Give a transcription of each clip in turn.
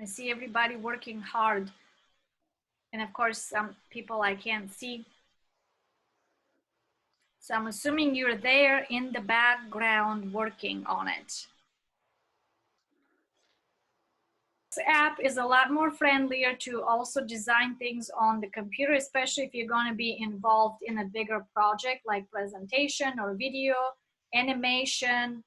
I see everybody working hard. And of course, some people I can't see. So I'm assuming you're there in the background working on it. This app is a lot more friendlier to also design things on the computer, especially if you're going to be involved in a bigger project like presentation or video, animation,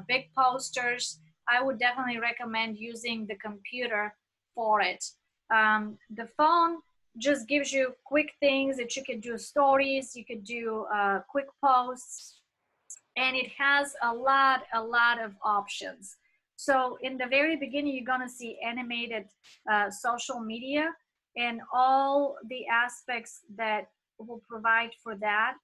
big posters. I would definitely recommend using the computer for it. The phone just gives you quick things that you could do, stories, you could do quick posts, and it has a lot of options. So in the very beginning, you're gonna see animated social media and all the aspects that will provide for that.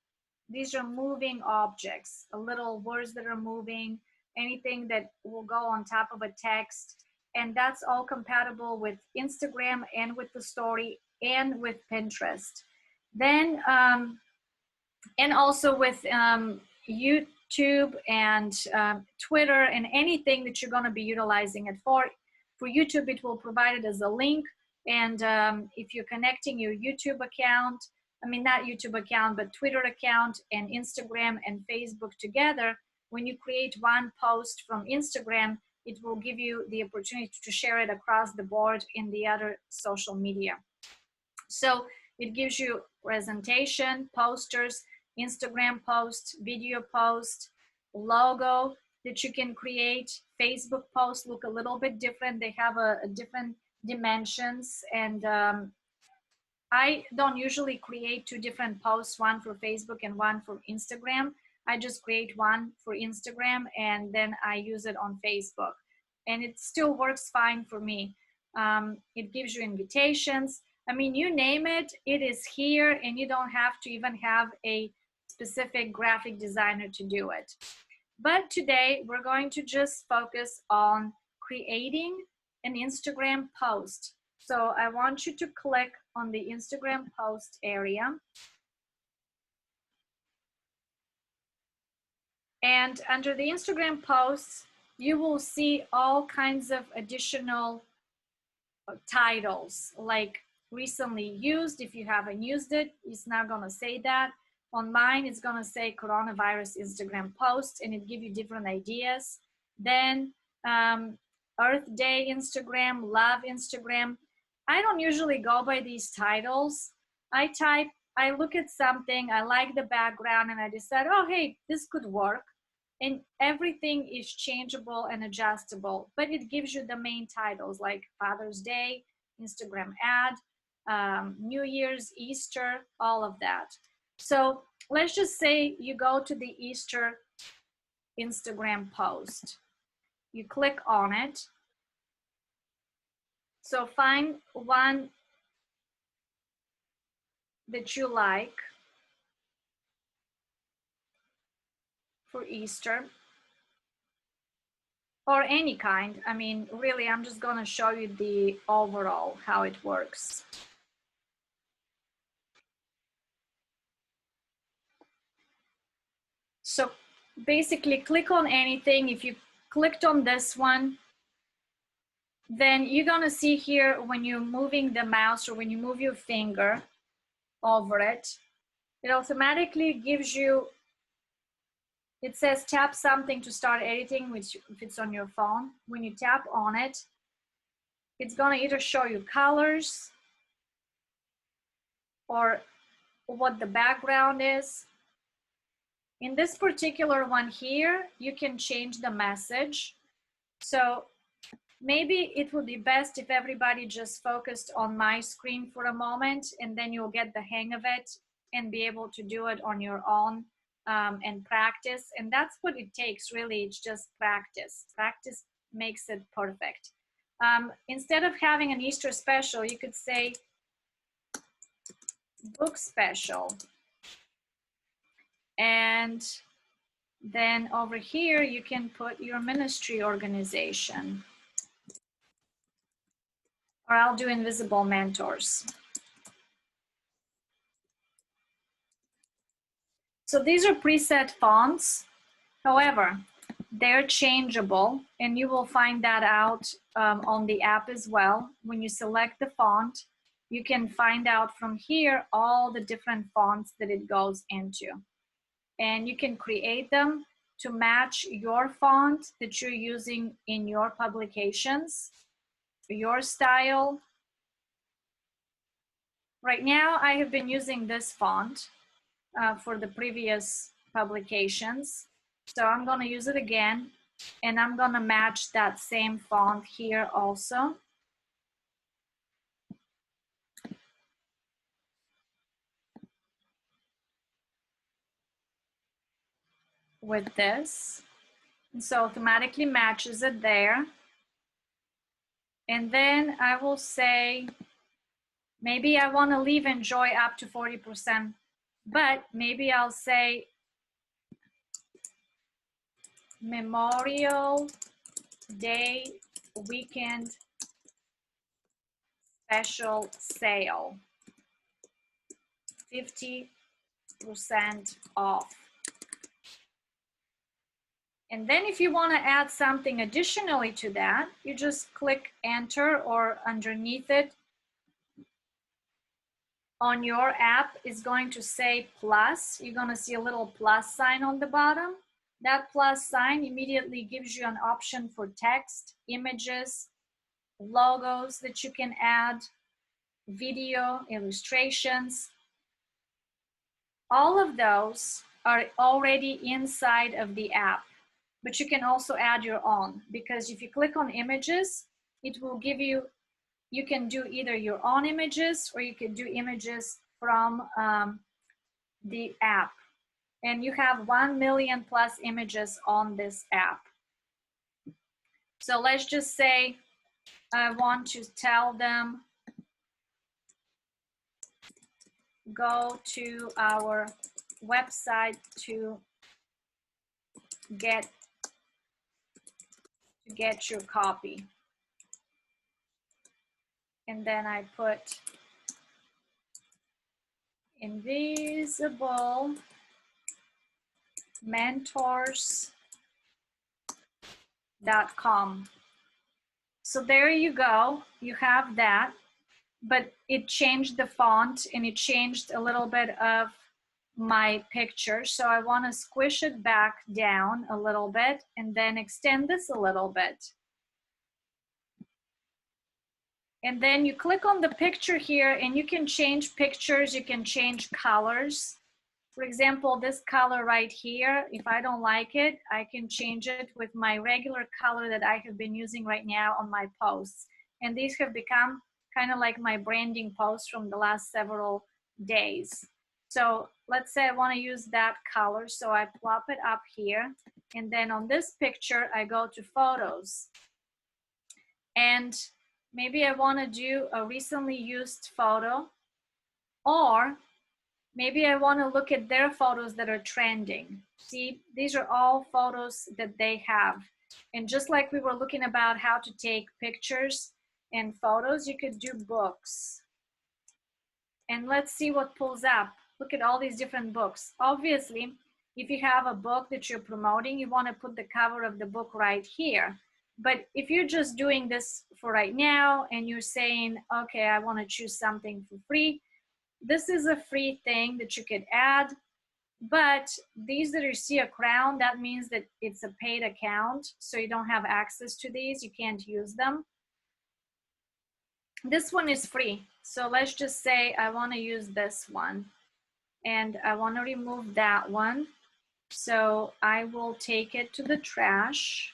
These are moving objects, little words that are moving, anything that will go on top of a text, and that's all compatible with Instagram and with the story and with Pinterest. Then, and also with YouTube and Twitter and anything that you're going to be utilizing it for. For YouTube, it will provide it as a link. And if you're connecting your YouTube account, I mean, not YouTube account, but Twitter account and Instagram and Facebook together, when you create one post from Instagram, it will give you the opportunity to share it across the board in the other social media. So it gives you presentation, posters, Instagram post, video post, logo that you can create. Facebook posts look a little bit different. They have a different dimensions, and I don't usually create two different posts, one for Facebook and one for Instagram. I just create one for Instagram and then I use it on Facebook, and it still works fine for me. It gives you invitations. I mean, you name it, it is here, and you don't have to even have a specific graphic designer to do it. But today we're going to just focus on creating an Instagram post. So I want you to click on the Instagram post area. And under the Instagram posts, you will see all kinds of additional titles, like recently used. If you haven't used it, it's not going to say that. On mine, it's going to say coronavirus Instagram post, and it gives you different ideas. Then Earth Day Instagram, Love Instagram. I don't usually go by these titles. I look at something, I like the background, and I decide, oh, hey, this could work. And everything is changeable and adjustable, but it gives you the main titles like Father's Day, Instagram ad, New Year's, Easter, all of that. So let's just say you go to the Easter Instagram post. You click on it. So find one that you like for Easter, or any kind. I mean, really, I'm just going to show you the overall how it works. So basically, click on anything. If you clicked on this one, then you're going to see here when you're moving the mouse or when you move your finger over it, it automatically gives you, it says tap something to start editing, which if it's on your phone, when you tap on it, it's going to either show you colors or what the background is. In this particular one here, you can change the message. So maybe it would be best if everybody just focused on my screen for a moment, and then you'll get the hang of it and be able to do it on your own and practice. And that's what it takes, really. It's just practice. Practice makes it perfect. Instead of having an Easter special, you could say book special. And then over here, you can put your ministry organization. Or I'll do invisible mentors. So these are preset fonts. However, they're changeable, and you will find that out on the app as well. When you select the font, you can find out from here all the different fonts that it goes into. And you can create them to match your font that you're using in your publications, your style. Right now, I have been using this font for the previous publications. So I'm going to use it again, and I'm going to match that same font here also. With this. And so automatically matches it there. And then I will say, maybe I want to leave enjoy up to 40%, but maybe I'll say Memorial Day weekend special sale, 50% off. And then if you want to add something additionally to that, you just click enter, or underneath it on your app is going to say plus. You're going to see a little plus sign on the bottom. That plus sign immediately gives you an option for text, images, logos that you can add, video, illustrations. All of those are already inside of the app, but you can also add your own, because if you click on images, it will give you, you can do either your own images or you can do images from the app. And you have 1 million plus images on this app. So let's just say I want to tell them, go to our website to get your copy. And then I put invisible mentors.com. So there you go, you have that, but it changed the font and it changed a little bit of my picture. So I want to squish it back down a little bit and then extend this a little bit. And then you click on the picture here and you can change pictures, you can change colors. For example, this color right here, if I don't like it, I can change it with my regular color that I have been using right now on my posts. And these have become kind of like my branding posts from the last several days. So let's say I want to use that color, so I plop it up here. And then on this picture, I go to photos. And maybe I want to do a recently used photo, or maybe I want to look at their photos that are trending. See, these are all photos that they have. And just like we were looking about how to take pictures and photos, you could do books. And let's see what pulls up. Look at all these different books. Obviously, if you have a book that you're promoting, you want to put the cover of the book right here. But if you're just doing this for right now and you're saying, okay, I want to choose something for free, this is a free thing that you could add. But these that you see a crown, that means that it's a paid account, so you don't have access to these, you can't use them. This one is free, so let's just say I want to use this one and I want to remove that one. So I will take it to the trash,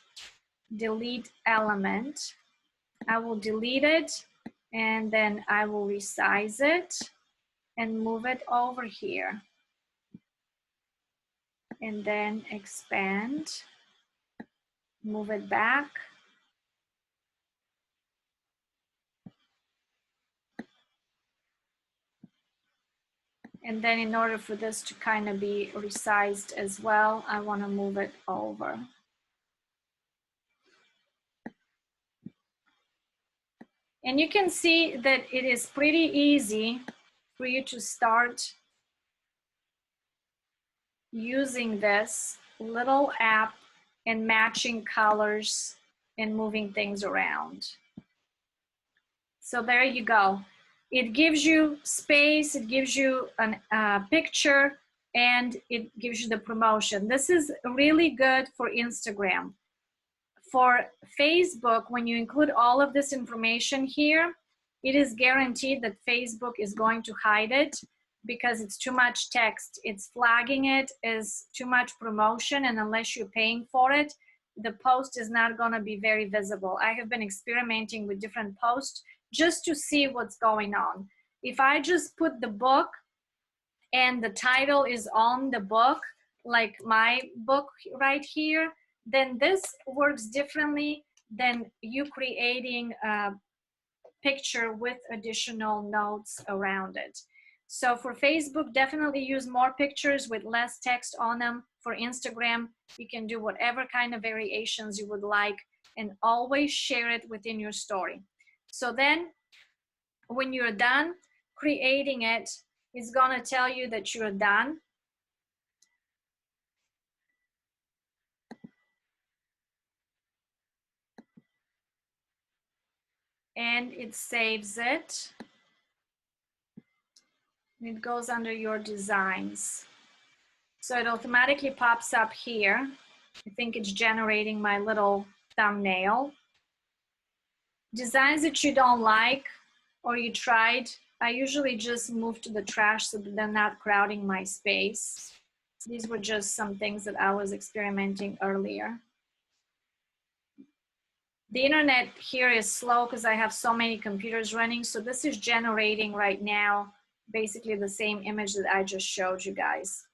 delete element. I will delete it and then I will resize it and move it over here. And then expand, move it back. And then in order for this to kind of be resized as well, I want to move it over. And you can see that it is pretty easy for you to start using this little app and matching colors and moving things around. So there you go. It gives you space, it gives you a picture, and it gives you the promotion. This is really good for Instagram. For Facebook, when you include all of this information here, it is guaranteed that Facebook is going to hide it because it's too much text. It's flagging it as too much promotion, and unless you're paying for it, the post is not going to be very visible. I have been experimenting with different posts just to see what's going on. If I just put the book and the title is on the book, like my book right here, then this works differently than you creating a picture with additional notes around it. So for Facebook, definitely use more pictures with less text on them. For Instagram, you can do whatever kind of variations you would like, and always share it within your story. So then when you're done creating it, it's going to tell you that you're done. And it saves it. It goes under your designs. So it automatically pops up here. I think it's generating my little thumbnail. Designs that you don't like or you tried, I usually just move to the trash so that they're not crowding my space. These were just some things that I was experimenting earlier. The internet here is slow because I have so many computers running. So this is generating right now basically the same image that I just showed you guys.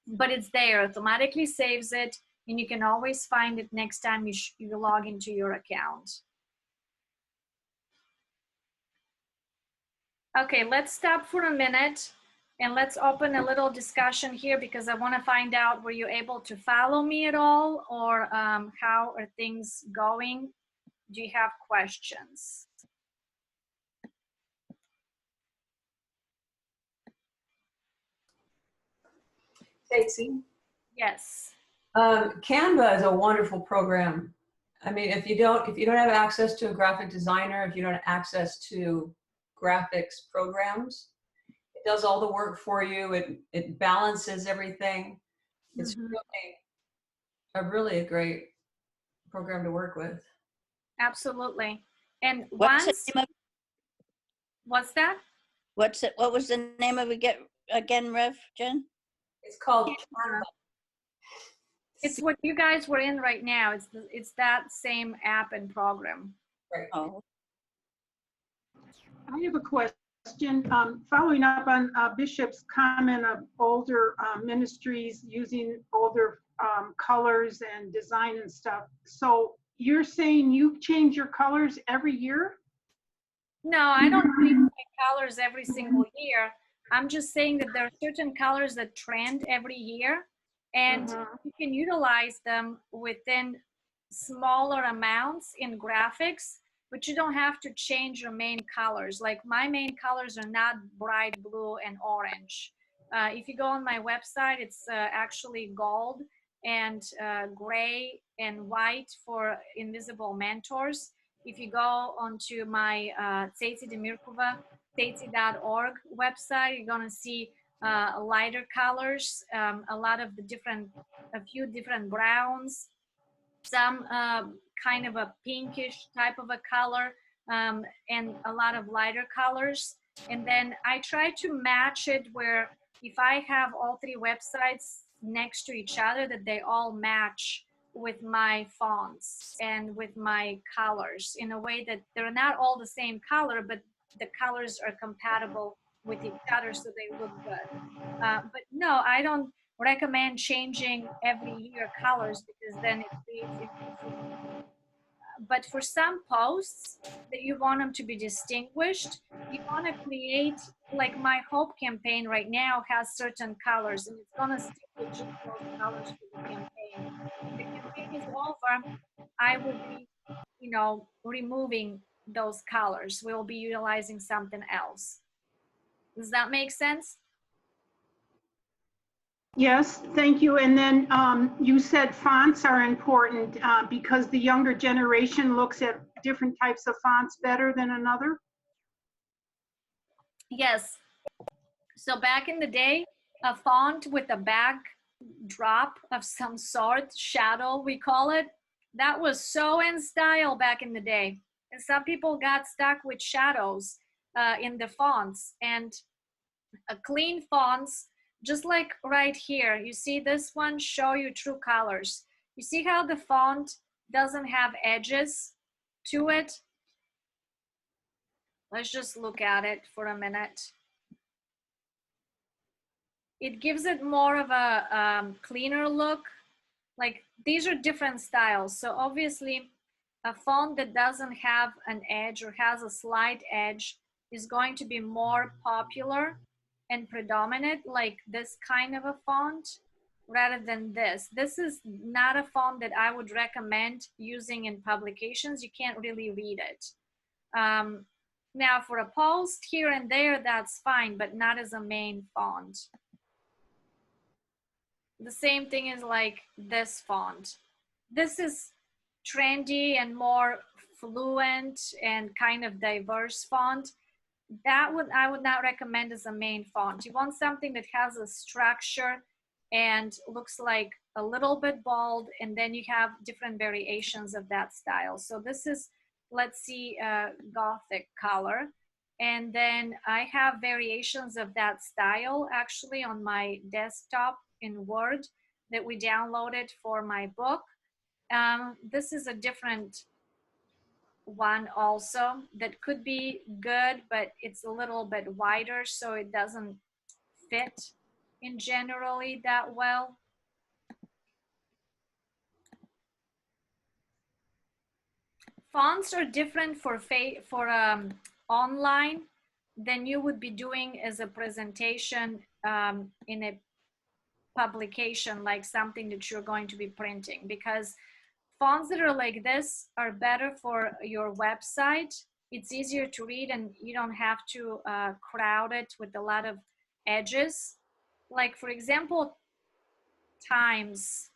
But it's there, automatically saves it, and you can always find it next time you log into your account. Okay, let's stop for a minute and let's open a little discussion here because I want to find out, were you able to follow me at all, or how are things going? Do you have questions? Ceitci? Yes. Canva is a wonderful program. I mean, if you don't have access to a graphic designer, if you don't have access to graphics programs, it does all the work for you. It balances everything. It's really a great program to work with. Absolutely. And What's once, the name of, what's that? what was the name of it again, Rev Jen? It's called Canva. It's what you guys were in right now. It's that same app and program. Right. Oh, I have a question. Following up on Bishop's comment of older ministries using older colors and design and stuff. So you're saying you change your colors every year? No, I don't change my colors every single year. I'm just saying that there are certain colors that trend every year, and you can utilize them within smaller amounts in graphics, but you don't have to change your main colors. Like my main colors are not bright blue and orange. If you go on my website, it's actually gold and gray and white for invisible mentors. If you go onto my Ceitci Demirkova, Ceitci.org website, you're gonna see lighter colors, a few different browns, some kind of a pinkish type of a color, and a lot of lighter colors. And then I try to match it where if I have all three websites next to each other, that they all match with my fonts and with my colors in a way that they're not all the same color, but the colors are compatible with each other so they look good. But no, I don't recommend changing every year colors because then it creates inconsistency. But for some posts that you want them to be distinguished, you want to create, like my Hope campaign right now has certain colors, and it's going to stick with just those colors for the campaign. When the campaign is over, I will be, removing those colors. We'll be utilizing something else. Does that make sense? Yes, thank you. And then you said fonts are important because the younger generation looks at different types of fonts better than another. Yes. So back in the day, a font with a backdrop of some sort, shadow we call it, that was so in style back in the day. And some people got stuck with shadows in the fonts, and clean fonts, just like right here, you see this one show you true colors. You see how the font doesn't have edges to it? Let's just look at it for a minute. It gives it more of a cleaner look. Like, these are different styles. So obviously a font that doesn't have an edge or has a slight edge is going to be more popular and predominant, like this kind of a font, rather than this. This is not a font that I would recommend using in publications. You can't really read it. Now for a post here and there, that's fine, but not as a main font. The same thing is like this font. This is trendy and more fluent and kind of diverse font. That would, I would not recommend as a main font. You want something that has a structure and looks like a little bit bold, and then you have different variations of that style. So this is, let's see, Gothic color. And then I have variations of that style actually on my desktop in Word that we downloaded for my book. This is a different one also that could be good, but it's a little bit wider, so it doesn't fit in generally that well. Fonts are different for online than you would be doing as a presentation in a publication, like something that you're going to be printing, because fonts that are like this are better for your website. It's easier to read and you don't have to crowd it with a lot of edges. Like for example, Times,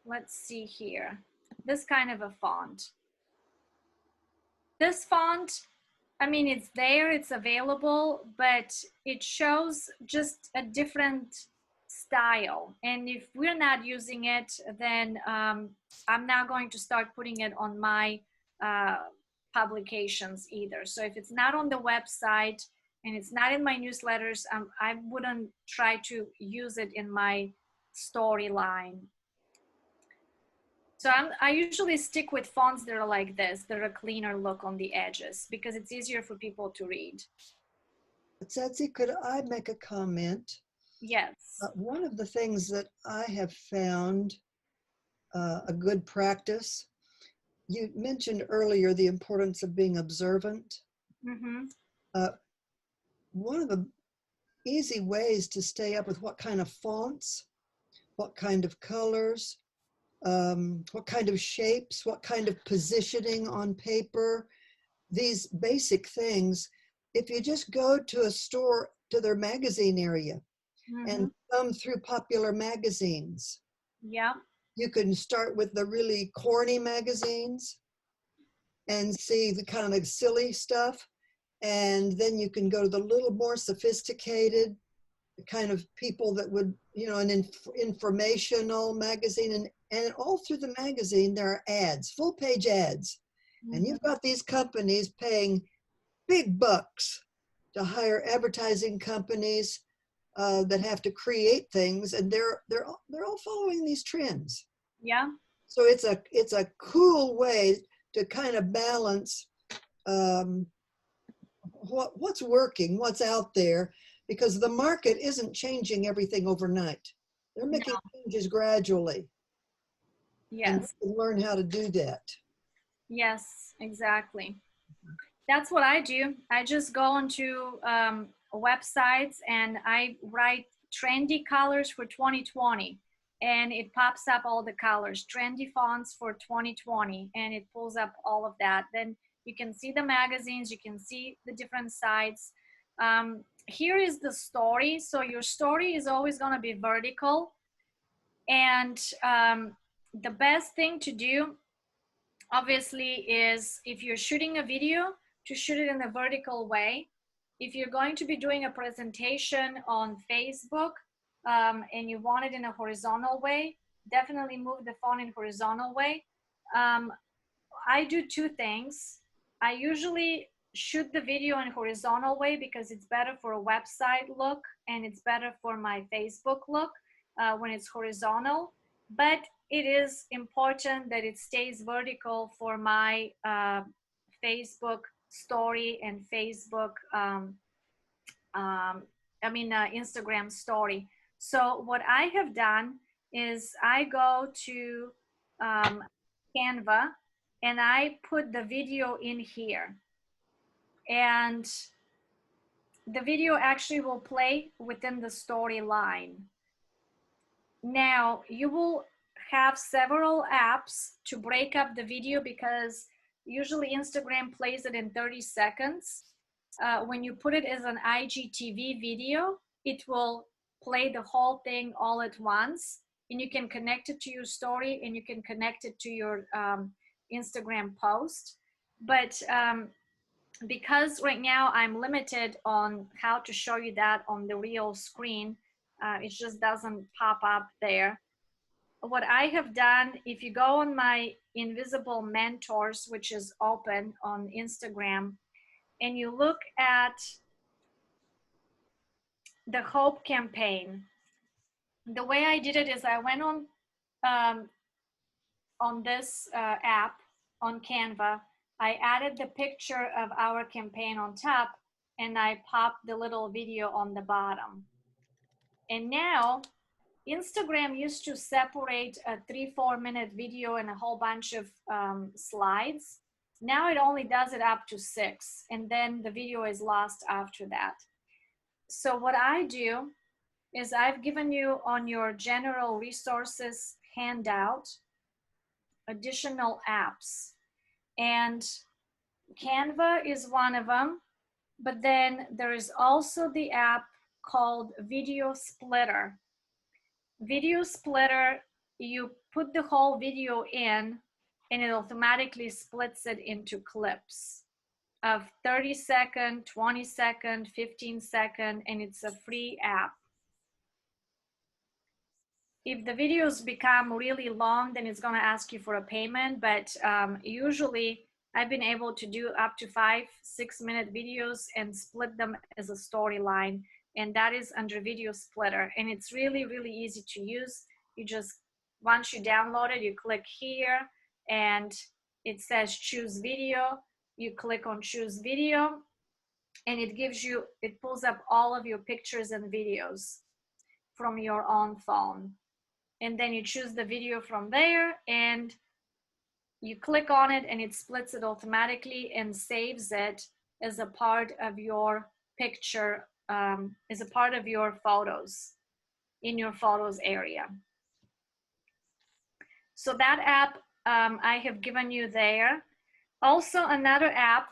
let's see here, this kind of a font. This font, I mean, it's there, it's available, but it shows just a different style. And if we're not using it, then I'm not going to start putting it on my publications either. So if it's not on the website and it's not in my newsletters, I wouldn't try to use it in my storyline. So I usually stick with fonts that are like this, that are a cleaner look on the edges, because it's easier for people to read. Ceitci, could I make a comment? Yes. One of the things that I have found a good practice, you mentioned earlier the importance of being observant. Mm-hmm. One of the easy ways to stay up with what kind of fonts, what kind of colors, what kind of shapes, what kind of positioning on paper, these basic things. If you just go to a store, to their magazine area, Mm-hmm. and thumb through popular magazines. Yeah. You can start with the really corny magazines and see the kind of silly stuff. And then you can go to the little more sophisticated kind of people that would, you know, an informational magazine. And all through the magazine, there are ads, full page ads. Mm-hmm. And you've got these companies paying big bucks to hire advertising companies that have to create things, and they're all following these trends. Yeah. So it's a cool way to kind of balance what's working, what's out there, because the market isn't changing everything overnight. They're making changes gradually. Yes. And you can learn how to do that. Yes, exactly. That's what I do. I just go onto websites and I write trendy colors for 2020, and it pops up all the colors, trendy fonts for 2020, and it pulls up all of that. Then you can see the magazines, you can see the different sites. Here is the story. So your story is always going to be vertical. And the best thing to do, obviously, is if you're shooting a video, to shoot it in a vertical way. If you're going to be doing a presentation on Facebook and you want it in a horizontal way, definitely move the phone in horizontal way. I do two things. I usually shoot the video in horizontal way because it's better for a website look and it's better for my Facebook look when it's horizontal. But it is important that it stays vertical for my Facebook story and Facebook, Instagram story. So what I have done is I go to Canva and I put the video in here. And the video actually will play within the storyline. Now you will have several apps to break up the video because usually Instagram plays it in 30 seconds. When you put it as an IGTV video, it will play the whole thing all at once, and you can connect it to your story and you can connect it to your Instagram post. But because right now I'm limited on how to show you that on the real screen, it just doesn't pop up there. What I have done, if you go on my Invisible Mentors, which is open on Instagram, and you look at the Hope campaign, the way I did it is I went on this app on Canva. I added the picture of our campaign on top, and I popped the little video on the bottom. And now Instagram used to separate a 3-4 minute video and a whole bunch of slides. Now it only does it up to 6, and then the video is lost after that. So what I do is I've given you on your general resources handout additional apps, and Canva is one of them, but then there is also the app called Video Splitter. Video Splitter, you put the whole video in and it automatically splits it into clips of 30 second, 20 second, 15 second, and it's a free app. If the videos become really long, then it's going to ask you for a payment, but usually I've been able to do up to 5-6 minute videos and split them as a storyline, and that is under Video Splitter, and it's really, really easy to use. You just, once you download it, you click here and it says choose video. You click on choose video and it gives you, it pulls up all of your pictures and videos from your own phone. And then you choose the video from there and you click on it and it splits it automatically and saves it as a part of your picture, as a part of your photos in your photos area. So that app I have given you there. Also another app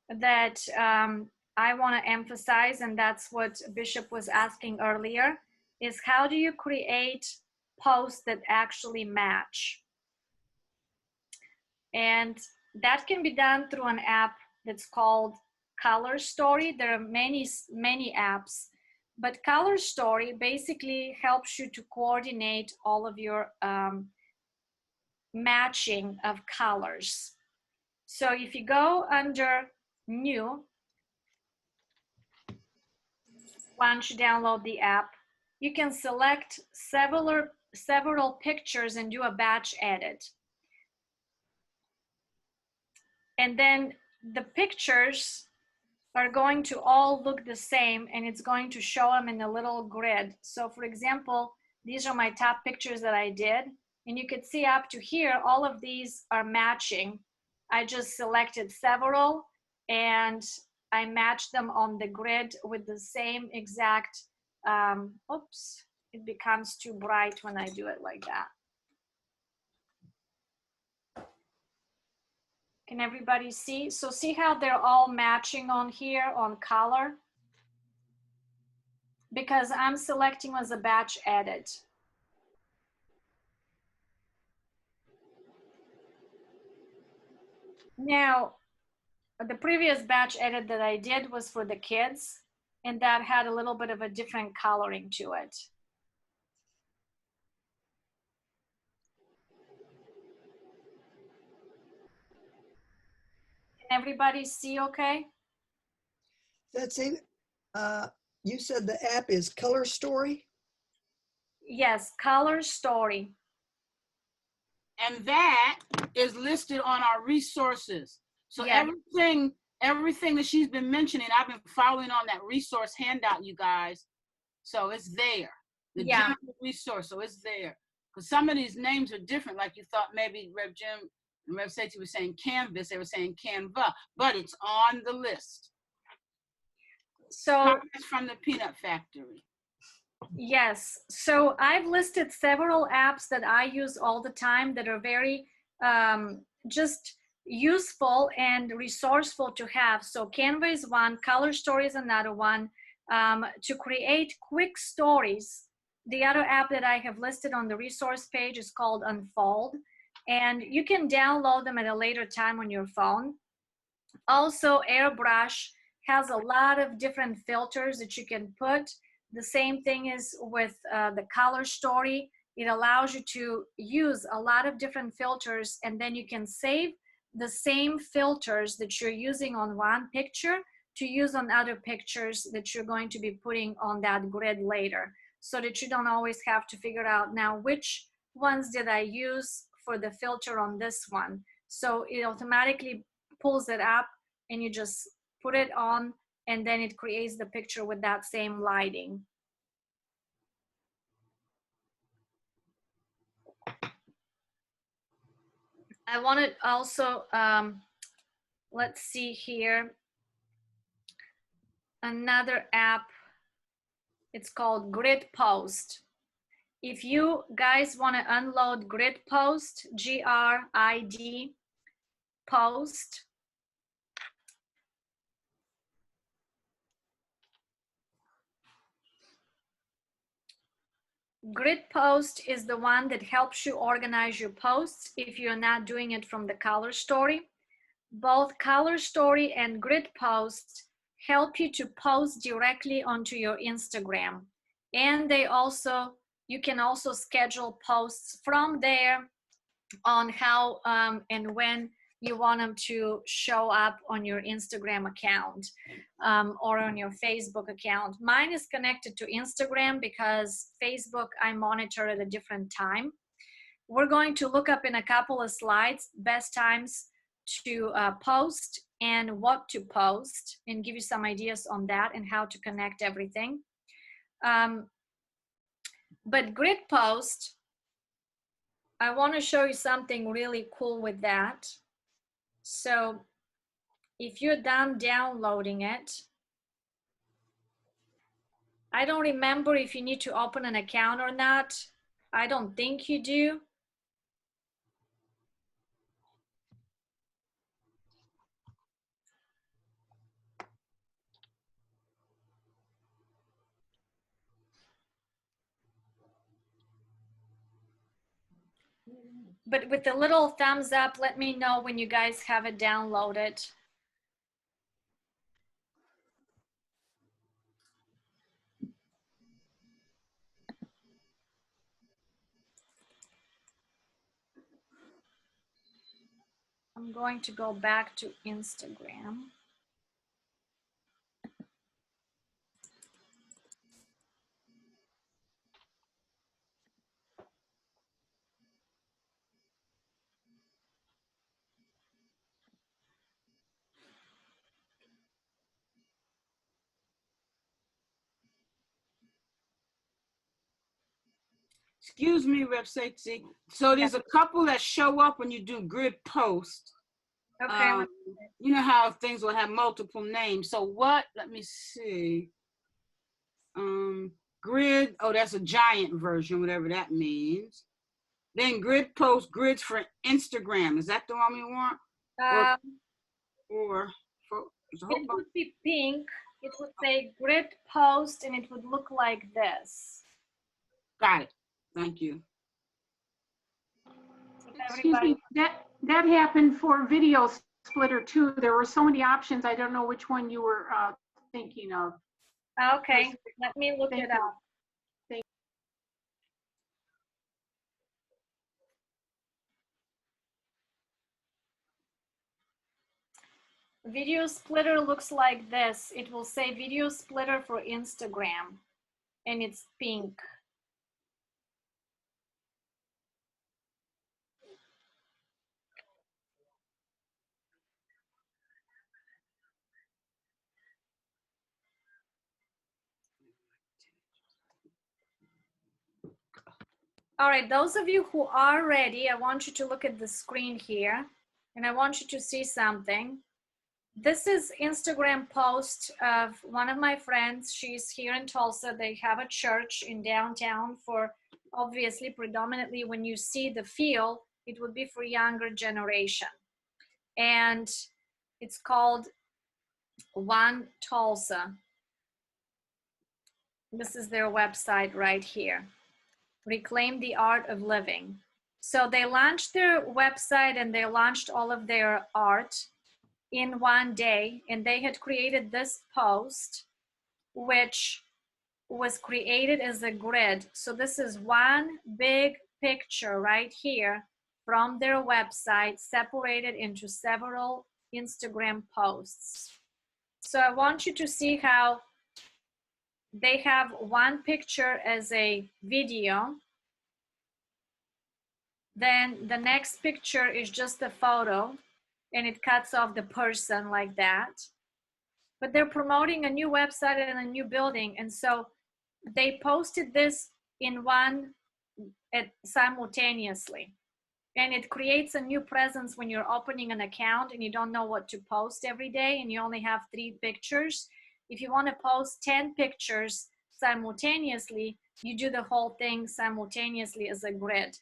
that I want to emphasize, and that's what Bishop was asking earlier, is how do you create posts that actually match? And that can be done through an app that's called Color Story. There are many apps, but Color Story basically helps you to coordinate all of your matching of colors. So if you go under New, once you download the app, you can select several pictures and do a batch edit. And then the pictures are going to all look the same, and it's going to show them in a little grid. So for example, these are my top pictures that I did, and you could see up to here, all of these are matching. I just selected several and I matched them on the grid with the same exact, oops, it becomes too bright when I do it like that. Can everybody see? So see how they're all matching on here on color? Because I'm selecting as a batch edit. Now, the previous batch edit that I did was for the kids, and that had a little bit of a different coloring to it. Can everybody see okay? That's it. You said the app is Color Story? Yes, color story. And that is listed on our resources. So Yeah. everything that she's been mentioning, I've been following on that resource handout, you guys. So it's there. The Yeah. general resource, so it's there. Because some of these names are different, like you thought maybe Rev Jim and Rev Ceitci was saying Canvas, they were saying Canva, but it's on the list. So Comments from the Peanut Factory. yes, so I've listed several apps that I use all the time that are very just useful and resourceful to have. So Canva is one, Color Story is another one. To create quick stories, the other app that I have listed on the resource page is called Unfold, and you can download them at a later time on your phone. Also, Airbrush has a lot of different filters that you can put. The same thing is with the Color Story. It allows you to use a lot of different filters, and then you can save the same filters that you're using on one picture to use on other pictures that you're going to be putting on that grid later, so that you don't always have to figure out now which ones did I use for the filter on this one. So it automatically pulls it up and you just put it on, and then it creates the picture with that same lighting. I wanted also, let's see here, another app. It's called Grid Post. If you guys want to unload Grid Post, Grid Post, Grid Post is the one that helps you organize your posts if you're not doing it from the Color Story. Both Color Story and Grid Post help you to post directly onto your Instagram. And you can also schedule posts from there on how and when you want them to show up on your Instagram account or on your Facebook account. Mine is connected to Instagram because Facebook I monitor at a different time. We're going to look up in a couple of slides best times to post and what to post, and give you some ideas on that and how to connect everything. But Grid Post, I want to show you something really cool with that. So if you're done downloading it, I don't remember if you need to open an account or not. I don't think you do. But with the little thumbs up, let me know when you guys have it downloaded. I'm going to go back to Instagram. Excuse me, Rev Ceitci. So there's a couple that show up when you do Grid Post. Okay. You know how things will have multiple names. So what, let me see. Grid, oh, that's a giant version, whatever that means. Then Grid Post, grids for Instagram. Is that the one we want? Or it would be pink. It would say Grid Post and it would look like this. Got it. Thank you. Excuse me, that happened for video Splitter too. There were so many options. I don't know which one you were thinking of. Okay, let me look Thank it you. up. Video Splitter looks like this. It will say Video Splitter for Instagram, and it's pink. All right, those of you who are ready, I want you to look at the screen here, and I want you to see something. This is Instagram post of one of my friends. She's here in Tulsa. They have a church in downtown for, obviously, predominantly when you see the feel, it would be for younger generation. And it's called One Tulsa. This is their website right here. Reclaim the Art of Living. So they launched their website and they launched all of their art in one day, and they had created this post which was created as a grid. So this is one big picture right here from their website, separated into several Instagram posts. So I want you to see how they have one picture as a video. Then the next picture is just a photo, and it cuts off the person like that. But they're promoting a new website and a new building, and so they posted this in one simultaneously. And it creates a new presence when you're opening an account and you don't know what to post every day and you only have 3 pictures. If you want to post 10 pictures simultaneously, you do the whole thing simultaneously as a grid.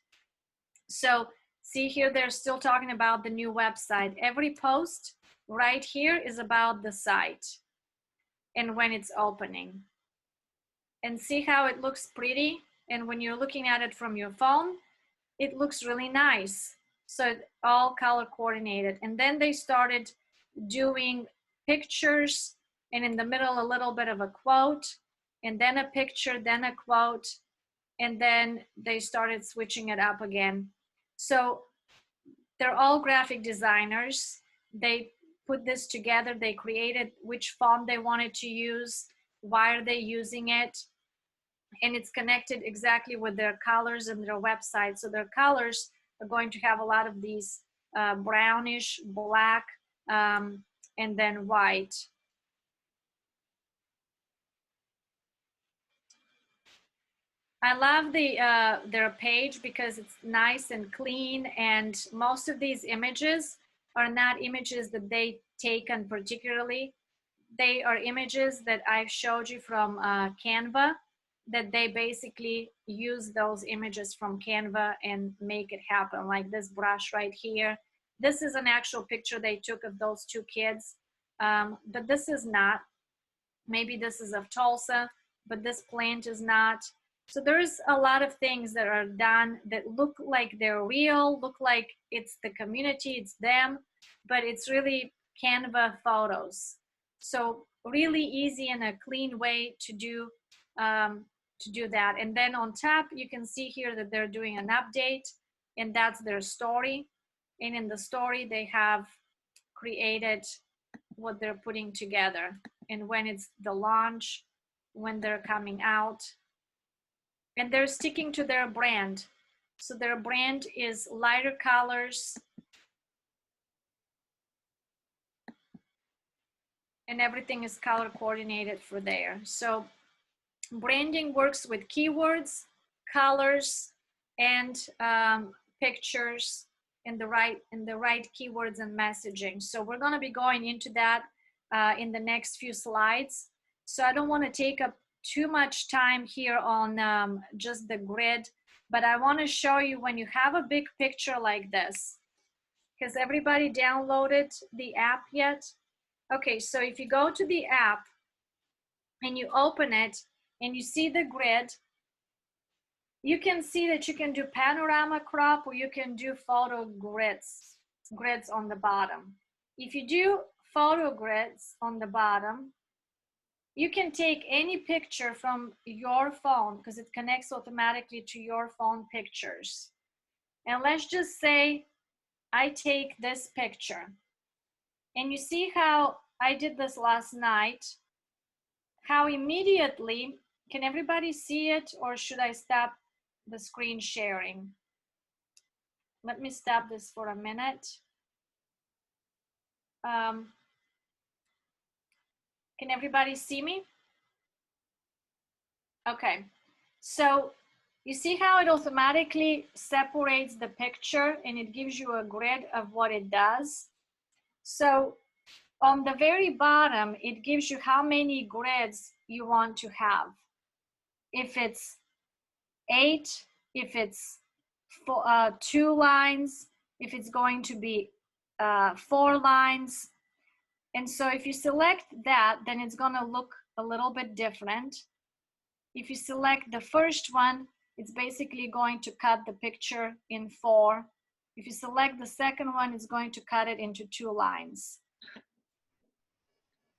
So see here, they're still talking about the new website. Every post right here is about the site and when it's opening. And see how it looks pretty? And when you're looking at it from your phone, it looks really nice. So all color coordinated. And then they started doing pictures, and in the middle, a little bit of a quote, and then a picture, then a quote, and then they started switching it up again. So they're all graphic designers. They put this together. They created which font they wanted to use. Why are they using it? And it's connected exactly with their colors and their website. So their colors are going to have a lot of these brownish, black, and then white. I love their page because it's nice and clean, and most of these images are not images that they taken particularly. They are images that I've showed you from Canva, that they basically use those images from Canva and make it happen, like this brush right here. This is an actual picture they took of those 2 kids, but this is not. Maybe this is of Tulsa, but this plant is not. So there's a lot of things that are done that look like they're real, look like it's the community, it's them, but it's really Canva photos. So really easy and a clean way to do that. And then on top, you can see here that they're doing an update, and that's their story. And in the story, they have created what they're putting together, and when it's the launch, when they're coming out, and they're sticking to their brand. So their brand is lighter colors, and everything is color coordinated for there. So branding works with keywords, colors, and pictures, and the right keywords and messaging. So we're going to be going into that in the next few slides. So I don't want to take up too much time here on just the grid, but I want to show you when you have a big picture like this. Has everybody downloaded the app yet? Okay, so if you go to the app and you open it and you see the grid, you can see that you can do panorama crop, or you can do photo grids on the bottom. if you do photo grids on the bottom, you can take any picture from your phone because it connects automatically to your phone pictures. And let's just say I take this picture. And you see how I did this last night, how immediately, can everybody see it, or should I stop the screen sharing? Let me stop this for a minute. Can everybody see me? Okay, so you see how it automatically separates the picture and it gives you a grid of what it does. So on the very bottom, it gives you how many grids you want to have. If it's 8, if it's 2 lines, if it's going to be 4 lines. And so if you select that, then it's going to look a little bit different. If you select the first one, it's basically going to cut the picture in 4. If you select the second one, it's going to cut it into 2 lines.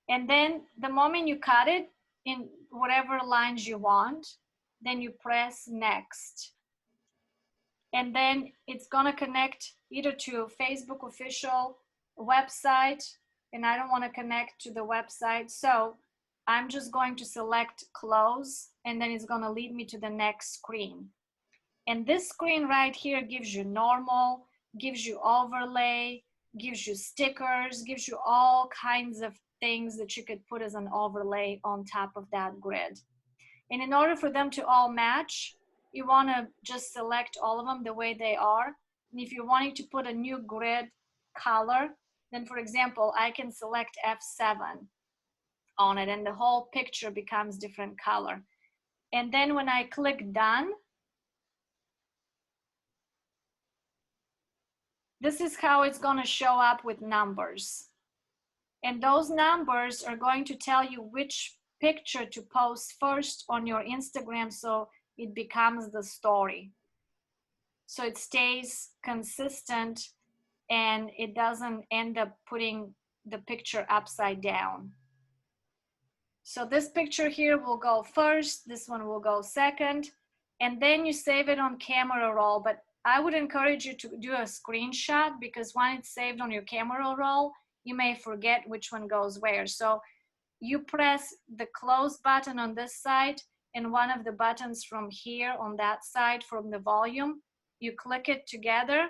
And then the moment you cut it in whatever lines you want, then you press next. And then it's gonna connect either to Facebook official website, and I don't wanna connect to the website, so I'm just going to select close, and then it's gonna lead me to the next screen. And this screen right here gives you normal, gives you overlay, gives you stickers, gives you all kinds of things that you could put as an overlay on top of that grid. And in order for them to all match, you want to just select all of them the way they are. And if you're wanting to put a new grid color, then for example, I can select F7 on it and the whole picture becomes different color. And then when I click done, this is how it's going to show up with numbers. And those numbers are going to tell you which picture to post first on your Instagram so it becomes the story. So it stays consistent and it doesn't end up putting the picture upside down. So this picture here will go first, this one will go second, and then you save it on camera roll. But I would encourage you to do a screenshot because when it's saved on your camera roll, you may forget which one goes where. So you press the close button on this side and one of the buttons from here on that side from the volume, you click it together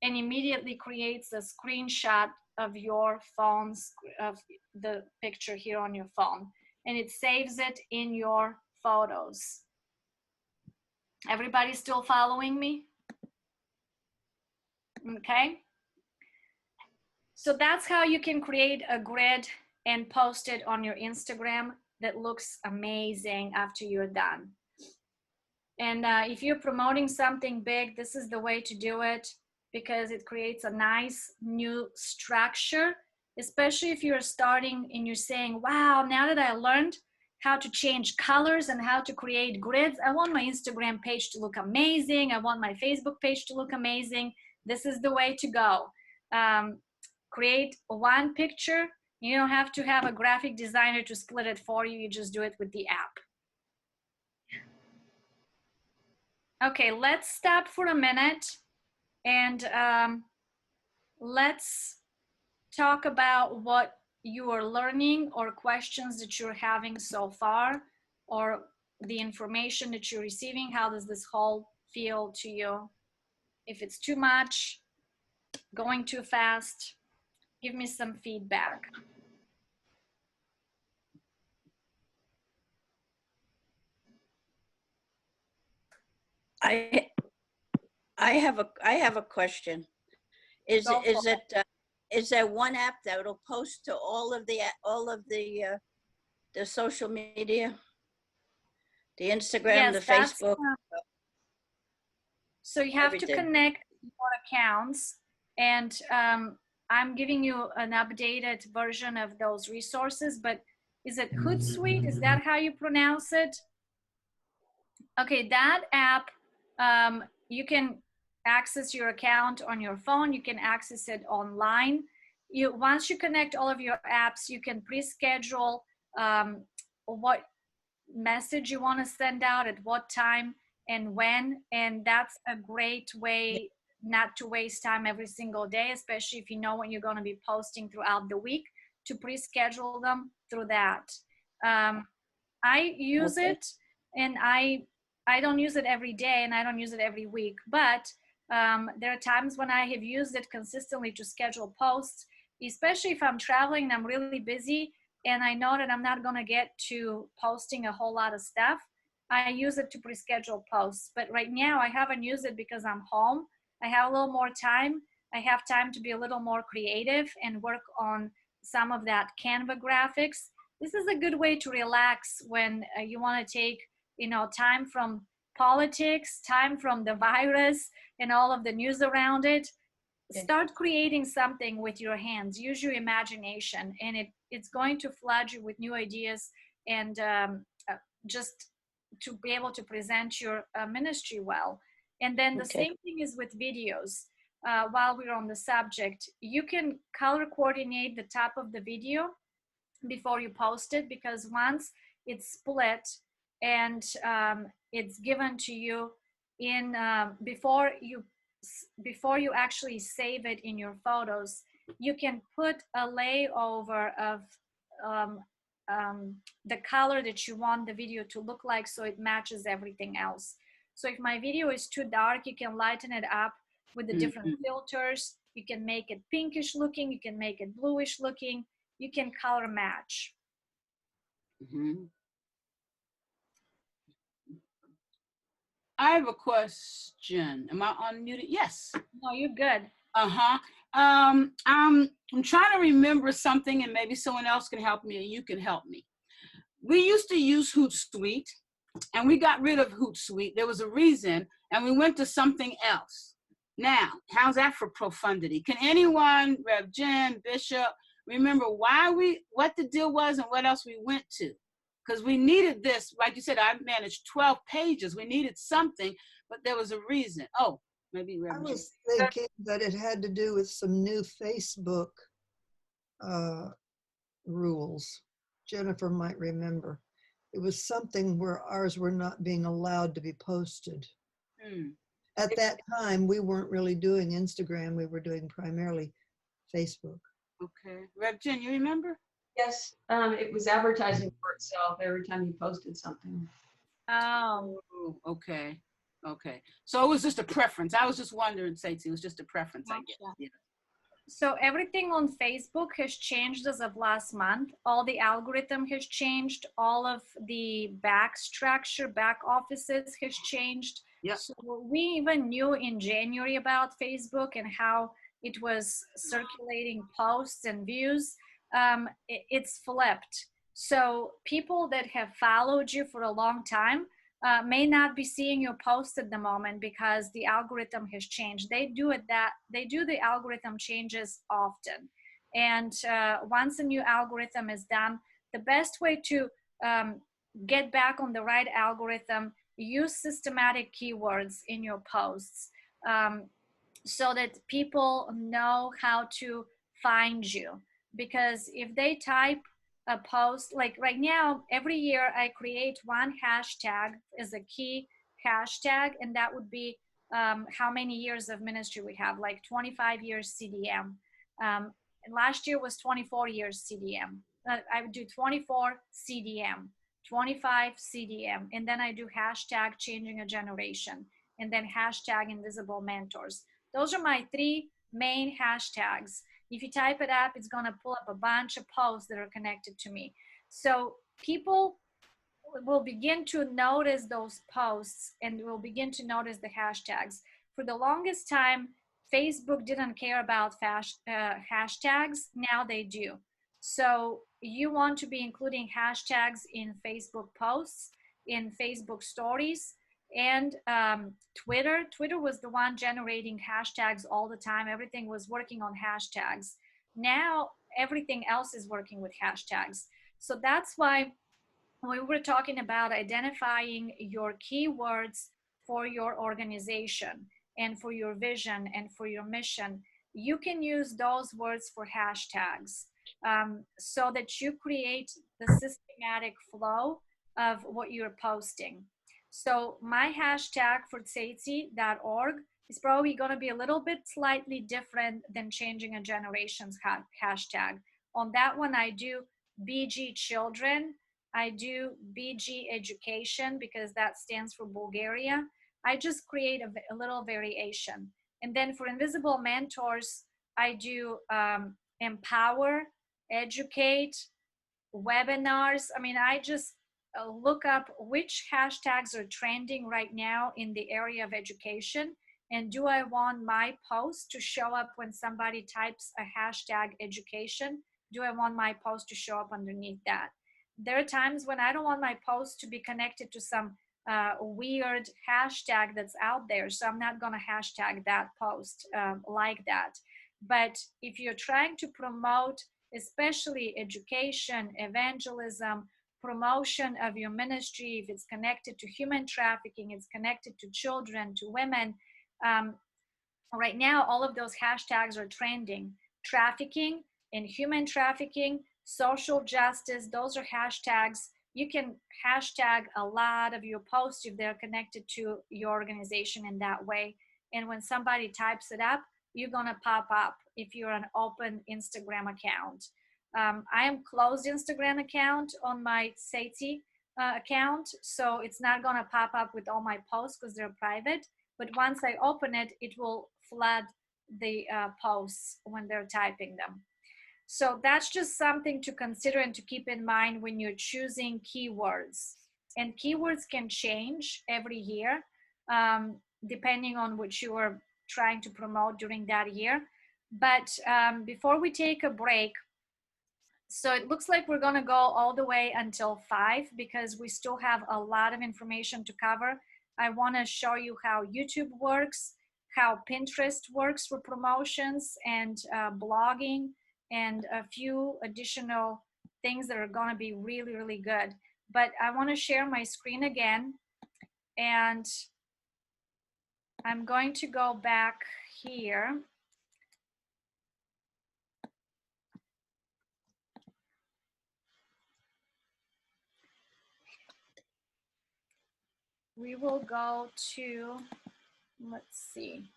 and immediately creates a screenshot of your phone's, of the picture here on your phone. And it saves it in your photos. Everybody still following me? Okay. So that's how you can create a grid and post it on your Instagram that looks amazing after you're done. And if you're promoting something big, this is the way to do it because it creates a nice new structure, especially if you're starting and you're saying, wow, now that I learned how to change colors and how to create grids, I want my Instagram page to look amazing. I want my Facebook page to look amazing. This is the way to go. Create one picture. You don't have to have a graphic designer to split it for you. You just do it with the app. Okay, let's stop for a minute and let's talk about what you are learning or questions that you're having so far or the information that you're receiving. How does this whole feel to you? If it's too much, going too fast, give me some feedback. I have a question. Is there one app that will post to all of the social media, the Instagram, Yes, the Facebook? So you have everything. to connect your accounts, and I'm giving you an updated version of those resources, but is it Hootsuite? Is that how you pronounce it? Okay, that app, you can access your account on your phone. You can access it online. once you connect all of your apps, you can pre-schedule what message you want to send out at what time and when, and that's a great way not to waste time every single day, especially if you know when you're going to be posting throughout the week, to pre-schedule them through that. I use it, and I don't use it every day, and I don't use it every week, but there are times when I have used it consistently to schedule posts, especially if I'm traveling and I'm really busy and I know that I'm not going to get to posting a whole lot of stuff. I use it to pre-schedule posts. But right now I haven't used it because I'm home. I have a little more time. I have time to be a little more creative and work on some of that Canva graphics. This is a good way to relax when you want to take, time from politics, time from the virus and all of the news around it. Start creating something with your hands. Use your imagination, and it's going to flood you with new ideas, and just to be able to present your ministry well. And then the same thing is with videos. While we're on the subject, you can color coordinate the top of the video before you post it, because once it's split and it's given to you in before you actually save it in your photos, you can put a layover of the color that you want the video to look like, so it matches everything else. So if my video is too dark, you can lighten it up with the different filters. You can make it pinkish looking, you can make it bluish looking, you can color match. I have a question. Am I unmuted? Yes. No, you're good. I'm trying to remember something, and maybe someone else can help me, and you can help me. We used to use Hootsuite, and we got rid of Hootsuite. There was a reason, and we went to something else. Now, how's that for profundity? Can anyone, Rev Jim, Bishop, remember what the deal was and what else we went to? Because we needed this. Like you said, I managed 12 pages. We needed something, but there was a reason. Oh, maybe Rev I Jim. was thinking that it had to do with some new Facebook rules. Jennifer might remember. It was something where ours were not being allowed to be posted. At that time, we weren't really doing Instagram. We were doing primarily Facebook. Okay. Rev Jen, you remember? Yes, it was advertising for itself every time you posted something. Oh, Okay. Okay. So it was just a preference. I was just wondering, Ceitci, it was just a preference, I guess. gotcha. Yeah. So everything on Facebook has changed as of last month. All the algorithm has changed. All of the back structure, back offices has changed. Yep. So we even knew in January about Facebook and how it was circulating posts and views. It's flipped. So people that have followed you for a long time may not be seeing your post at the moment because the algorithm has changed. They do the algorithm changes often. And once a new algorithm is done, the best way to get back on the right algorithm, use systematic keywords in your posts so that people know how to find you. Because if they type a post, like right now, every year I create one hashtag as a key hashtag, and that would be how many years of ministry we have, like 25 years CDM. And last year was 24 years CDM. I would do 24 CDM, 25 CDM, and then I do hashtag changing a generation, and then hashtag invisible mentors. Those are my three main hashtags. If you type it up, it's going to pull up a bunch of posts that are connected to me. So people will begin to notice those posts and will begin to notice the hashtags. For the longest time, Facebook didn't care about hashtags. Now they do. So you want to be including hashtags in Facebook posts, in Facebook stories, and Twitter. Twitter was the one generating hashtags all the time. Everything was working on hashtags. Now everything else is working with hashtags. So that's why we were talking about identifying your keywords for your organization and for your vision and for your mission. you can use those words for hashtags, so that you create the systematic flow of what you're posting. So my hashtag for Ceitci.org is probably going to be a little bit slightly different than Changing a Generation's hashtag. On that one, I do BG Children, I do BG Education, because that stands for Bulgaria. I just create a little variation. And then for Invisible Mentors, I do empower, educate, webinars. I mean, I just look up which hashtags are trending right now in the area of education, and do I want my post to show up when somebody types a hashtag education? Do I want my post to show up underneath that? There are times when I don't want my post to be connected to some weird hashtag that's out there, so I'm not going to hashtag that post like that. But if you're trying to promote especially education, evangelism, promotion of your ministry, if it's connected to human trafficking, it's connected to children, to women, right now all of those hashtags are trending. Trafficking and human trafficking, social justice, those are hashtags. You can hashtag a lot of your posts if they're connected to your organization in that way. And when somebody types it up, you're gonna pop up if you're an open Instagram account. I am closed Instagram account on my Ceitci account, so it's not gonna pop up with all my posts because they're private. But once I open it, it will flood the posts when they're typing them. So that's just something to consider and to keep in mind when you're choosing keywords. And keywords can change every year, depending on what you are trying to promote during that year. But before we take a break, so it looks like we're going to go all the way until 5 because we still have a lot of information to cover. I want to show you how YouTube works, how Pinterest works for promotions and blogging, and a few additional things that are going to be really, really good. But I want to share my screen again, and I'm going to go back here. We will go to, let's see.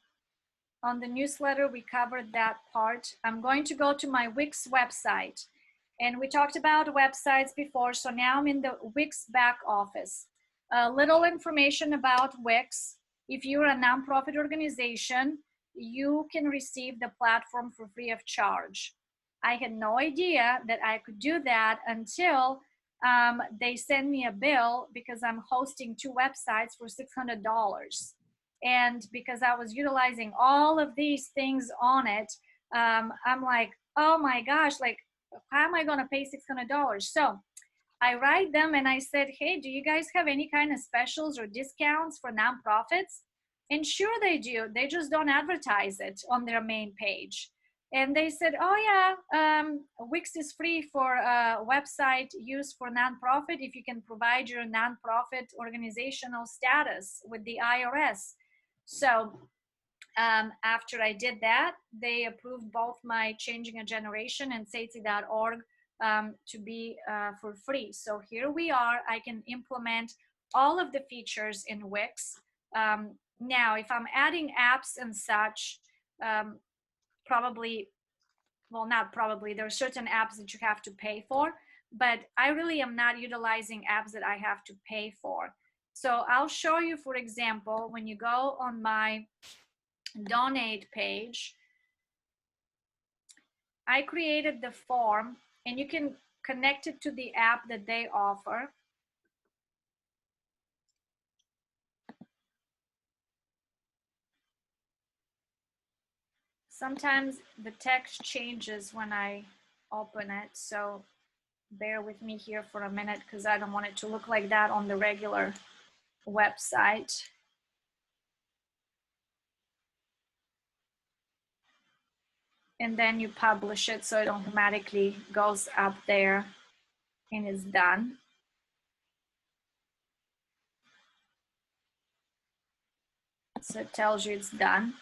On the newsletter, we covered that part. I'm going to go to my Wix website. And we talked about websites before, so now I'm in the Wix back office. A little information about Wix. If you're a nonprofit organization, you can receive the platform for free of charge. I had no idea that I could do that until they send me a bill because I'm hosting 2 websites for $600. And because I was utilizing all of these things on it, I'm like, oh my gosh, like, how am I going to pay $600? So I write them and I said, hey, do you guys have any kind of specials or discounts for nonprofits? And sure they do. They just don't advertise it on their main page. And they said, oh yeah, Wix is free for website use for nonprofit if you can provide your nonprofit organizational status with the IRS. So after I did that, they approved both my Changing a Generation and Ceitci.org to be for free. So here we are. I can implement all of the features in Wix. Now, if I'm adding apps and such, probably, well, not probably, there are certain apps that you have to pay for, but I really am not utilizing apps that I have to pay for. So I'll show you, for example, when you go on my donate page, I created the form and you can connect it to the app that they offer. Sometimes the text changes when I open it, so bear with me here for a minute because I don't want it to look like that on the regular website. And then you publish it, so it automatically goes up there and is done. So it tells you it's done.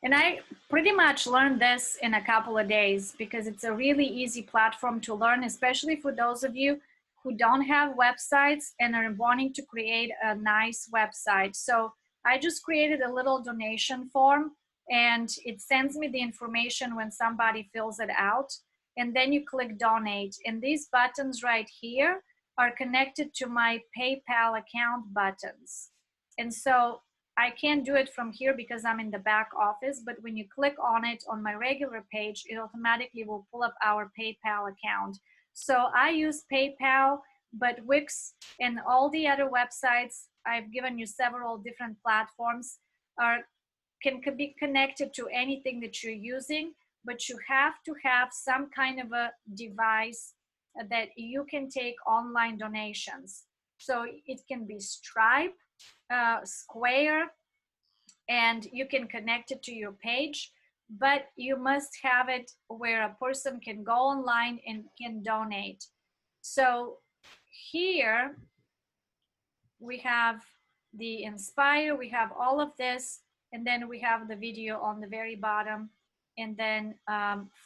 And I pretty much learned this in a couple of days because it's a really easy platform to learn, especially for those of you who don't have websites and are wanting to create a nice website. So I just created a little donation form, and it sends me the information when somebody fills it out. And then you click donate. And these buttons right here are connected to my PayPal account buttons. And so I can't do it from here because I'm in the back office, but when you click on it on my regular page, it automatically will pull up our PayPal account. So I use PayPal, but Wix and all the other websites, I've given you several different platforms, can be connected to anything that you're using, but you have to have some kind of a device that you can take online donations. So it can be Stripe, Square, and you can connect it to your page, but you must have it where a person can go online and can donate. So here we have the Inspire, we have all of this, and then we have the video on the very bottom, and then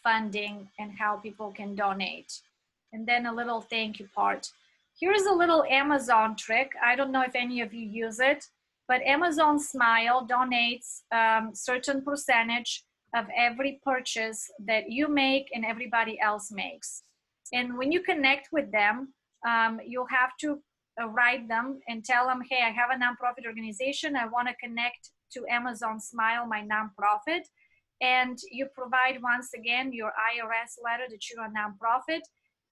funding and how people can donate, and then a little thank you part. Here's a little Amazon trick. I don't know if any of you use it, but Amazon Smile donates certain percentage of every purchase that you make and everybody else makes. And when you connect with them, you'll have to write them and tell them, hey, I have a nonprofit organization. I want to connect to Amazon Smile, my nonprofit. And you provide, once again, your IRS letter that you're a nonprofit.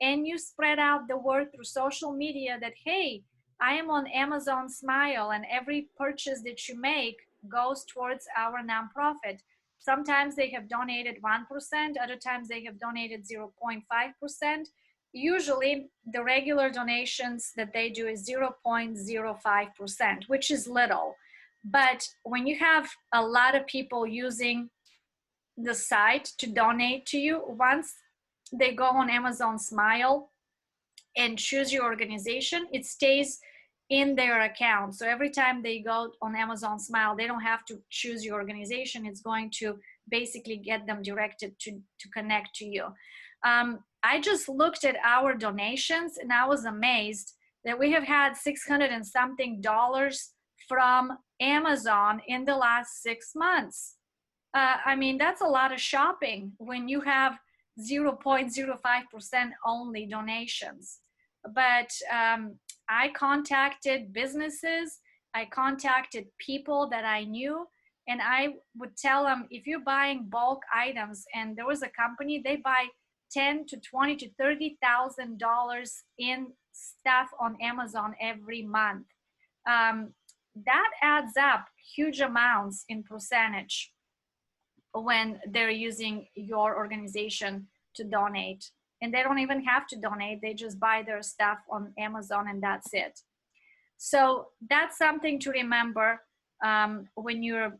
And you spread out the word through social media that, hey, I am on Amazon Smile, and every purchase that you make goes towards our nonprofit. Sometimes they have donated 1%, other times they have donated 0.5%. Usually the regular donations that they do is 0.05%, which is little. But when you have a lot of people using the site to donate to you, once they go on Amazon Smile and choose your organization, it stays in their account. So every time they go on Amazon Smile, they don't have to choose your organization. It's going to basically get them directed to connect to you. I just looked at our donations and I was amazed that we have had $600 and something from Amazon in the last 6 months. I mean, that's a lot of shopping when you have 0.05% only donations. But I contacted businesses, I contacted people that I knew, and I would tell them, if you're buying bulk items, and there was a company, they buy $10,000 to $20,000 to $30,000 in stuff on Amazon every month. That adds up huge amounts in percentage when they're using your organization to donate. And they don't even have to donate, they just buy their stuff on Amazon and that's it. So that's something to remember when you're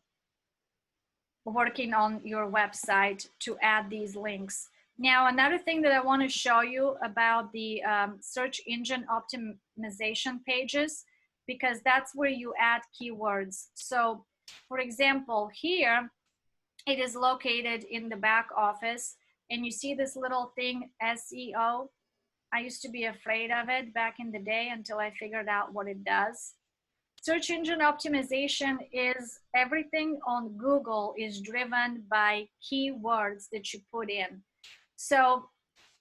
working on your website, to add these links. Now, another thing that I want to show you about the search engine optimization pages, because that's where you add keywords. So for example, here it is located in the back office, and you see this little thing, SEO. I used to be afraid of it back in the day until I figured out what it does. Search engine optimization is everything on Google is driven by keywords that you put in. So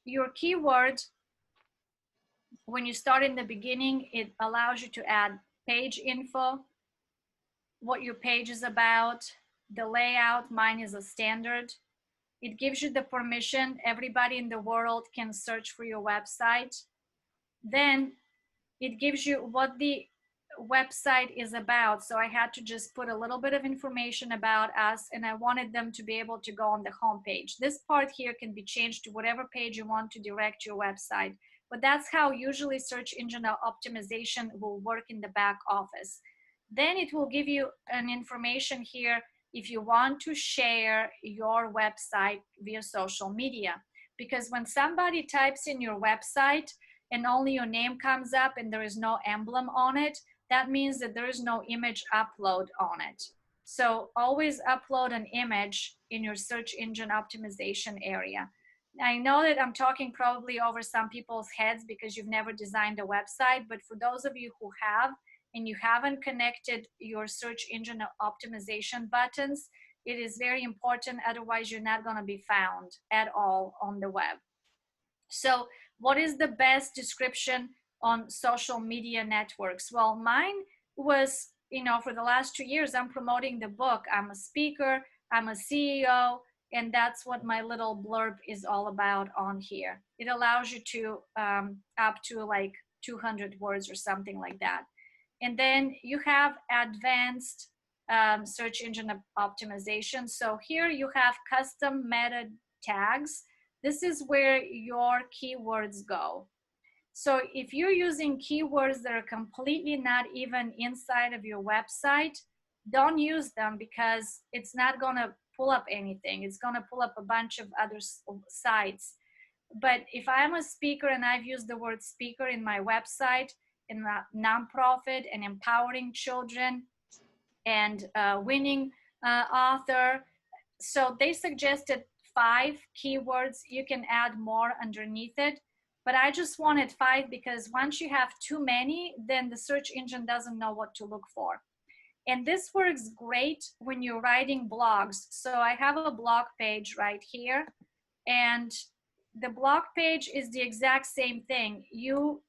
your keyword, when you start in the beginning, it allows you to add page info, what your page is about, the layout. Mine is a standard. It gives you the permission. Everybody in the world can search for your website. Then it gives you what the website is about. So I had to just put a little bit of information about us, and I wanted them to be able to go on the home page. This part here can be changed to whatever page you want to direct your website. But that's how usually search engine optimization will work in the back office. Then it will give you an information here if you want to share your website via social media. Because when somebody types in your website and only your name comes up and there is no emblem on it, that means that there is no image upload on it. So always upload an image in your search engine optimization area. I know that I'm talking probably over some people's heads because you've never designed a website, but for those of you who have, and you haven't connected your search engine optimization buttons, it is very important. Otherwise, you're not going to be found at all on the web. So what is the best description on social media networks? Well, mine was, for the last 2 years, I'm promoting the book. I'm a speaker, I'm a CEO, and that's what my little blurb is all about on here. It allows you to up to like 200 words or something like that. And then you have advanced search engine optimization. So here you have custom meta tags. This is where your keywords go. So if you're using keywords that are completely not even inside of your website, don't use them because it's not going to pull up anything. It's going to pull up a bunch of other sites. But if I'm a speaker and I've used the word speaker in my website, in a nonprofit and empowering children and winning author, so they suggested 5 keywords. You can add more underneath it, but I just wanted 5 because once you have too many, then the search engine doesn't know what to look for. And this works great when you're writing blogs. So I have a blog page right here, and the blog page is the exact same thing. You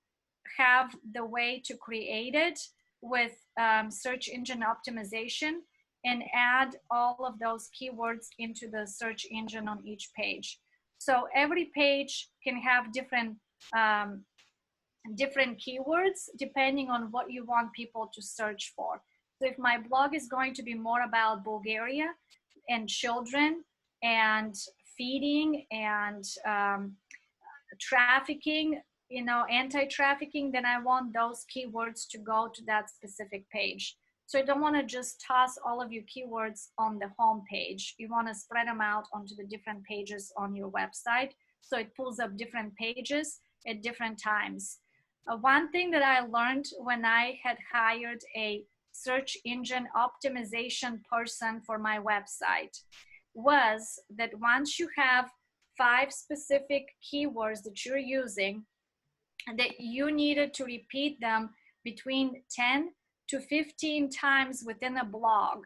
have the way to create it with search engine optimization and add all of those keywords into the search engine on each page. So every page can have different keywords depending on what you want people to search for. So if my blog is going to be more about Bulgaria and children and feeding and trafficking, anti-trafficking, then I want those keywords to go to that specific page. So you don't want to just toss all of your keywords on the home page. You want to spread them out onto the different pages on your website. So it pulls up different pages at different times. One thing that I learned when I had hired a search engine optimization person for my website was that once you have 5 specific keywords that you're using, that you needed to repeat them between 10 to 15 times within a blog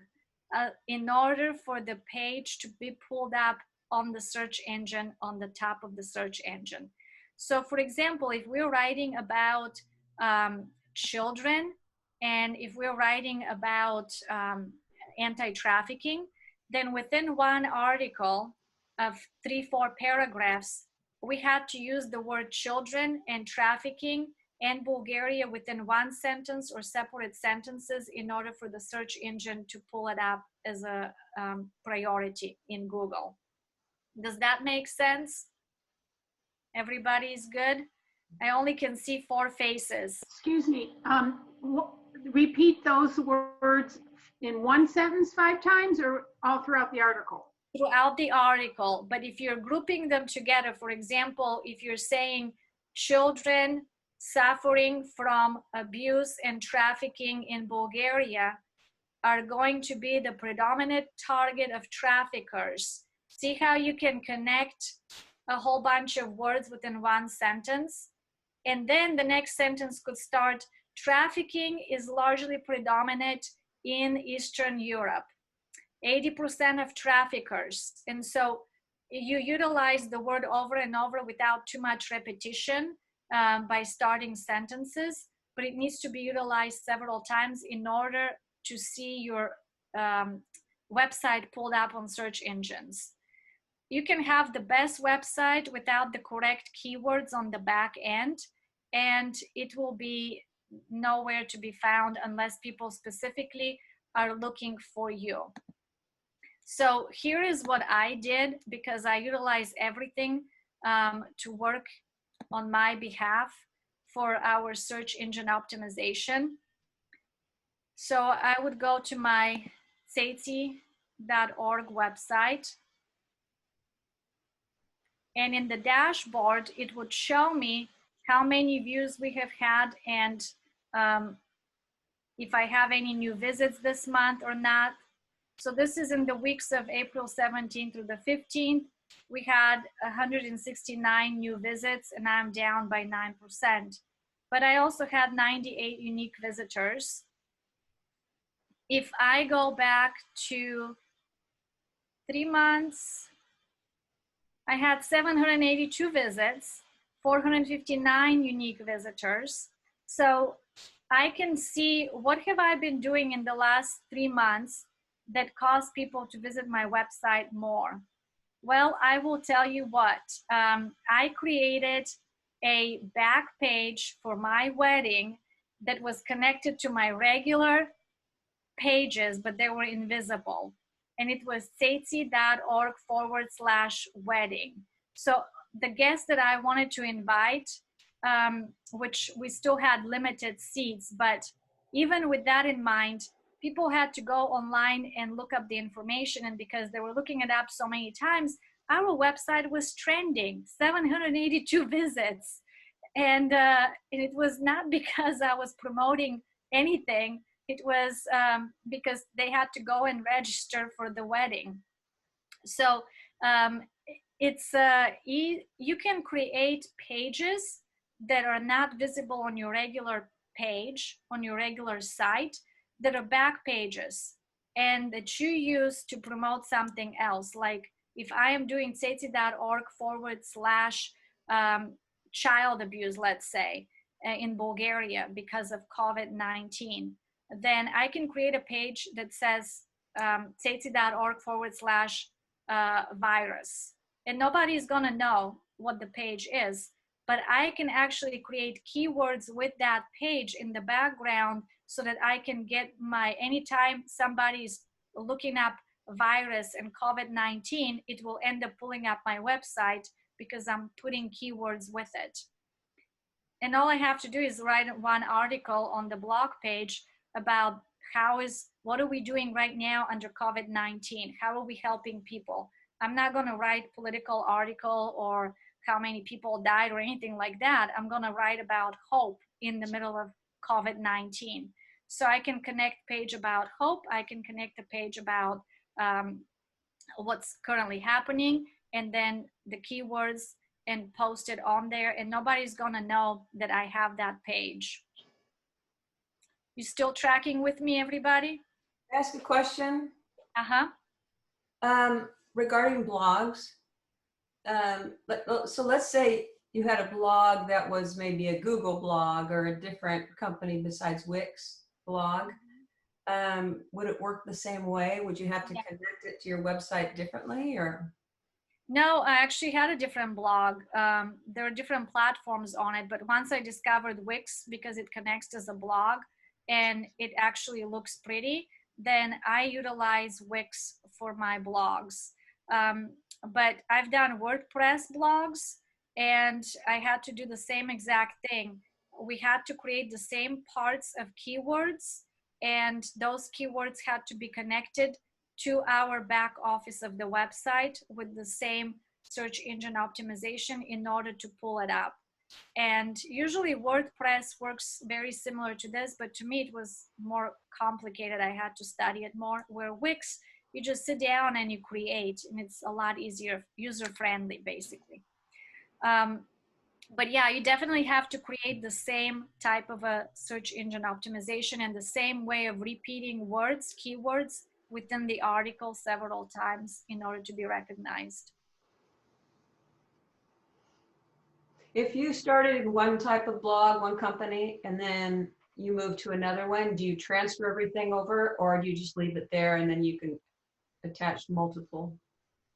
in order for the page to be pulled up on the search engine, on the top of the search engine. So for example, if we're writing about children, and if we're writing about anti-trafficking, then within one article of 3-4 paragraphs, we had to use the word children and trafficking and Bulgaria within one sentence or separate sentences in order for the search engine to pull it up as a priority in Google. Does that make sense? Everybody's good? I only can see 4 faces. Excuse me, repeat those words in one sentence 5 times or all throughout the article? Throughout the article, but if you're grouping them together, for example, if you're saying children suffering from abuse and trafficking in Bulgaria are going to be the predominant target of traffickers. See how you can connect a whole bunch of words within one sentence? And then the next sentence could start, trafficking is largely predominant in Eastern Europe. 80% of traffickers. And so you utilize the word over and over without too much repetition by starting sentences, but it needs to be utilized several times in order to see your website pulled up on search engines. You can have the best website without the correct keywords on the back end, and it will be nowhere to be found unless people specifically are looking for you. So here is what I did, because I utilize everything to work on my behalf for our search engine optimization. So I would go to my Ceitci.org website, and in the dashboard, it would show me how many views we have had and if I have any new visits this month or not. So this is in the weeks of April 17th through the 15th. We had 169 new visits, and I'm down by 9%. But I also had 98 unique visitors. If I go back to 3 months, I had 782 visits, 459 unique visitors. So I can see what have I been doing in the last 3 months that caused people to visit my website more. Well, I will tell you what. I created a back page for my wedding that was connected to my regular pages, but they were invisible. And it was ceitci.org/wedding. So the guests that I wanted to invite, which we still had limited seats, but even with that in mind, people had to go online and look up the information. And because they were looking it up so many times, our website was trending, 782 visits. And it was not because I was promoting anything. It was because they had to go and register for the wedding. So it's you can create pages that are not visible on your regular page, on your regular site, that are back pages and that you use to promote something else. Like if I am doing ceitci.org/child abuse, let's say, in Bulgaria because of COVID-19, then I can create a page that says ceitci.org/virus. And nobody's gonna know what the page is, but I can actually create keywords with that page in the background so that I can get anytime somebody's looking up virus and COVID-19, it will end up pulling up my website because I'm putting keywords with it. And all I have to do is write one article on the blog page about what are we doing right now under COVID-19? How are we helping people? I'm not going to write political article or how many people died or anything like that. I'm going to write about hope in the middle of COVID-19. So I can connect page about hope. I can connect a page about what's currently happening, and then the keywords, and post it on there, and nobody's going to know that I have that page. You still tracking with me, everybody? Ask a question. Uh-huh. Regarding blogs. So let's say you had a blog that was maybe a Google blog or a different company besides Wix blog. Would it work the same way? Would you have to connect it to your website differently, or? No, I actually had a different blog. There are different platforms on it, but once I discovered Wix, because it connects as a blog and it actually looks pretty, then I utilize Wix for my blogs. But I've done WordPress blogs, and I had to do the same exact thing. We had to create the same parts of keywords, and those keywords had to be connected to our back office of the website with the same search engine optimization in order to pull it up. And usually WordPress works very similar to this, but to me it was more complicated. I had to study it more, where Wix, you just sit down and you create, and it's a lot easier, user-friendly, basically. But yeah, you definitely have to create the same type of a search engine optimization and the same way of repeating words, keywords, within the article several times in order to be recognized. If you started in one type of blog, one company, and then you move to another one, do you transfer everything over, or do you just leave it there and then you can attach multiple?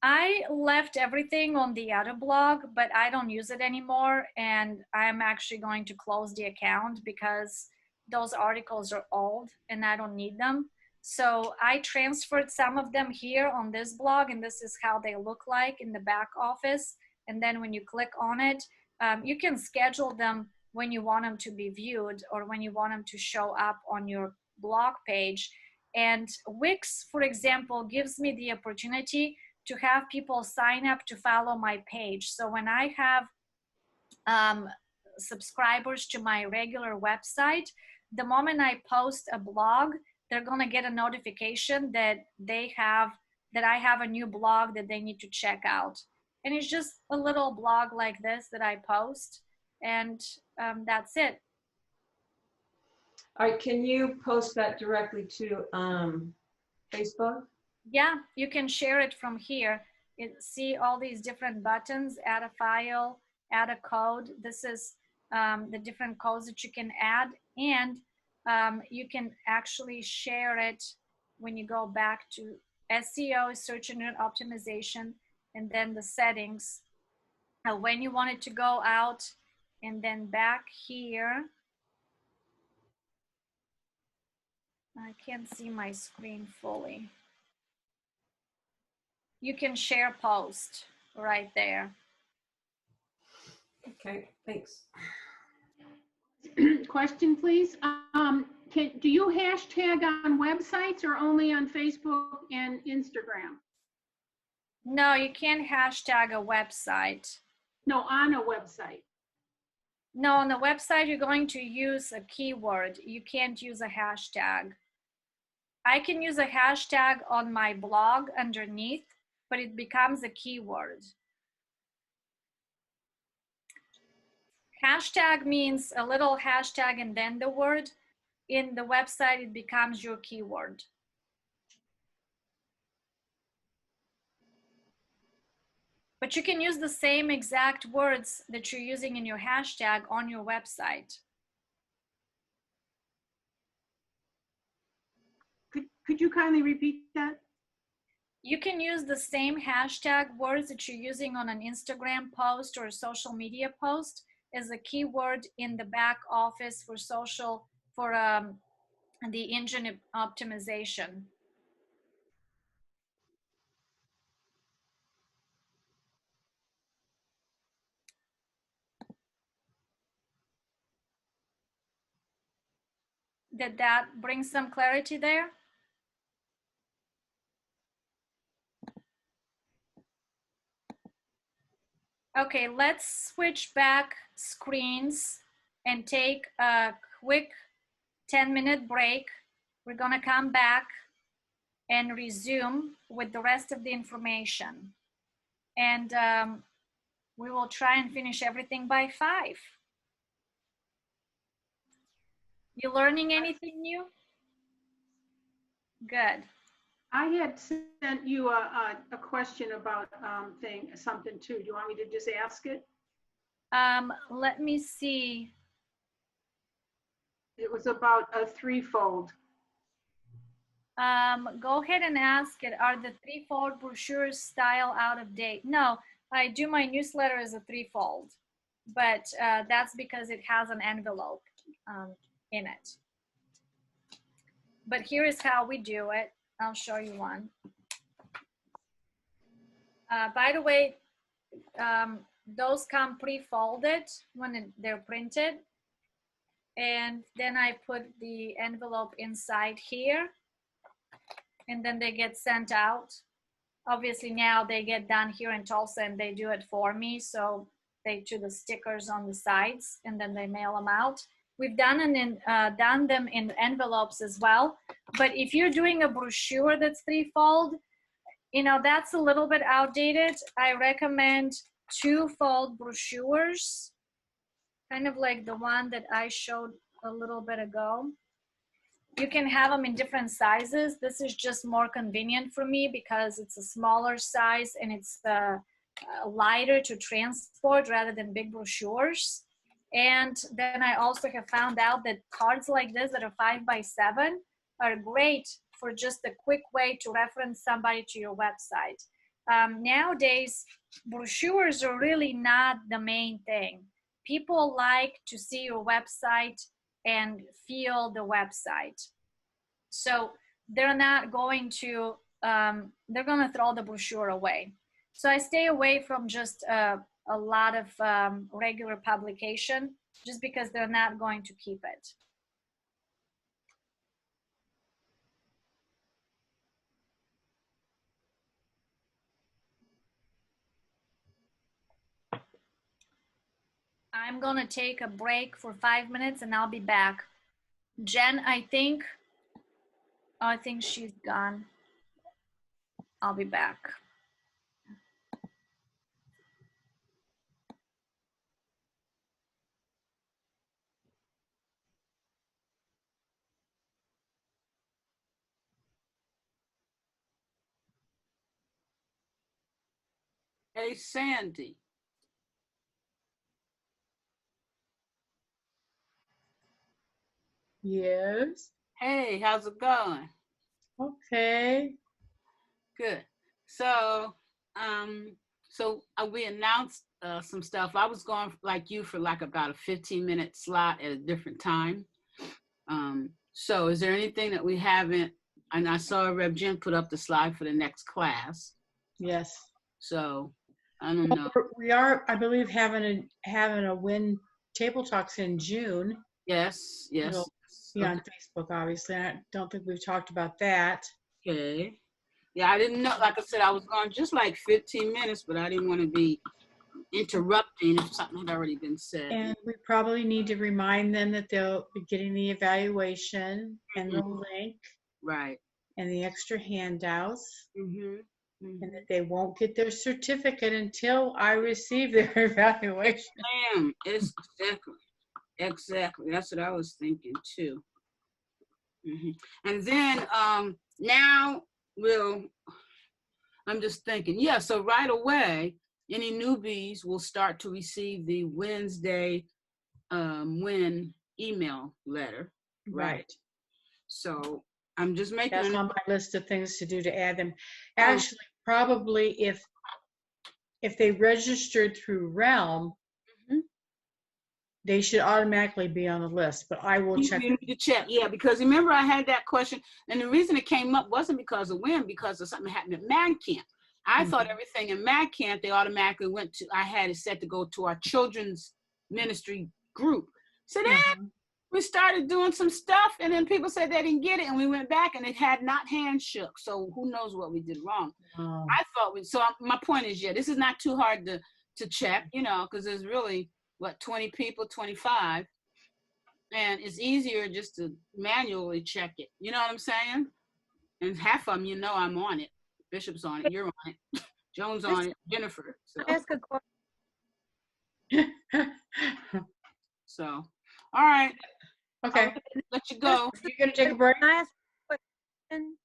I left everything on the other blog, but I don't use it anymore, and I'm actually going to close the account because those articles are old and I don't need them. So I transferred some of them here on this blog, and this is how they look like in the back office. And then when you click on it, you can schedule them when you want them to be viewed or when you want them to show up on your blog page. And Wix, for example, gives me the opportunity to have people sign up to follow my page. So when I have subscribers to my regular website, the moment I post a blog, they're going to get a notification that I have a new blog that they need to check out. And it's just a little blog like this that I post, and that's it. All right, can you post that directly to Facebook? Yeah, you can share it from here. See all these different buttons, add a file, add a code. This is the different codes that you can add, and you can actually share it when you go back to SEO, search engine optimization, and then the settings. When you want it to go out, and then back here, I can't see my screen fully. You can share post right there. Okay, thanks. Question, please. Do you hashtag on websites or only on Facebook and Instagram? No, you can't hashtag a website. No, on a website. No, on the website, you're going to use a keyword. You can't use a hashtag. I can use a hashtag on my blog underneath, but it becomes a keyword. Hashtag means a little hashtag and then the word. In the website, it becomes your keyword. But you can use the same exact words that you're using in your hashtag on your website. Could you kindly repeat that? You can use the same hashtag words that you're using on an Instagram post or a social media post as a keyword in the back office for social, for the engine optimization. Did that bring some clarity there? Okay, let's switch back screens and take a quick 10-minute break. We're gonna come back and resume with the rest of the information. And we will try and finish everything by 5. You learning anything new? Good. I had sent you a question about something too. Do you want me to just ask it? Let me see. It was about a threefold. Go ahead and ask it. Are the threefold brochures style out of date? No, I do my newsletter as a threefold, but that's because it has an envelope in it. But here is how we do it. I'll show you one. By the way, those come pre-folded when they're printed. And then I put the envelope inside here, and then they get sent out. Obviously now they get done here in Tulsa and they do it for me. So they do the stickers on the sides and then they mail them out. We've done them in envelopes as well. But if you're doing a brochure that's threefold, you know, that's a little bit outdated. I recommend 2-fold brochures, kind of like the one that I showed a little bit ago. You can have them in different sizes. This is just more convenient for me because it's a smaller size and it's lighter to transport rather than big brochures. And then I also have found out that cards like this that are 5x7 are great for just a quick way to reference somebody to your website. Nowadays, brochures are really not the main thing. People like to see your website and feel the website. So they're not going to, they're going to throw the brochure away. So I stay away from just a lot of regular publication just because they're not going to keep it. I'm going to take a break for 5 minutes and I'll be back. Jen, I think I think she's gone. I'll be back. Hey, Sandy. Yes. Hey, how's it going? Okay. Good. So, we announced some stuff. I was going like you for like about a 15-minute slot at a different time. So is there anything that we haven't, and I saw Rev Jim put up the slide for the next class. Yes. So I don't know. We are, I believe, having a WIN table talks in June. Yes, yes. It'll be on Facebook, obviously. I don't think we've talked about that. Okay. Yeah, I didn't know, like I said, I was going just like 15 minutes, but I didn't want to be interrupting if something had already been said. And we probably need to remind them that they'll be getting the evaluation and the link Right. and the extra handouts, Mm-hmm. and that they won't get their certificate until I receive their evaluation. Ma'am, it's exactly. That's what I was thinking too. And then now I'm just thinking, yeah, so right away, any newbies will start to receive the Wednesday WIN email letter. Right. So I'm just making That's on my list of things to do to add them. Actually, probably if they registered through Realm, they should automatically be on the list, but I will check. You need to check, yeah, because remember I had that question, and the reason it came up wasn't because of WIN, because of something happened at Mag Camp. I thought everything in Mag Camp, they automatically went to, I had it set to go to our children's ministry group. So then we started doing some stuff, and then people said they didn't get it, and we went back, and it had not hand shook. So who knows what we did wrong? I thought so my point is, yeah, this is not too hard to check, you know, because there's really, what, 20 people, 25, and it's easier just to manually check it. You know what I'm saying? And half of them, you know, I'm on it. Bishop's on it. You're on it. Joan's on it. Jennifer. So. Ask a question. So, all right. Okay. I'll let you go. You're gonna take a break? Can I ask a question?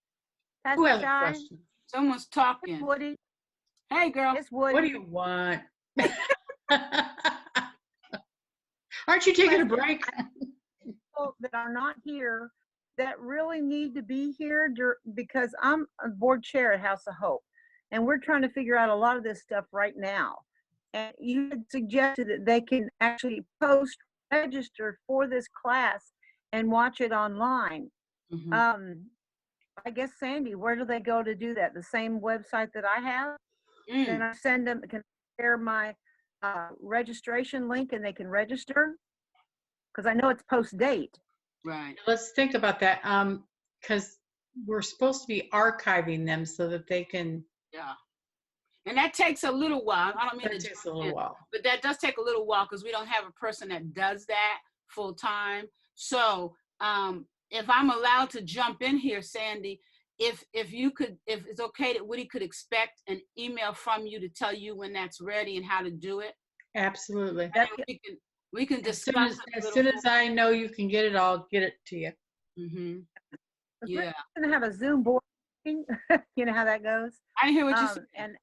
Who has Pastor a Shai? question? Someone's talking. Woody, Hey, girl. it's Woody. What do you want? Aren't you taking a break? People that are not here that really need to be here because I'm a board chair at House of Hope, and we're trying to figure out a lot of this stuff right now. And you had suggested that they can actually register for this class and watch it online. I guess, Sandy, where do they go to do that? The same website that I have? Can I send them, can I share my registration link and they can register? Because I know it's post date. Right. Let's think about that. Because we're supposed to be archiving them so that they can. Yeah. And that takes a little while. I don't mean That to takes a little while. but that does take a little while because we don't have a person that does that full time. So if I'm allowed to jump in here, Sandy, if it's okay that Woody could expect an email from you to tell you when that's ready and how to do it. Absolutely. We can discuss as soon as I know you can get it, I'll get it to you. Yeah. We're going to have a Zoom board meeting. You know how that goes. I hear what you said. And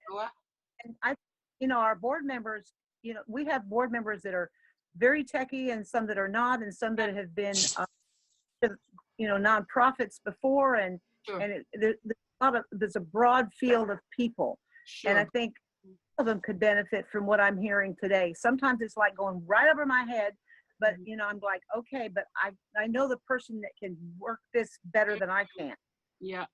I, you know, our board members, you know, we have board members that are very techie and some that are not, and some that have been, you know, nonprofits before, and there's a broad field of people, and I think all of them could benefit from what I'm hearing today. Sometimes it's like going right over my head, but you know, I'm like, okay, but I know the person that can work this better than I can. Yeah,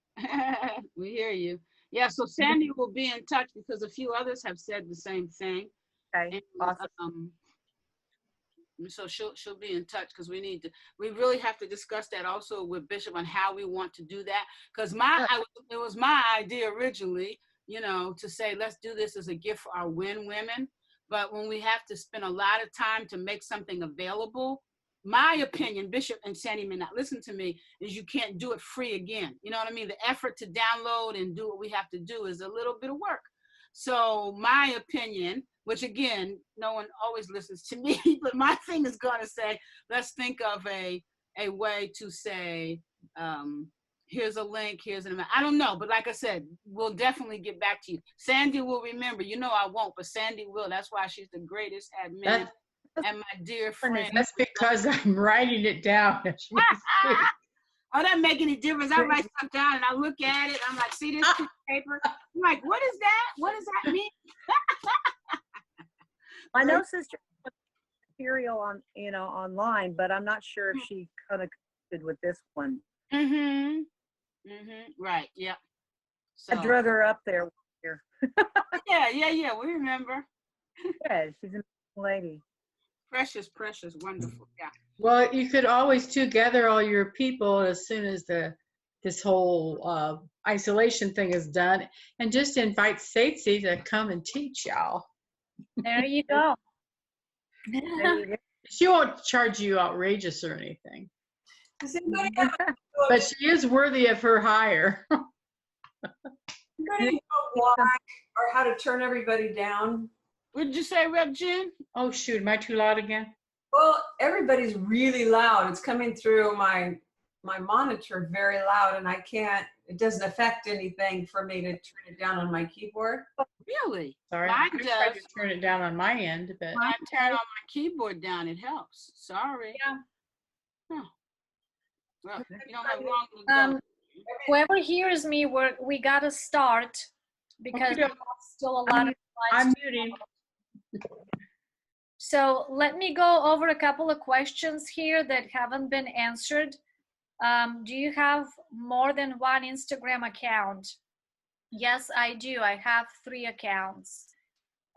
we hear you. Yeah, so Sandy will be in touch because a few others have said the same thing. Okay, and, awesome. So she'll be in touch because we really have to discuss that also with Bishop on how we want to do that. Because it was my idea originally, you know, to say let's do this as a gift for our WIN women. But when we have to spend a lot of time to make something available, my opinion, Bishop and Sandy may not listen to me, is you can't do it free again. You know what I mean? The effort to download and do what we have to do is a little bit of work. So my opinion, which again, no one always listens to me, but my thing is going to say, let's think of a way to say, here's a link, here's an amount. I don't know, but like I said, we'll definitely get back to you. Sandy will remember. You know I won't, but Sandy will. That's why she's the greatest admin and my dear friend. That's because I'm writing it down. as we speak. Oh, that make any difference? I write stuff down and I look at it. I'm like, see this piece of paper? I'm like, what is that? What does that mean? I know Sister put material on, online, but I'm not sure if she connected with this one. Mm-hmm. Right. Yeah. So. I drug her up there. Here. Yeah. We remember. Yeah, she's a lady. Precious, wonderful. Yeah. Well, you could always gather all your people as soon as this whole isolation thing is done, and just invite Ceitci to come and teach y'all. There you go. She won't charge you outrageous or anything, Does anybody have but she is worthy of her hire. anybody know why or how to turn everybody down? What did you say, Rep. Jen? Oh shoot, am I too loud again? Well, everybody's really loud. It's coming through my monitor very loud, and I can't. It doesn't affect anything for me to turn it down on my keyboard. Really? Sorry, Mine I tried does. to turn it down on my end, but When I turn on my keyboard down, it helps. Sorry. Yeah. Huh. Well, you don't have long to go. Whoever hears me, we gotta start because Okay. there's still a lot of I'm slides. muting. So let me go over a couple of questions here that haven't been answered. Do you have more than one Instagram account? Yes, I do. I have 3 accounts.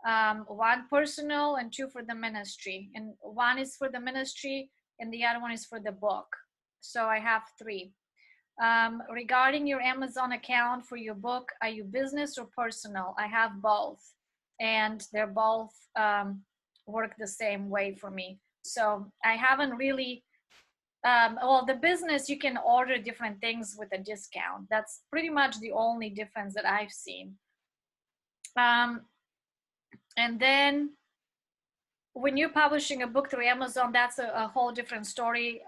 1 personal and 2 for the ministry. And 1 is for the ministry and the other one is for the book. So I have 3. Regarding your Amazon account for your book, are you business or personal? I have both. And they're both work the same way for me. So I haven't really, well, the business, you can order different things with a discount. That's pretty much the only difference that I've seen. And then when you're publishing a book through Amazon, that's a whole different story.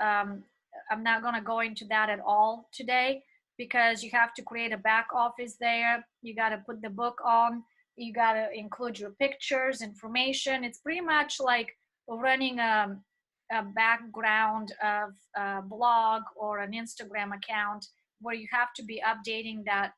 I'm not going to go into that at all today because you have to create a back office there. You got to put the book on. You got to include your pictures, information. It's pretty much like running a background of a blog or an Instagram account where you have to be updating that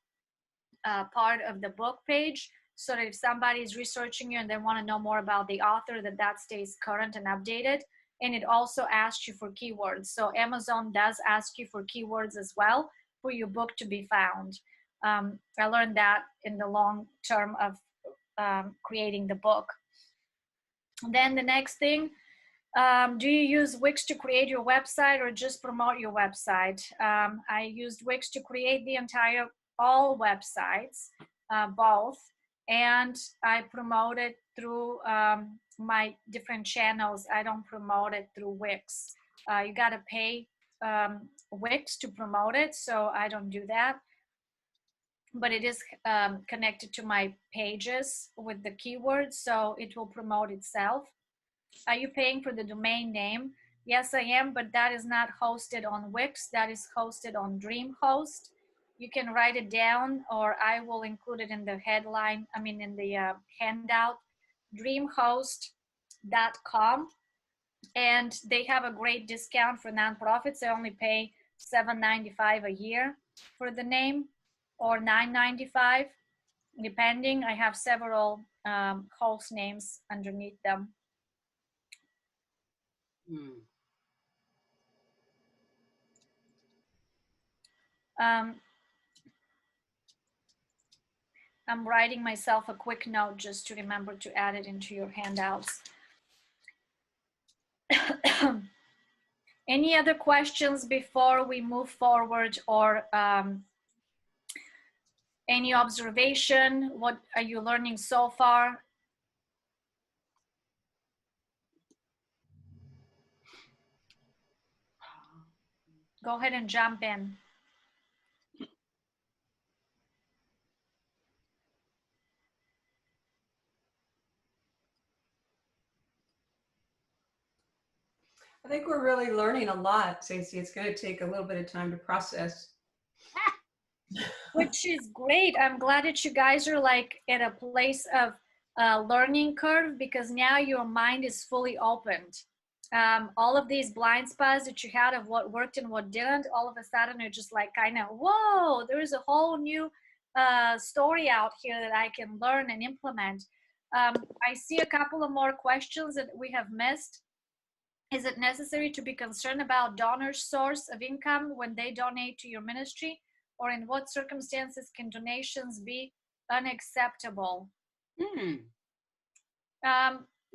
part of the book page so that if somebody is researching you and they want to know more about the author, that stays current and updated. And it also asks you for keywords. So Amazon does ask you for keywords as well for your book to be found. I learned that in the long term of creating the book. Then the next thing, do you use Wix to create your website or just promote your website? I used Wix to create the all websites, both, and I promote it through my different channels. I don't promote it through Wix. You gotta pay Wix to promote it, so I don't do that. But it is connected to my pages with the keywords, so it will promote itself. Are you paying for the domain name? Yes, I am, but that is not hosted on Wix. That is hosted on DreamHost. You can write it down, or I will include it in the headline, in the handout, dreamhost.com. And they have a great discount for nonprofits. They only pay $7.95 a year for the name, or $9.95, depending. I have several host names underneath them. I'm writing myself a quick note just to remember to add it into your handouts. Any other questions before we move forward, or any observation? What are you learning so far? Go ahead and jump in. I think we're really learning a lot, Ceitci. It's going to take a little bit of time to process. Which is great. I'm glad that you guys are like at a place of learning curve, because now your mind is fully opened. All of these blind spots that you had of what worked and what didn't, all of a sudden are just like kind of, whoa, there is a whole new story out here that I can learn and implement. I see a couple of more questions that we have missed. Is it necessary to be concerned about donors' source of income when they donate to your ministry? Or in what circumstances can donations be unacceptable?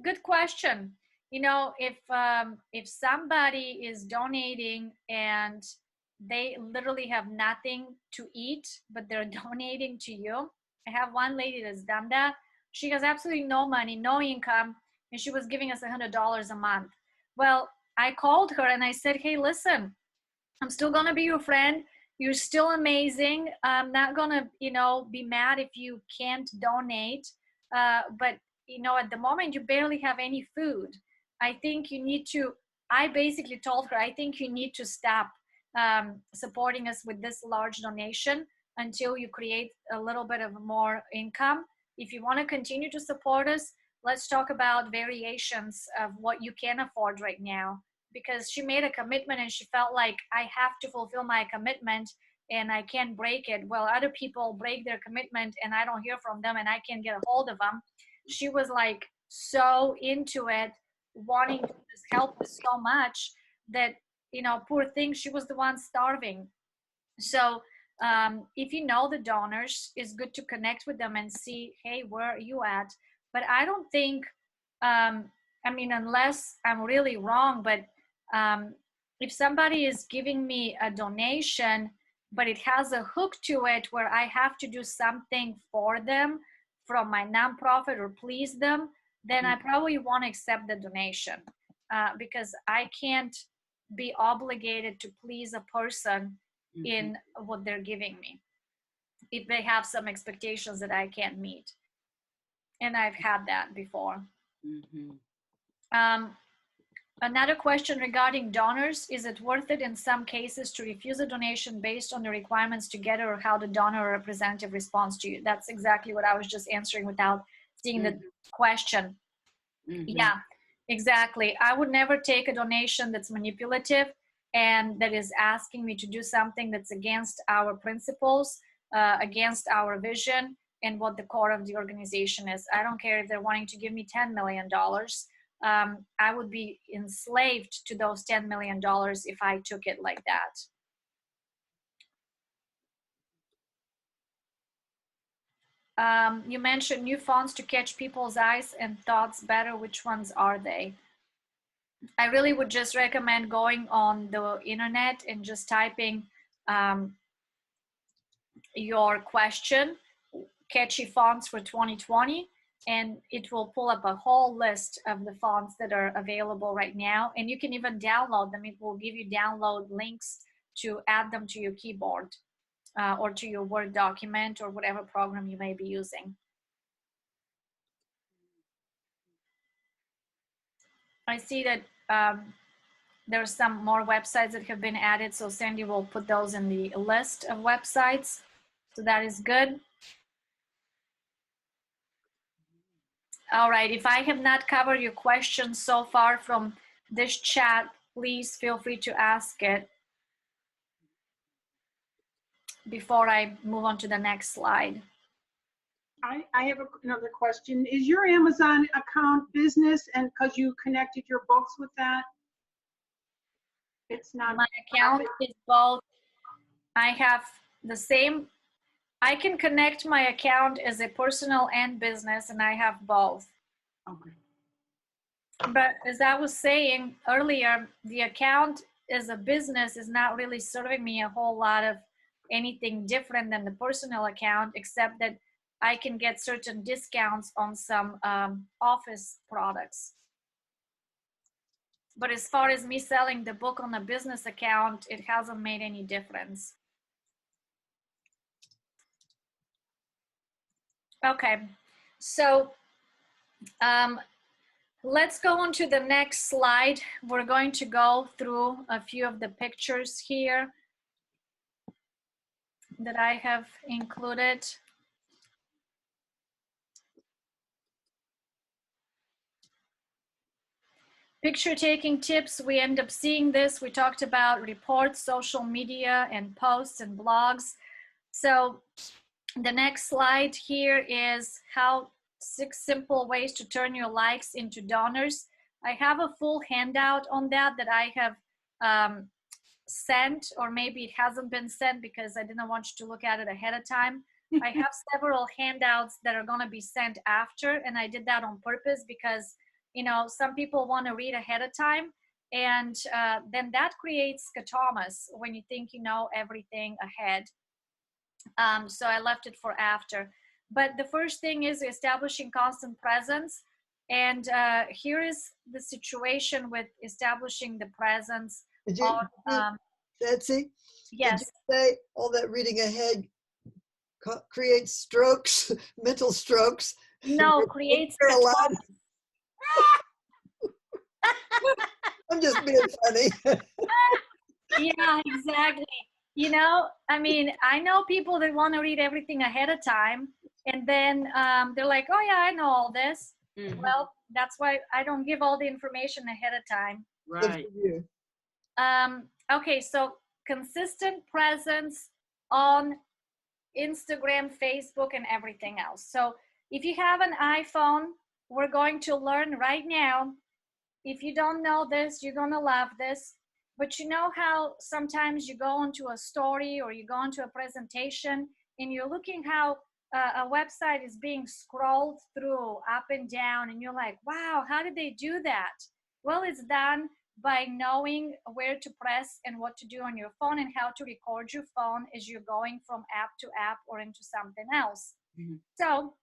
Good question. You know, if somebody is donating and they literally have nothing to eat, but they're donating to you. I have one lady that's done that. She has absolutely no money, no income, and she was giving us $100 a month. Well, I called her and I said, hey, listen, I'm still gonna be your friend. You're still amazing. I'm not gonna, you know, be mad if you can't donate. But you know, at the moment, you barely have any food. I think you need to. I basically told her, I think you need to stop supporting us with this large donation until you create a little bit of more income. If you want to continue to support us, let's talk about variations of what you can afford right now. Because she made a commitment and she felt like I have to fulfill my commitment and I can't break it. Well, other people break their commitment and I don't hear from them and I can't get a hold of them. She was like so into it, wanting to just help us so much that, you know, poor thing, she was the one starving. So if you know the donors, it's good to connect with them and see, hey, where are you at? But I don't think, I mean, unless I'm really wrong, but if somebody is giving me a donation, but it has a hook to it where I have to do something for them from my nonprofit or please them, then I probably won't accept the donation because I can't be obligated to please a person in what they're giving me if they have some expectations that I can't meet. And I've had that before. Another question regarding donors: is it worth it in some cases to refuse a donation based on the requirements together, or how the donor or representative responds to you? That's exactly what I was just answering without seeing the question. Yeah, exactly. I would never take a donation that's manipulative and that is asking me to do something that's against our principles, against our vision and what the core of the organization is. I don't care if they're wanting to give me $10 million. I would be enslaved to those $10 million if I took it like that. You mentioned new fonts to catch people's eyes and thoughts better. Which ones are they? I really would just recommend going on the internet and just typing your question, catchy fonts for 2020, and it will pull up a whole list of the fonts that are available right now. And you can even download them. It will give you download links to add them to your keyboard or to your Word document or whatever program you may be using. I see that there are some more websites that have been added, so Sandy will put those in the list of websites. So that is good. All right, if I have not covered your question so far from this chat, please feel free to ask it before I move on to the next slide. I have another question. Is your Amazon account business, and because you connected your books with that? It's not. My account is both. I have the same. I can connect my account as a personal and business, and I have both. Okay. But as I was saying earlier, the account as a business is not really serving me a whole lot of anything different than the personal account, except that I can get certain discounts on some office products. But as far as me selling the book on a business account, it hasn't made any difference. Okay, so let's go on to the next slide. We're going to go through a few of the pictures here that I have included. Picture taking tips, we end up seeing this. We talked about reports, social media, and posts and blogs. So the next slide here is how 6 simple ways to turn your likes into donors. I have a full handout on that I have sent, or maybe it hasn't been sent because I didn't want you to look at it ahead of time. I have several handouts that are going to be sent after, and I did that on purpose because, you know, some people want to read ahead of time, and then that creates scotomas when you think you know everything ahead. So I left it for after. But the first thing is establishing constant presence. And here is the situation with establishing the presence. Did you, Betsy? Yes. Did you say all that reading ahead creates strokes, mental strokes? No, creates scotomas. I'm just being funny. Yeah, exactly. You know, I mean, I know people that want to read everything ahead of time, and then they're like, oh yeah, I know all this. Mhm. Well, that's why I don't give all the information ahead of time. Right. Okay, so consistent presence on Instagram, Facebook, and everything else. So if you have an iPhone, we're going to learn right now. If you don't know this, you're going to love this. But you know how sometimes you go into a story or you go into a presentation and you're looking how a website is being scrolled through up and down, and you're like, wow, how did they do that? Well, it's done by knowing where to press and what to do on your phone and how to record your phone as you're going from app to app or into something else. Mhm. So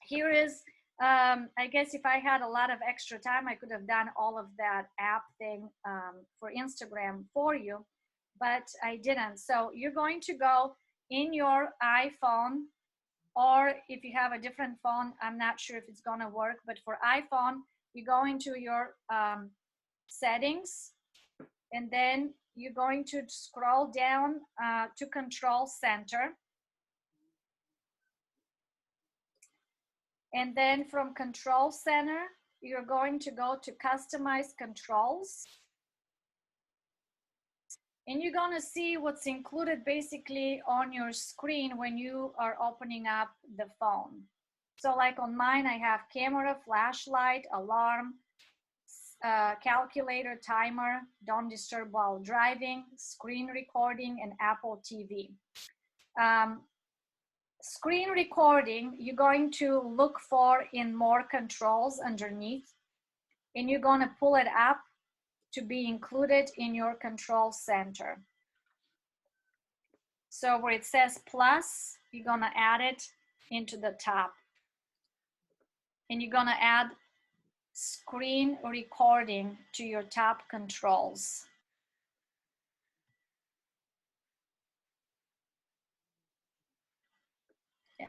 here is, I guess if I had a lot of extra time, I could have done all of that app thing for Instagram for you, but I didn't. So you're going to go in your iPhone, or if you have a different phone, I'm not sure if it's going to work, but for iPhone, you go into your settings, and then you're going to scroll down to Control Center. And then from Control Center, you're going to go to Customize Controls. And you're going to see what's included basically on your screen when you are opening up the phone. So like on mine, I have camera, flashlight, alarm, calculator, timer, don't disturb while driving, screen recording, and Apple TV. Screen recording, you're going to look for in more controls underneath, and you're going to pull it up to be included in your control center. So where it says plus, you're going to add it into the top. And you're going to add screen recording to your top controls.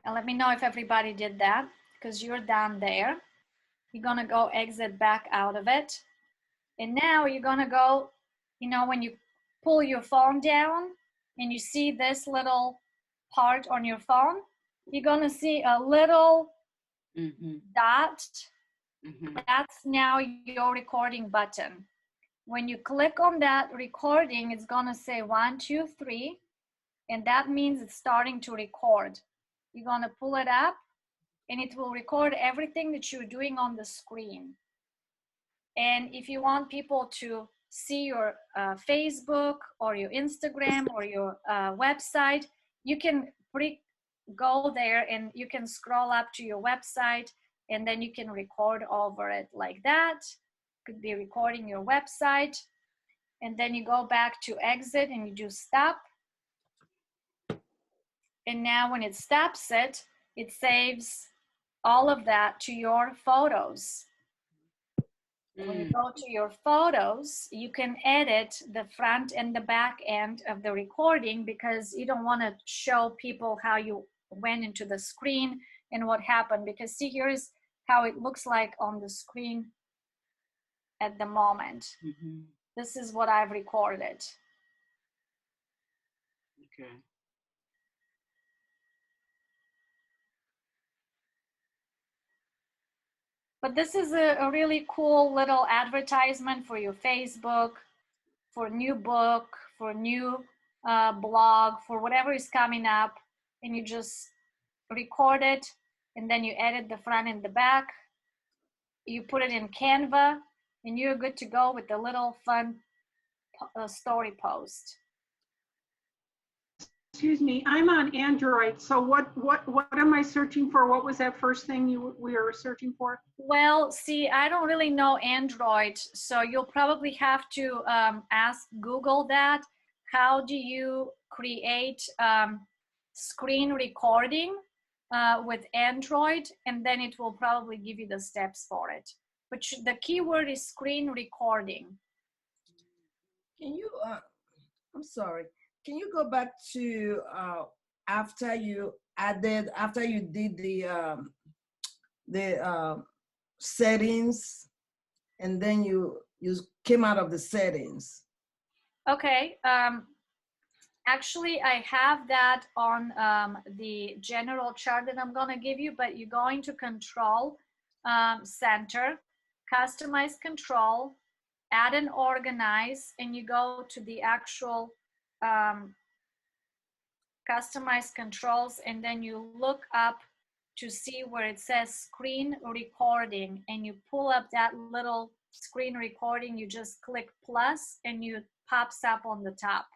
And let me know if everybody did that, because you're down there. You're going to go exit back out of it. And now you're going to go, you know, when you pull your phone down and you see this little part on your phone, you're going to see a little dot. That's now your recording button. When you click on that recording, it's going to say 1, 2, 3, and that means it's starting to record. You're going to pull it up, and it will record everything that you're doing on the screen. And if you want people to see your Facebook or your Instagram or your website, you can go there and you can scroll up to your website, and then you can record over it like that. Could be recording your website, and then you go back to exit and you do stop. And now when it stops it, it saves all of that to your photos. When you go to your photos, you can edit the front and the back end of the recording because you don't want to show people how you went into the screen and what happened. Because see, here's how it looks like on the screen at the moment. Mm-hmm. This is what I've recorded. Okay. But this is a really cool little advertisement for your Facebook, for new book, for new blog, for whatever is coming up. And you just record it, and then you edit the front and the back. You put it in Canva, and you're good to go with the little fun story post. Excuse me, I'm on Android, so what am I searching for? What was that first thing we were searching for? Well, see, I don't really know Android, so you'll probably have to ask Google that. How do you create screen recording with Android? And then it will probably give you the steps for it. But the keyword is screen recording. Can you, I'm sorry, can you go back to after you did the settings, and then you came out of the settings? Okay. Actually, I have that on the general chart that I'm going to give you, but you're going to Control Center, Customize Control, Add and Organize, and you go to the actual Customize Controls, and then you look up to see where it says Screen Recording, and you pull up that little screen recording. You just click plus, and it pops up on the top.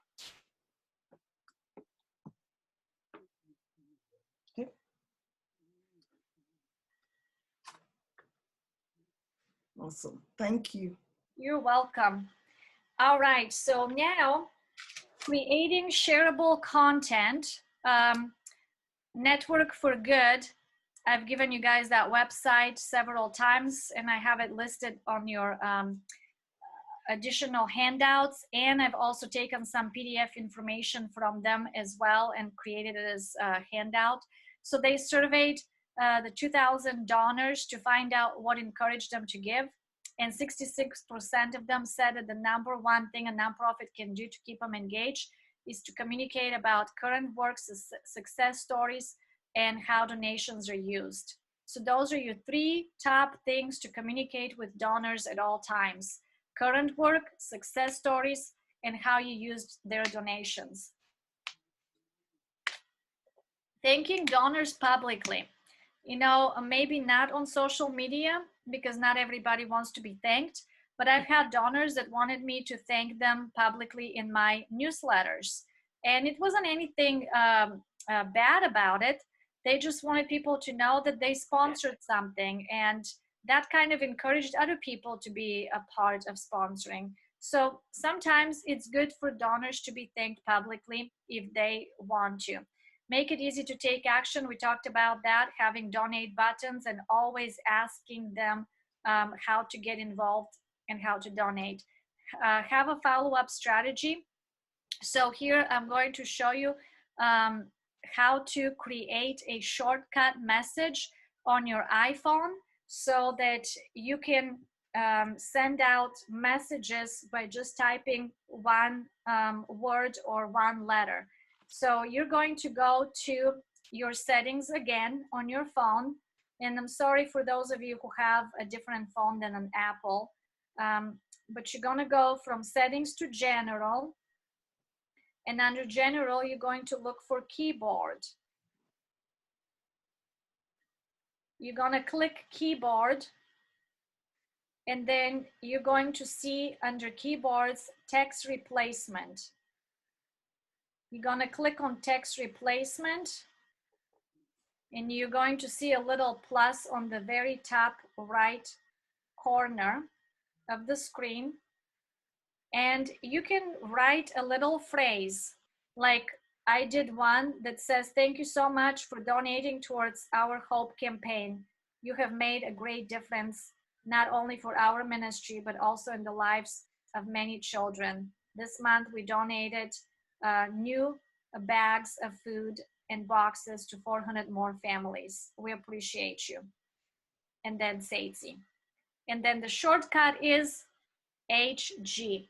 Awesome. Thank you. You're welcome. All right, so now creating shareable content, Network for Good. I've given you guys that website several times, and I have it listed on your additional handouts, and I've also taken some PDF information from them as well and created it as a handout. So they surveyed the 2,000 donors to find out what encouraged them to give, and 66% of them said that the number one thing a nonprofit can do to keep them engaged is to communicate about current work, success stories, and how donations are used. So those are your 3 top things to communicate with donors at all times: current work, success stories, and how you used their donations. Thanking donors publicly. You know, maybe not on social media because not everybody wants to be thanked, but I've had donors that wanted me to thank them publicly in my newsletters. And it wasn't anything bad about it. They just wanted people to know that they sponsored something, and that kind of encouraged other people to be a part of sponsoring. So sometimes it's good for donors to be thanked publicly if they want to. Make it easy to take action. We talked about that, having donate buttons and always asking them how to get involved and how to donate. Have a follow-up strategy. So here I'm going to show you how to create a shortcut message on your iPhone so that you can send out messages by just typing one word or one letter. So you're going to go to your settings again on your phone. And I'm sorry for those of you who have a different phone than an Apple. But you're going to go from settings to general. And under general, you're going to look for keyboard. You're going to click keyboard. And then you're going to see under keyboards, text replacement. You're going to click on text replacement, and you're going to see a little plus on the very top right corner of the screen. And you can write a little phrase, like I did one that says, "Thank you so much for donating towards our Hope campaign. You have made a great difference not only for our ministry, but also in the lives of many children. This month, we donated new bags of food and boxes to 400 more families. We appreciate you. And then Ceitci. And then the shortcut is HG.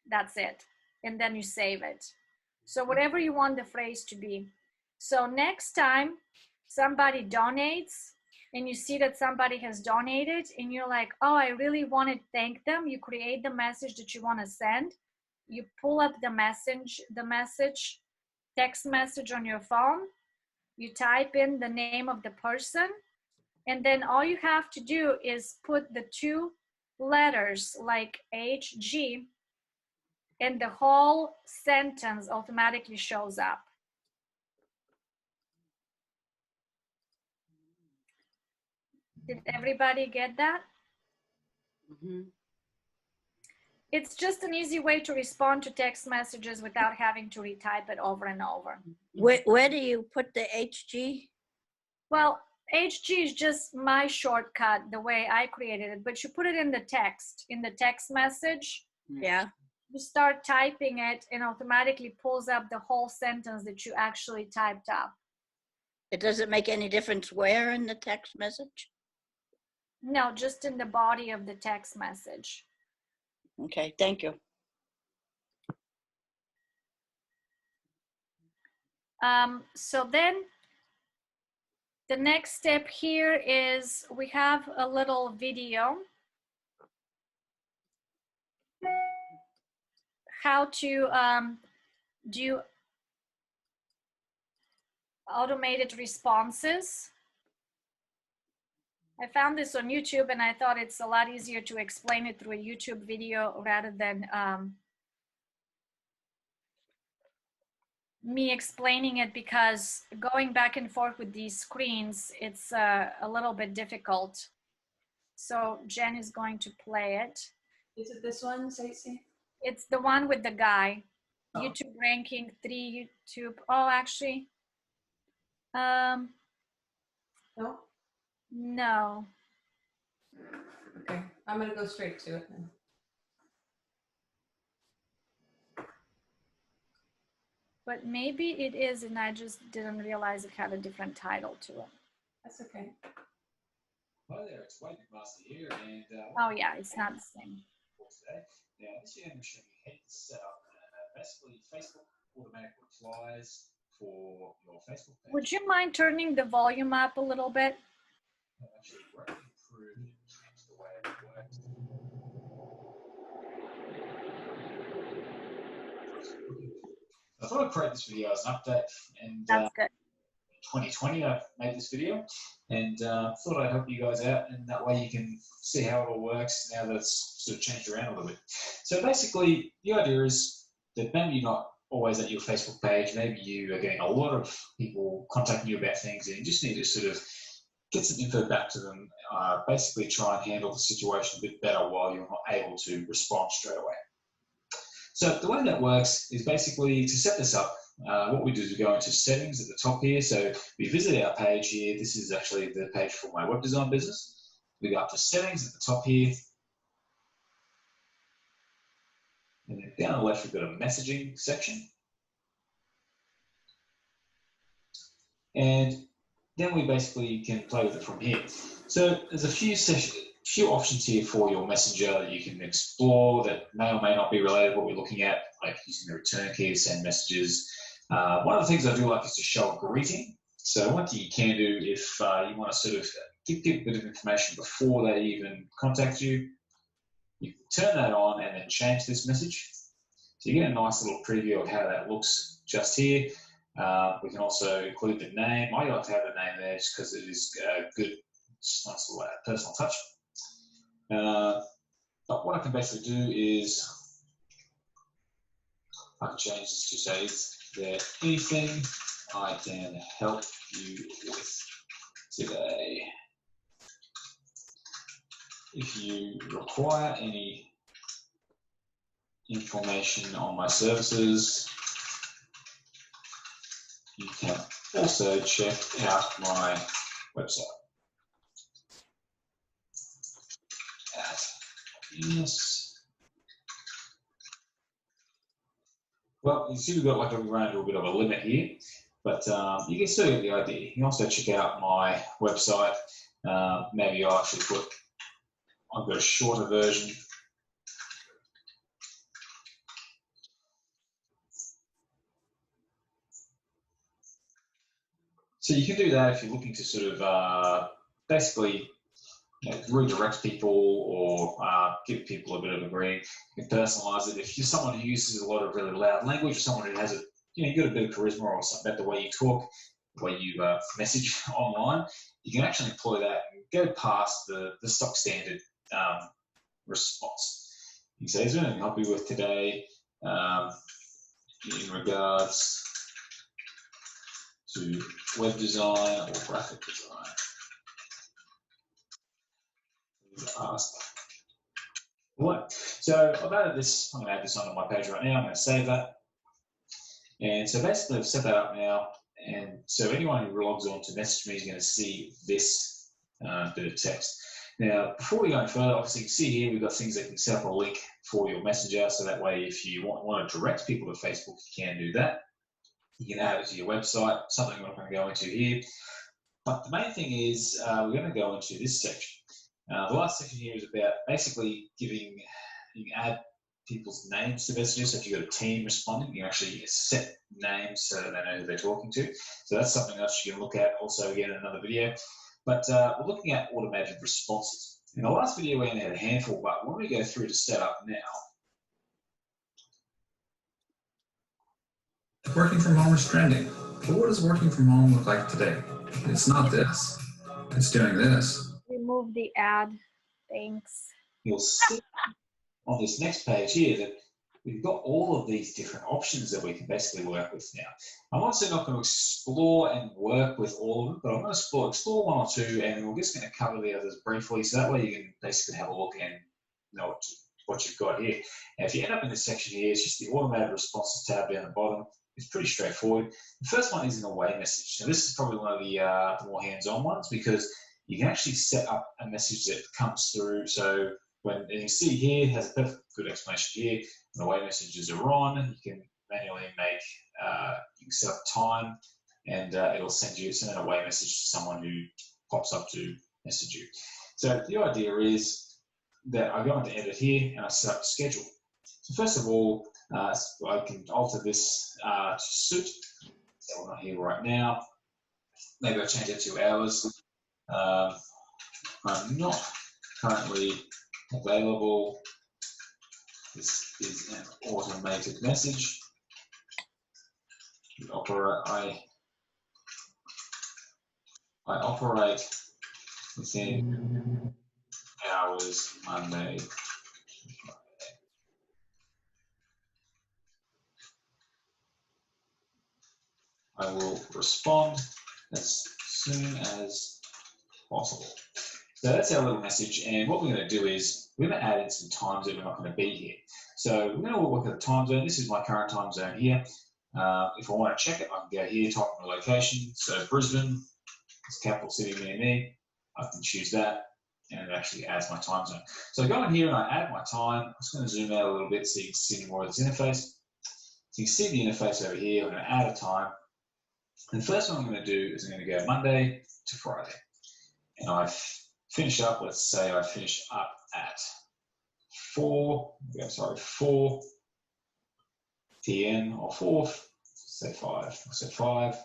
That's it. And then you save it. So whatever you want the phrase to be. So next time somebody donates and you see that somebody has donated and you're like, oh, I really want to thank them. You create the message that you want to send. You pull up the message, text message on your phone. You type in the name of the person. And then all you have to do is put the two letters like HG, and the whole sentence automatically shows up. Did everybody get that? Mhm. It's just an easy way to respond to text messages without having to retype it over and over. Where do you put the HG? Well, HG is just my shortcut, the way I created it, but you put it in the text message. Yeah. You start typing it and automatically pulls up the whole sentence that you actually typed up. It doesn't make any difference where in the text message? No, just in the body of the text message. Okay, thank you. So then the next step here is we have a little video. How to do automated responses. I found this on YouTube and I thought it's a lot easier to explain it through a YouTube video rather than me explaining it, because going back and forth with these screens, it's a little bit difficult. So Jen is going to play it. Is it this one, Ceitci? It's the one with the guy. Oh. YouTube ranking 3 YouTube. Oh, actually, No? no. Okay, I'm gonna go straight to it then. But maybe it is, and I just didn't realize it had a different title to it. That's okay. Hi there, it's Wade McMaster here, and Oh yeah, it's not the same. today. Now, this year I'm showing you how to set up basically Facebook automatic replies for your Facebook page. Would you mind turning the volume up a little bit? I've actually greatly improved and changed the way it works. I thought I'd create this video as an update, and That's good. 2020 I made this video, and thought I'd help you guys out, and that way you can see how it all works now that it's sort of changed around a little bit. So basically, the idea is that maybe you're not always at your Facebook page, maybe you are getting a lot of people contacting you about things, and you just need to sort of get some info back to them, basically try and handle the situation a bit better while you're not able to respond straight away. So the way that works is basically, to set this up, what we do is we go into settings at the top here. So we visit our page here. This is actually the page for my web design business. We go up to settings at the top here. And then down the left, we've got a messaging section. And then we basically can play with it from here. So there's a few options here for your messenger that you can explore that may or may not be related to what we're looking at, like using the return key to send messages. One of the things I do like is to show a greeting. So one thing you can do if you want to sort of give a bit of information before they even contact you, you can turn that on and then change this message. So you get a nice little preview of how that looks just here. We can also include the name. I like to have the name there just because it is good, just nice little personal touch. But what I can basically do is I can change this to say, is there anything I can help you with today? If you require any information on my services, you can also check out my website. Yes. Well, you see we've got like we run into a bit of a limit here, but you can still get the idea. You can also check out my website. Maybe I'll actually I've got a shorter version. So you can do that if you're looking to sort of basically redirect people or give people a bit of a green. You can personalize it. If you're someone who uses a lot of really loud language, or someone who has you've got a bit of charisma or something about the way you talk, the way you message online, you can actually employ that and go past the stock standard response. You can say, is there anything I can help you with today in regards to web design or graphic design? Ask. Right. So I've added this, I'm going to add this onto my page right now. I'm going to save that. And so basically I've set that up now. And so anyone who logs on to message me is going to see this bit of text. Now, before we go any further, obviously you can see here we've got things that can set up a link for your messenger. So that way, if you want to direct people to Facebook, you can do that. You can add it to your website, something we're not going to go into here. But the main thing is we're going to go into this section. The last section here is about basically giving, you can add people's names to messages. So if you've got a team responding, you can actually set names so that they know who they're talking to. So that's something else you can look at also again in another video. But we're looking at automated responses. In the last video, we only had a handful, but when we go through to set up now, working from home is trending. But what does working from home look like today? It's not this. It's doing this. Remove the ad. Thanks. You'll see on this next page here that we've got all of these different options that we can basically work with now. I'm also not going to explore and work with all of them, but I'm going to explore one or two, and we're just going to cover the others briefly, so that way you can basically have a look and know what you've got here. Now, if you end up in this section here, it's just the automated responses tab down the bottom. It's pretty straightforward. The first one is an away message. Now, this is probably one of the more hands-on ones because you can actually set up a message that comes through. So and you see here, it has a perfect good explanation here. When away messages are on, you can manually make, you can set up time, and it'll send an away message to someone who pops up to message you. So the idea is that I go into edit here and I set up a schedule. So first of all, I can alter this to suit. So we're not here right now. Maybe I'll change it to hours. I'm not currently available. This is an automated message. I operate within hours Monday. I will respond as soon as possible. So that's our little message, and what we're going to do is we're going to add in some times that we're not going to be here. So we're going to look at the time zone. This is my current time zone here. If I want to check it, I can go here, type in the location. So Brisbane, it's a capital city near me. I can choose that, and it actually adds my time zone. So I go in here and I add my time. I'm just going to zoom out a little bit so you can see more of this interface. So you can see the interface over here. I'm going to add a time. And the first one I'm going to do is I'm going to go Monday to Friday. And I finish up, let's say I finish up at 4 p.m. or 4, say 5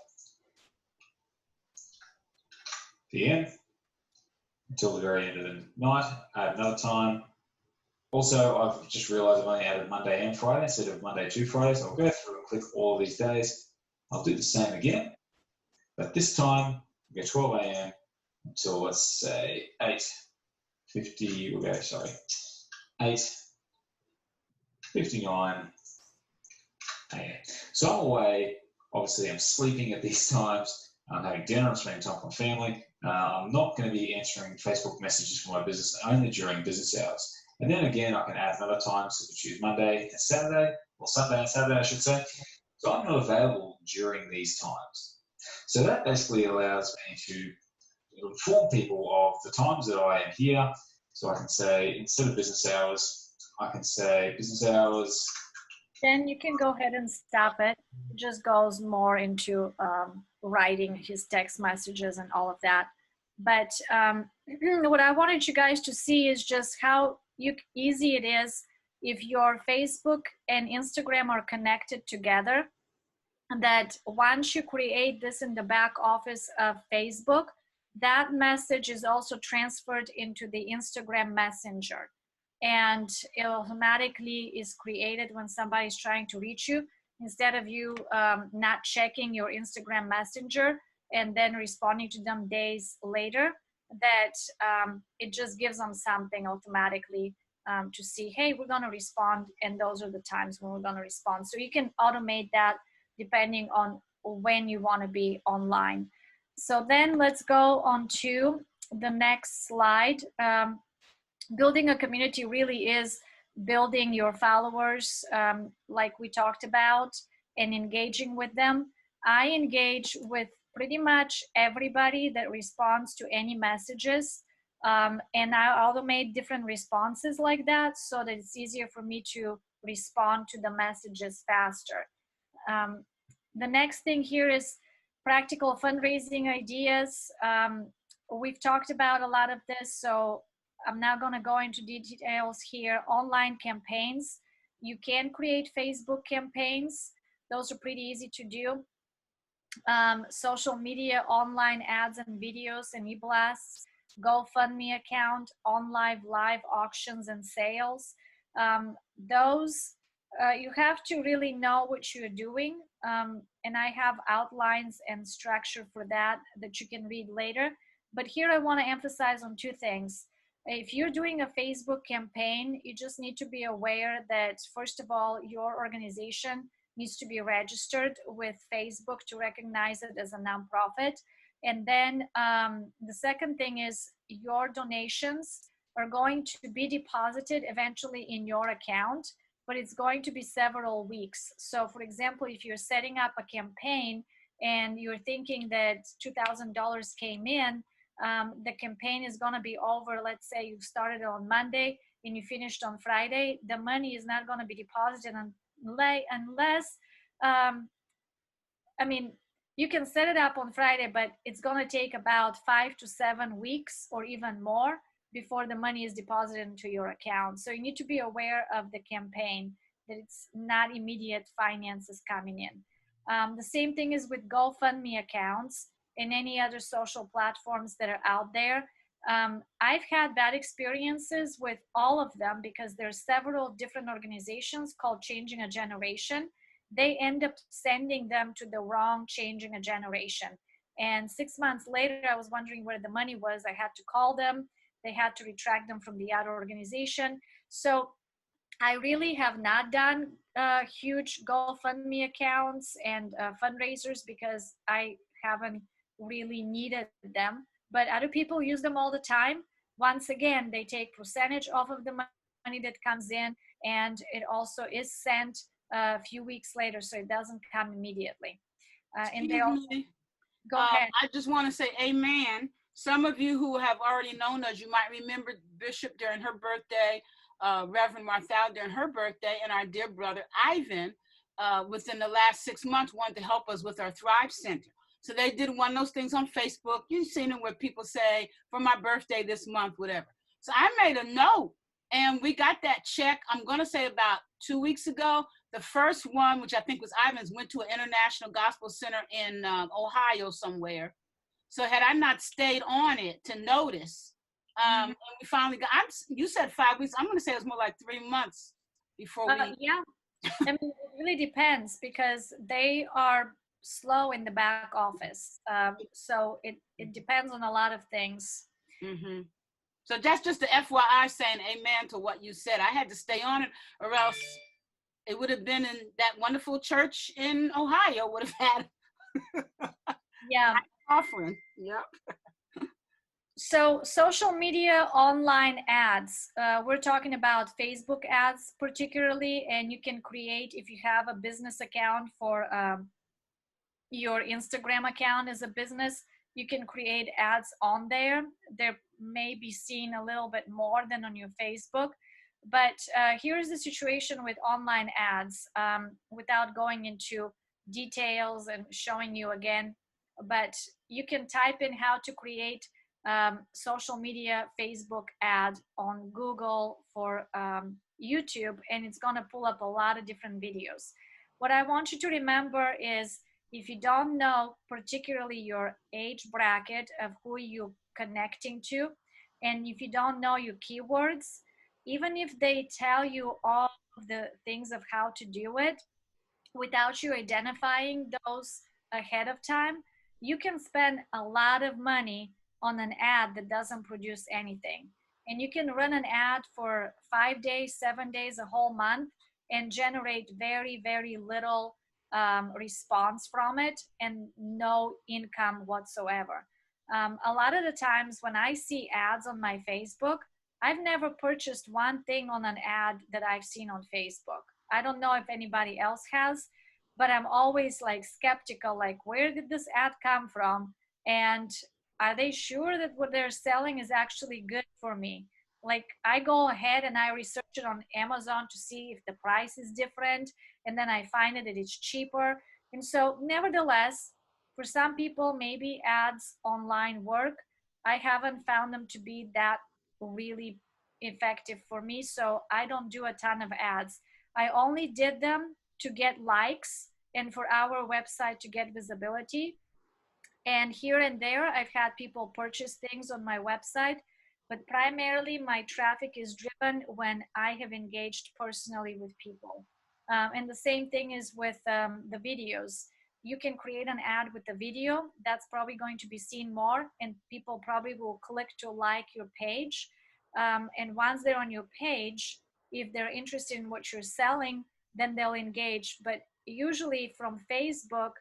p.m. until the very end of the night. Add another time. Also, I've just realized I've only added Monday and Friday instead of Monday to Friday, so I'll go through and click all of these days. I'll do the same again, but this time we'll go 12 a.m. until, let's say, 8:50. We'll go, 8:59 a.m. So I'm away. Obviously, I'm sleeping at these times. I'm having dinner. I'm spending time with my family. I'm not going to be answering Facebook messages for my business only during business hours. And then again, I can add another time. So I can choose Monday and Saturday, or Sunday and Saturday, I should say. So I'm not available during these times. So that basically allows me to inform people of the times that I am here, So I can say, instead of business hours, I can say business hours. Then you can go ahead and stop it. It just goes more into writing his text messages and all of that. But what I wanted you guys to see is just how easy it is if your Facebook and Instagram are connected together. And that once you create this in the back office of Facebook, that message is also transferred into the Instagram Messenger. And it automatically is created when somebody's trying to reach you, instead of you not checking your Instagram Messenger and then responding to them days later, that it just gives them something automatically to see, hey, we're going to respond, and those are the times when we're going to respond. So you can automate that depending on when you want to be online. So then let's go on to the next slide. Building a community really is building your followers, like we talked about, and engaging with them. I engage with pretty much everybody that responds to any messages, and I automate different responses like that so that it's easier for me to respond to the messages faster. The next thing here is practical fundraising ideas. We've talked about a lot of this, so I'm not going to go into details here. Online campaigns. You can create Facebook campaigns. Those are pretty easy to do. Social media, online ads and videos and e-blasts, GoFundMe account, live auctions and sales. Those, you have to really know what you're doing. And I have outlines and structure for that you can read later. But here I want to emphasize on two things. If you're doing a Facebook campaign, you just need to be aware that, first of all, your organization needs to be registered with Facebook to recognize it as a nonprofit. And then the second thing is your donations are going to be deposited eventually in your account, but it's going to be several weeks. So for example, if you're setting up a campaign and you're thinking that $2,000 came in, the campaign is going to be over. Let's say you started on Monday and you finished on Friday. The money is not going to be deposited unless, I mean, you can set it up on Friday, but it's going to take about 5 to 7 weeks or even more before the money is deposited into your account. So you need to be aware of the campaign, that it's not immediate finances coming in. The same thing is with GoFundMe accounts and any other social platforms that are out there. I've had bad experiences with all of them because there's several different organizations called Changing a Generation. They end up sending them to the wrong Changing a Generation. And 6 months later, I was wondering where the money was. I had to call them. They had to retract them from the other organization. So I really have not done huge GoFundMe accounts and fundraisers because I haven't really needed them. But other people use them all the time. Once again, they take percentage off of the money that comes in, and it also is sent a few weeks later, so it doesn't come immediately. And they also, go ahead. I just want to say amen. Some of you who have already known us, you might remember Bishop during her birthday, Reverend Marthal during her birthday, and our dear brother Ivan within the last 6 months wanted to help us with our Thrive Center. So they did one of those things on Facebook. You've seen it where people say, for my birthday this month, whatever. So I made a note and we got that check, I'm going to say about 2 weeks ago. The first one, which I think was Ivan's, went to an international gospel center in Ohio somewhere. So had I not stayed on it to notice, and we finally got, you said 5 weeks. I'm going to say it was more like 3 months before we. Yeah, I mean, it really depends because they are slow in the back office. So it depends on a lot of things. Mm-hmm. So that's just the FYI saying amen to what you said. I had to stay on it or else it would have been in that wonderful church in Ohio would have had. Yeah. Offering. Yep. So social media online ads, we're talking about Facebook ads particularly, and you can create, if you have a business account for your Instagram account as a business, you can create ads on there. They may be seen a little bit more than on your Facebook. But here's the situation with online ads, without going into details and showing you again. But you can type in how to create social media Facebook ad on Google for YouTube, and it's going to pull up a lot of different videos. What I want you to remember is, if you don't know particularly your age bracket of who you're connecting to, and if you don't know your keywords, even if they tell you all of the things of how to do it, without you identifying those ahead of time, you can spend a lot of money on an ad that doesn't produce anything. And you can run an ad for 5 days, 7 days, a whole month, and generate very, very little response from it and no income whatsoever. A lot of the times when I see ads on my Facebook, I've never purchased one thing on an ad that I've seen on Facebook. I don't know if anybody else has, but I'm always like skeptical, like, where did this ad come from? And are they sure that what they're selling is actually good for me? Like, I go ahead and I research it on Amazon to see if the price is different, and then I find that it's cheaper. And so nevertheless, for some people, maybe ads online work. I haven't found them to be that really effective for me, so I don't do a ton of ads. I only did them to get likes and for our website to get visibility. And here and there, I've had people purchase things on my website, but primarily my traffic is driven when I have engaged personally with people. And the same thing is with the videos. You can create an ad with a video that's probably going to be seen more, and people probably will click to like your page. And once they're on your page, if they're interested in what you're selling, then they'll engage. But usually from Facebook,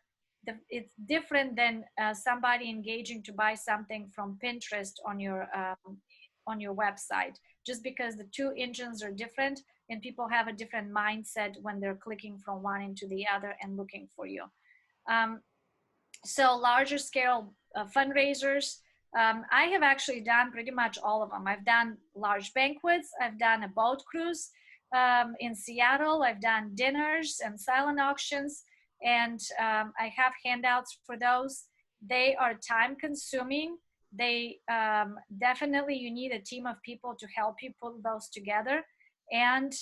it's different than somebody engaging to buy something from Pinterest on your website, just because the two engines are different and people have a different mindset when they're clicking from one into the other and looking for you. So larger scale fundraisers, I have actually done pretty much all of them. I've done large banquets, I've done a boat cruise in Seattle, I've done dinners and silent auctions, and I have handouts for those. They are time consuming. They definitely, you need a team of people to help you put those together. And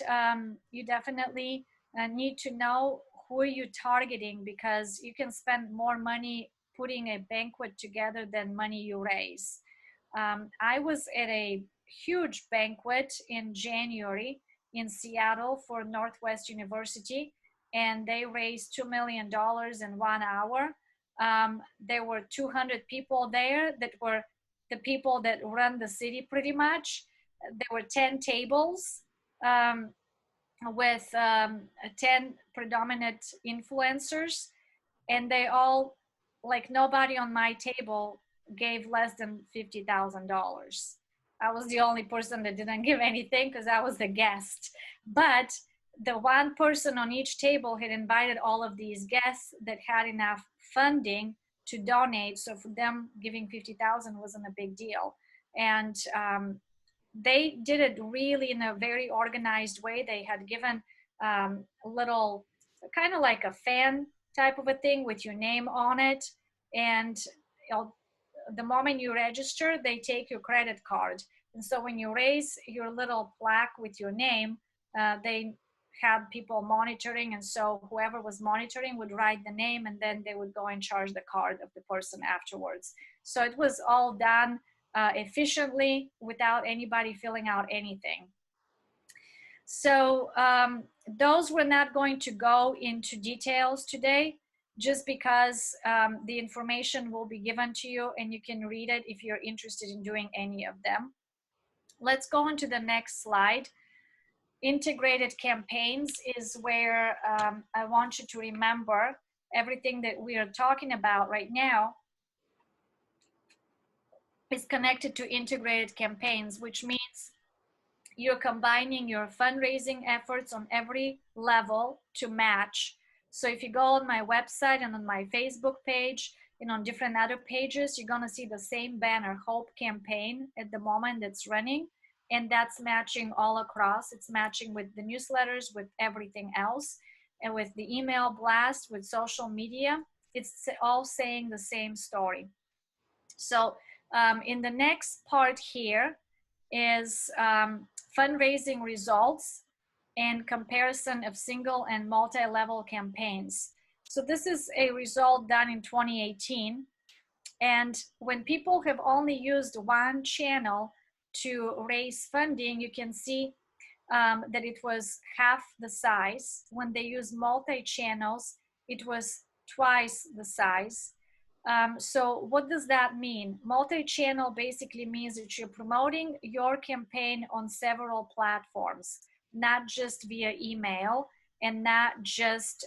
you definitely need to know who are you targeting, because you can spend more money putting a banquet together than money you raise. I was at a huge banquet in January in Seattle for Northwest University, and they raised $2 million in 1 hour. There were 200 people there that were the people that run the city pretty much. There were 10 tables with 10 predominant influencers, and they all, like, nobody on my table gave less than $50,000. I was the only person that didn't give anything because I was the guest. But the one person on each table had invited all of these guests that had enough funding to donate. So for them, giving $50,000 wasn't a big deal. And they did it really in a very organized way. They had given a little, kind of like a fan type of a thing with your name on it. And the moment you register, they take your credit card. And so when you raise your little plaque with your name, they had people monitoring. And so whoever was monitoring would write the name, and then they would go and charge the card of the person afterwards. So it was all done efficiently without anybody filling out anything. So those we're not going to go into details today, just because the information will be given to you and you can read it if you're interested in doing any of them. Let's go on to the next slide. Integrated campaigns is where I want you to remember everything that we are talking about right now is connected to integrated campaigns, which means you're combining your fundraising efforts on every level to match. So if you go on my website and on my Facebook page, and on different other pages, you're gonna see the same banner, Hope Campaign, at the moment that's running. And that's matching all across. It's matching with the newsletters, with everything else, and with the email blast, with social media. It's all saying the same story. So in the next part here is fundraising results and comparison of single and multi-level campaigns. So this is a result done in 2018. And when people have only used one channel to raise funding, you can see that it was half the size. When they use multi-channels, it was twice the size. So what does that mean? Multi-channel basically means that you're promoting your campaign on several platforms, not just via email and not just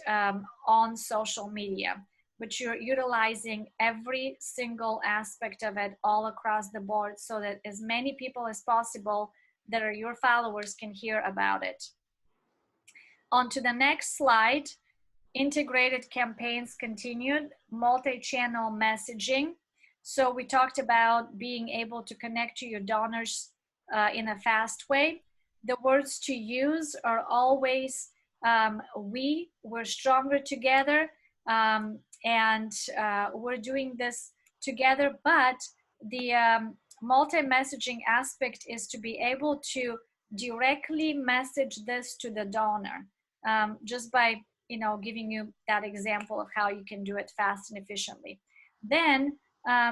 on social media, but you're utilizing every single aspect of it all across the board so that as many people as possible that are your followers can hear about it. On to the next slide. Integrated campaigns continued, multi-channel messaging. So we talked about being able to connect to your donors in a fast way. The words to use are always we're stronger together, and we're doing this together. But the multi-messaging aspect is to be able to directly message this to the donor, just by giving you that example of how you can do it fast and efficiently. Then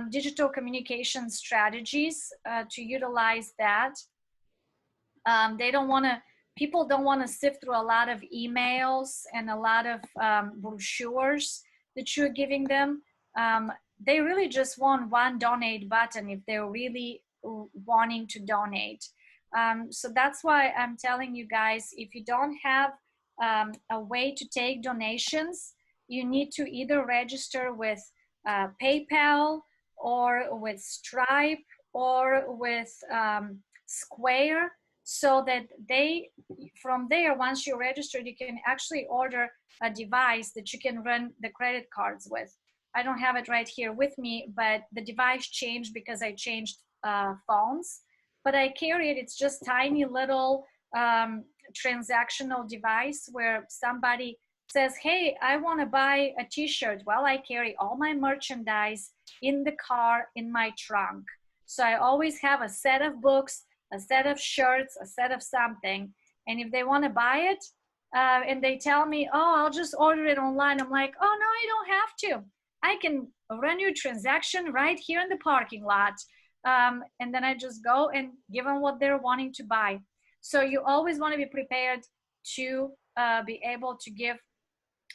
digital communication strategies to utilize that. People don't want to sift through a lot of emails and a lot of brochures that you're giving them. They really just want one donate button if they're really wanting to donate. So that's why I'm telling you guys, if you don't have a way to take donations, you need to either register with PayPal or with Stripe or with Square, so that from there, once you're registered, you can actually order a device that you can run the credit cards with. I don't have it right here with me, but the device changed because I changed phones, but I carry it. It's just tiny little transactional device where somebody says, hey, I want to buy a t-shirt. Well, I carry all my merchandise in the car in my trunk. So I always have a set of books, a set of shirts, a set of something. And if they want to buy it and they tell me, oh, I'll just order it online, I'm like, oh, no, you don't have to. I can run your transaction right here in the parking lot. And then I just go and give them what they're wanting to buy. So you always want to be prepared to be able to give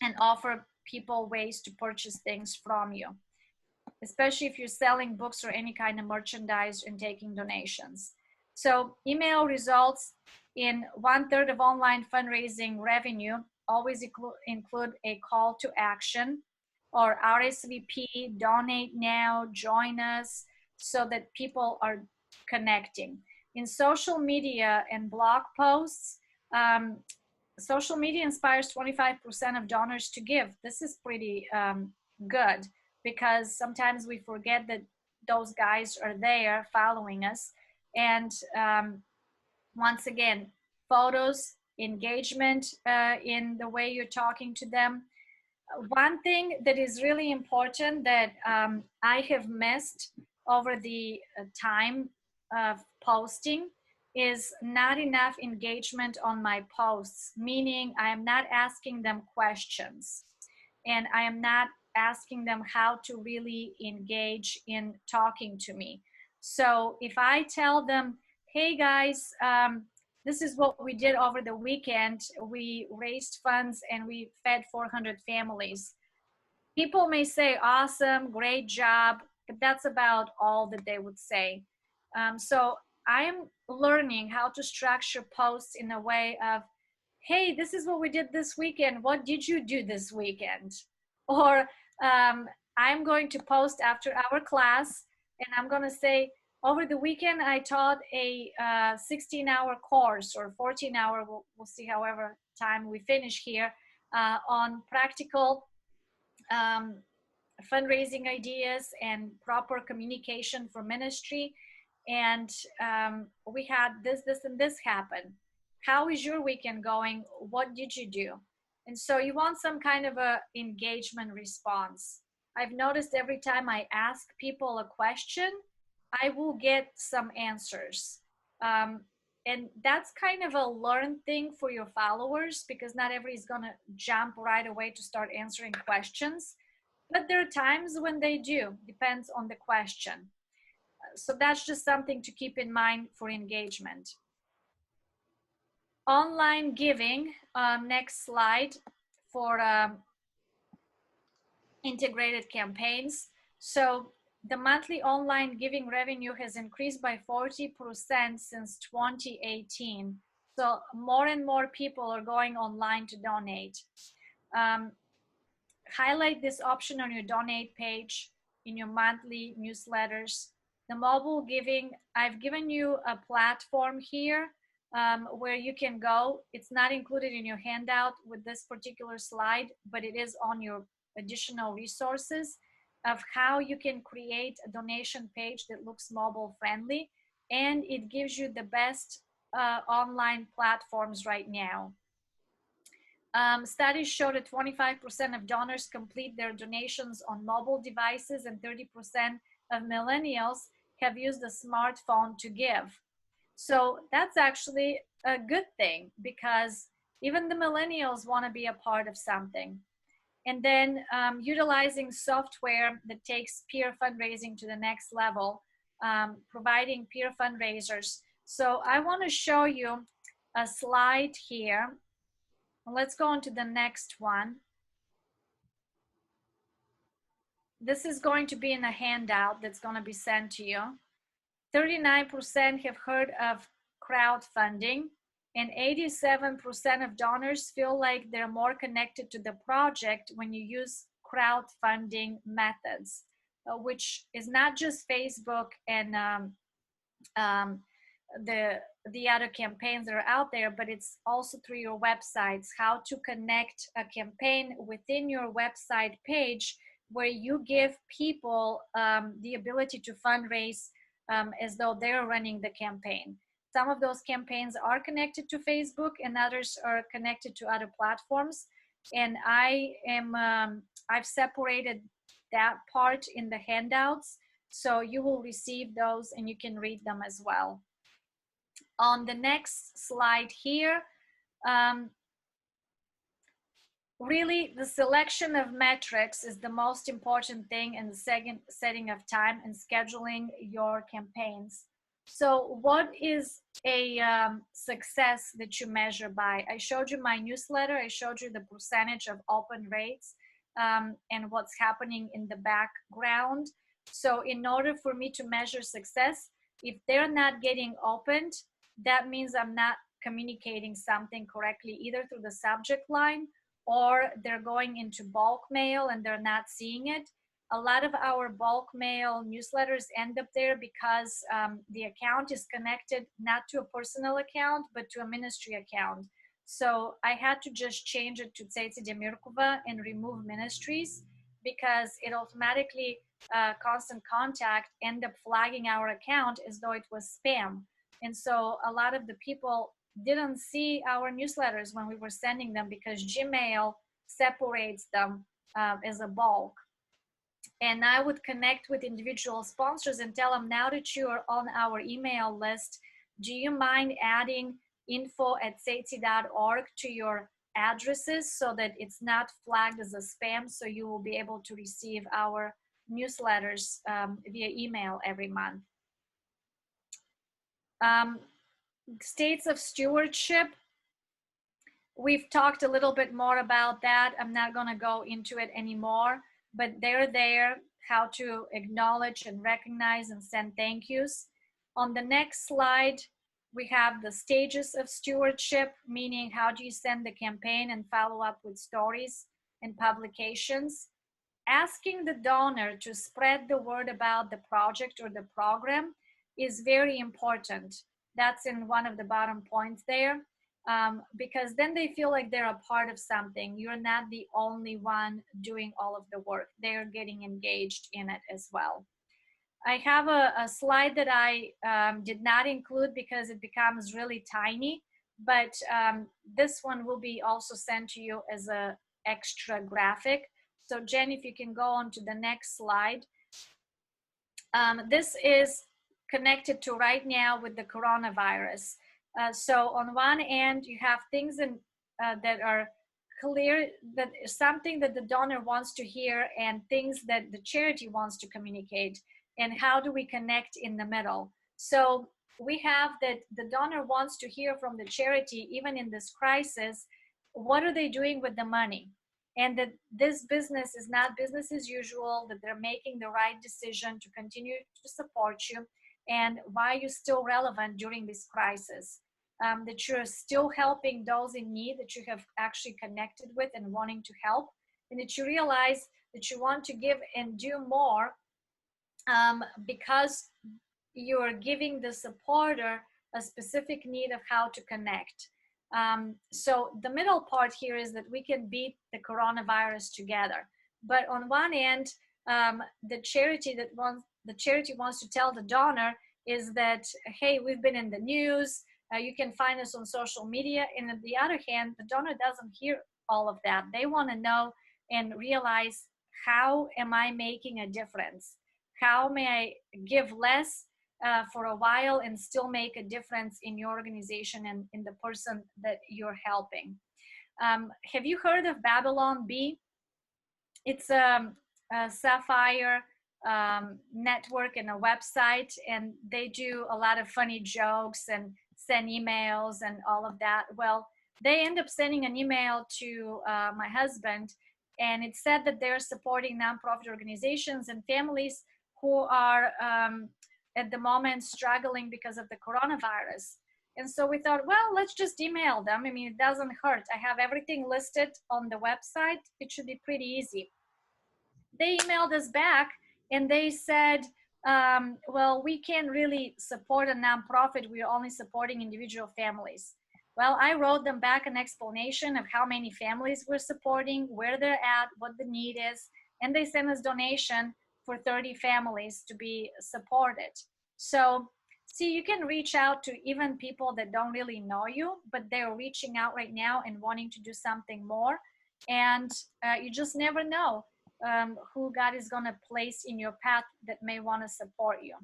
and offer people ways to purchase things from you, especially if you're selling books or any kind of merchandise and taking donations. So email results in 1/3 of online fundraising revenue always include a call to action or RSVP, donate now, join us, so that people are connecting. In social media and blog posts, social media inspires 25% of donors to give. This is pretty good, because sometimes we forget that those guys are there following us. And once again, photos, engagement in the way you're talking to them. One thing that is really important that I have missed over the time of posting is not enough engagement on my posts, meaning I am not asking them questions and I am not asking them how to really engage in talking to me. So if I tell them, hey guys, this is what we did over the weekend. We raised funds and we fed 400 families. People may say, awesome, great job, but that's about all that they would say. So I am learning how to structure posts in a way of, hey, this is what we did this weekend. What did you do this weekend? Or I'm going to post after our class and I'm going to say, over the weekend, I taught a 16-hour course or 14-hour, we'll see however time we finish here, on practical fundraising ideas and proper communication for ministry. And we had this, and this happen. How is your weekend going? What did you do? And so you want some kind of a engagement response. I've noticed every time I ask people a question, I will get some answers. And that's kind of a learned thing for your followers, because not everybody's going to jump right away to start answering questions. But there are times when they do, depends on the question. So that's just something to keep in mind for engagement. Online giving, next slide, for integrated campaigns. So the monthly online giving revenue has increased by 40% since 2018. So more and more people are going online to donate. Highlight this option on your donate page in your monthly newsletters. The mobile giving, I've given you a platform here where you can go. It's not included in your handout with this particular slide, but it is on your additional resources of how you can create a donation page that looks mobile friendly, and it gives you the best online platforms right now. Studies show that 25% of donors complete their donations on mobile devices, and 30% of millennials have used a smartphone to give. So that's actually a good thing, because even the millennials want to be a part of something. And then utilizing software that takes peer fundraising to the next level, providing peer fundraisers. So I want to show you a slide here. Let's go on to the next one. This is going to be in a handout that's going to be sent to you. 39% have heard of crowdfunding, and 87% of donors feel like they're more connected to the project when you use crowdfunding methods, which is not just Facebook and the other campaigns that are out there, but it's also through your websites, how to connect a campaign within your website page where you give people the ability to fundraise as though they're running the campaign. Some of those campaigns are connected to Facebook and others are connected to other platforms. And I've separated that part in the handouts, so you will receive those and you can read them as well. On the next slide here, really the selection of metrics is the most important thing in the second setting of time and scheduling your campaigns. So what is a success that you measure by? I showed you my newsletter. I showed you the percentage of open rates and what's happening in the background. So in order for me to measure success, if they're not getting opened, that means I'm not communicating something correctly, either through the subject line or they're going into bulk mail and they're not seeing it. A lot of our bulk mail newsletters end up there because the account is connected not to a personal account, but to a ministry account. So I had to just change it to Ceitci Demirkova and remove ministries, because it automatically, constant contact, end up flagging our account as though it was spam. And so a lot of the people didn't see our newsletters when we were sending them, because Gmail separates them as a bulk. And I would connect with individual sponsors and tell them, now that you are on our email list, do you mind adding info@ceitci.org to your addresses so that it's not flagged as a spam, so you will be able to receive our newsletters via email every month. States of stewardship. We've talked a little bit more about that. I'm not going to go into it anymore, but they're there, how to acknowledge and recognize and send thank yous. On the next slide, we have the stages of stewardship, meaning how do you send the campaign and follow up with stories and publications. Asking the donor to spread the word about the project or the program is very important. That's in one of the bottom points there. because then they feel like they're a part of something. You're not the only one doing all of the work. They're getting engaged in it as well. I have a slide that I did not include because it becomes really tiny, but this one will be also sent to you as a extra graphic. So Jen, if you can go on to the next slide. This is connected to right now with the coronavirus. So on one end, you have things that are clear, that is something that the donor wants to hear and things that the charity wants to communicate. And how do we connect in the middle? So we have that the donor wants to hear from the charity, even in this crisis, what are they doing with the money? And that this business is not business as usual, that they're making the right decision to continue to support you, and why you're still relevant during this crisis. That you're still helping those in need that you have actually connected with and wanting to help, and that you realize that you want to give and do more because you're giving the supporter a specific need of how to connect. So the middle part here is that we can beat the coronavirus together. But on one end, the charity wants to tell the donor is that, hey, we've been in the news, you can find us on social media. And on the other hand, the donor doesn't hear all of that. They want to know and realize, how am I making a difference? How may I give less for a while and still make a difference in your organization and in the person that you're helping? Have you heard of Babylon Bee? It's a Sapphire network and a website, and they do a lot of funny jokes and send emails and all of that. Well, they end up sending an email to my husband, and it said that they're supporting nonprofit organizations and families who are at the moment struggling because of the coronavirus. And so we thought, well, let's just email them. I mean, it doesn't hurt. I have everything listed on the website. It should be pretty easy. They emailed us back and they said, well, we can't really support a nonprofit. We're only supporting individual families. Well, I wrote them back an explanation of how many families we're supporting, where they're at, what the need is, and they sent us donation for 30 families to be supported. So see, you can reach out to even people that don't really know you, but they're reaching out right now and wanting to do something more. And you just never know who God is going to place in your path that may want to support you.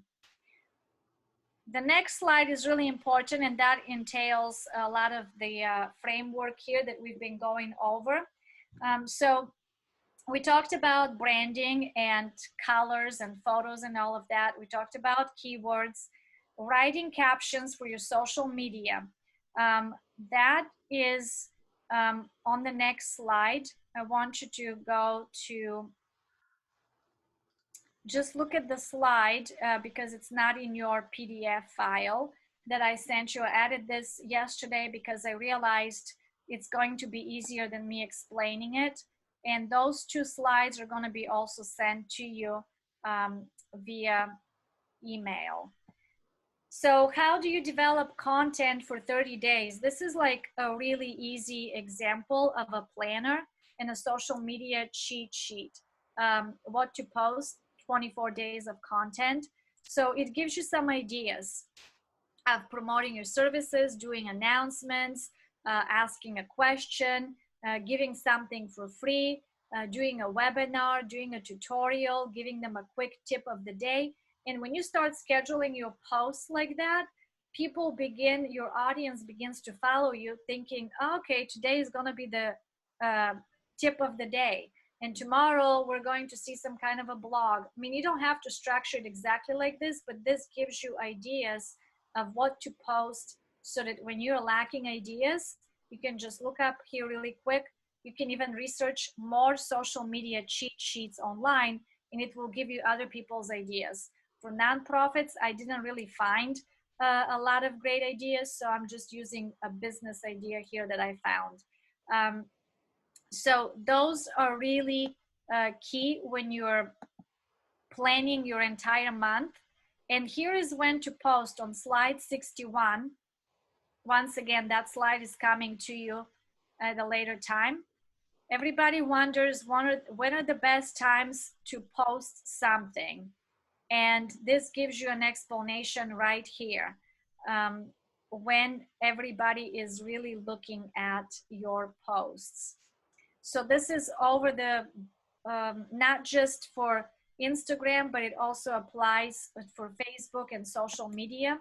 The next slide is really important, and that entails a lot of the framework here that we've been going over. So we talked about branding and colors and photos and all of that. We talked about keywords, writing captions for your social media. That is on the next slide. I want you to go to, just look at the slide because it's not in your PDF file that I sent you. I added this yesterday because I realized it's going to be easier than me explaining it. And those two slides are going to be also sent to you via email. So how do you develop content for 30 days? This is like a really easy example of a planner and a social media cheat sheet. What to post, 24 days of content. So it gives you some ideas of promoting your services, doing announcements, asking a question, giving something for free, doing a webinar, doing a tutorial, giving them a quick tip of the day. And when you start scheduling your posts like that, people begin, your audience begins to follow you thinking, oh, okay, today is going to be the tip of the day. And tomorrow we're going to see some kind of a blog. I mean, you don't have to structure it exactly like this, but this gives you ideas of what to post so that when you're lacking ideas, you can just look up here really quick. You can even research more social media cheat sheets online, and it will give you other people's ideas. For nonprofits, I didn't really find a lot of great ideas, so I'm just using a business idea here that I found. So those are really key when you're planning your entire month. And here is when to post on slide 61. once again, that slide is coming to you at a later time. Everybody wonders when are the best times to post something. And this gives you an explanation right here. When everybody is really looking at your posts. So this is over the, not just for Instagram, but it also applies for Facebook and social media.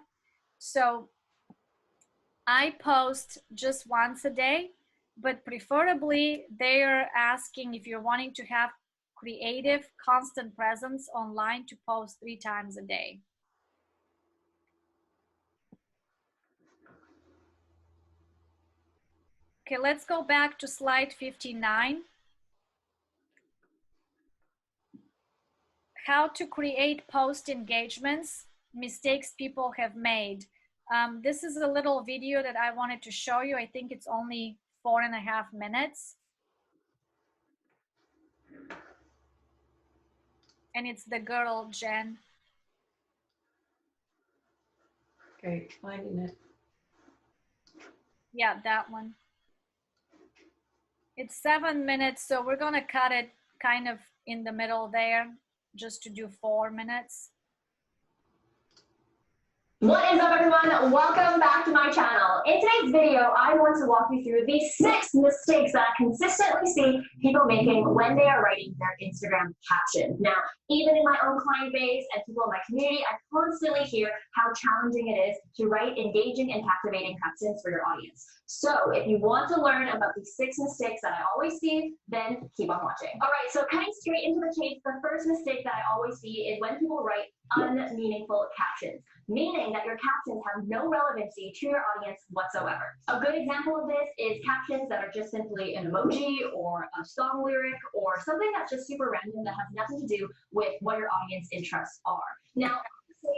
So I post just once a day, but preferably they're asking if you're wanting to have creative, constant presence online to post 3 times a day. Okay, let's go back to slide 59. How to create post engagements, mistakes people have made. This is a little video that I wanted to show you. I think it's only 4.5 minutes. And it's the girl, Jen. Okay, finding it. Yeah, that one. It's 7 minutes, so we're gonna cut it kind of in the middle there, just to do 4 minutes. What is up, everyone? Welcome back to my channel. In today's video, I want to walk you through the 6 mistakes that I consistently see people making when they are writing their Instagram caption. Now, even in my own client base and people in my community, I constantly hear how challenging it is to write engaging and captivating captions for your audience. So if you want to learn about these 6 mistakes that I always see, then keep on watching. All right, so cutting straight into the chase, the first mistake that I always see is when people write unmeaningful captions, meaning that your captions have no relevancy to your audience whatsoever. A good example of this is captions that are just simply an emoji or a song lyric or something that's just super random that has nothing to do with what your audience interests are. Now,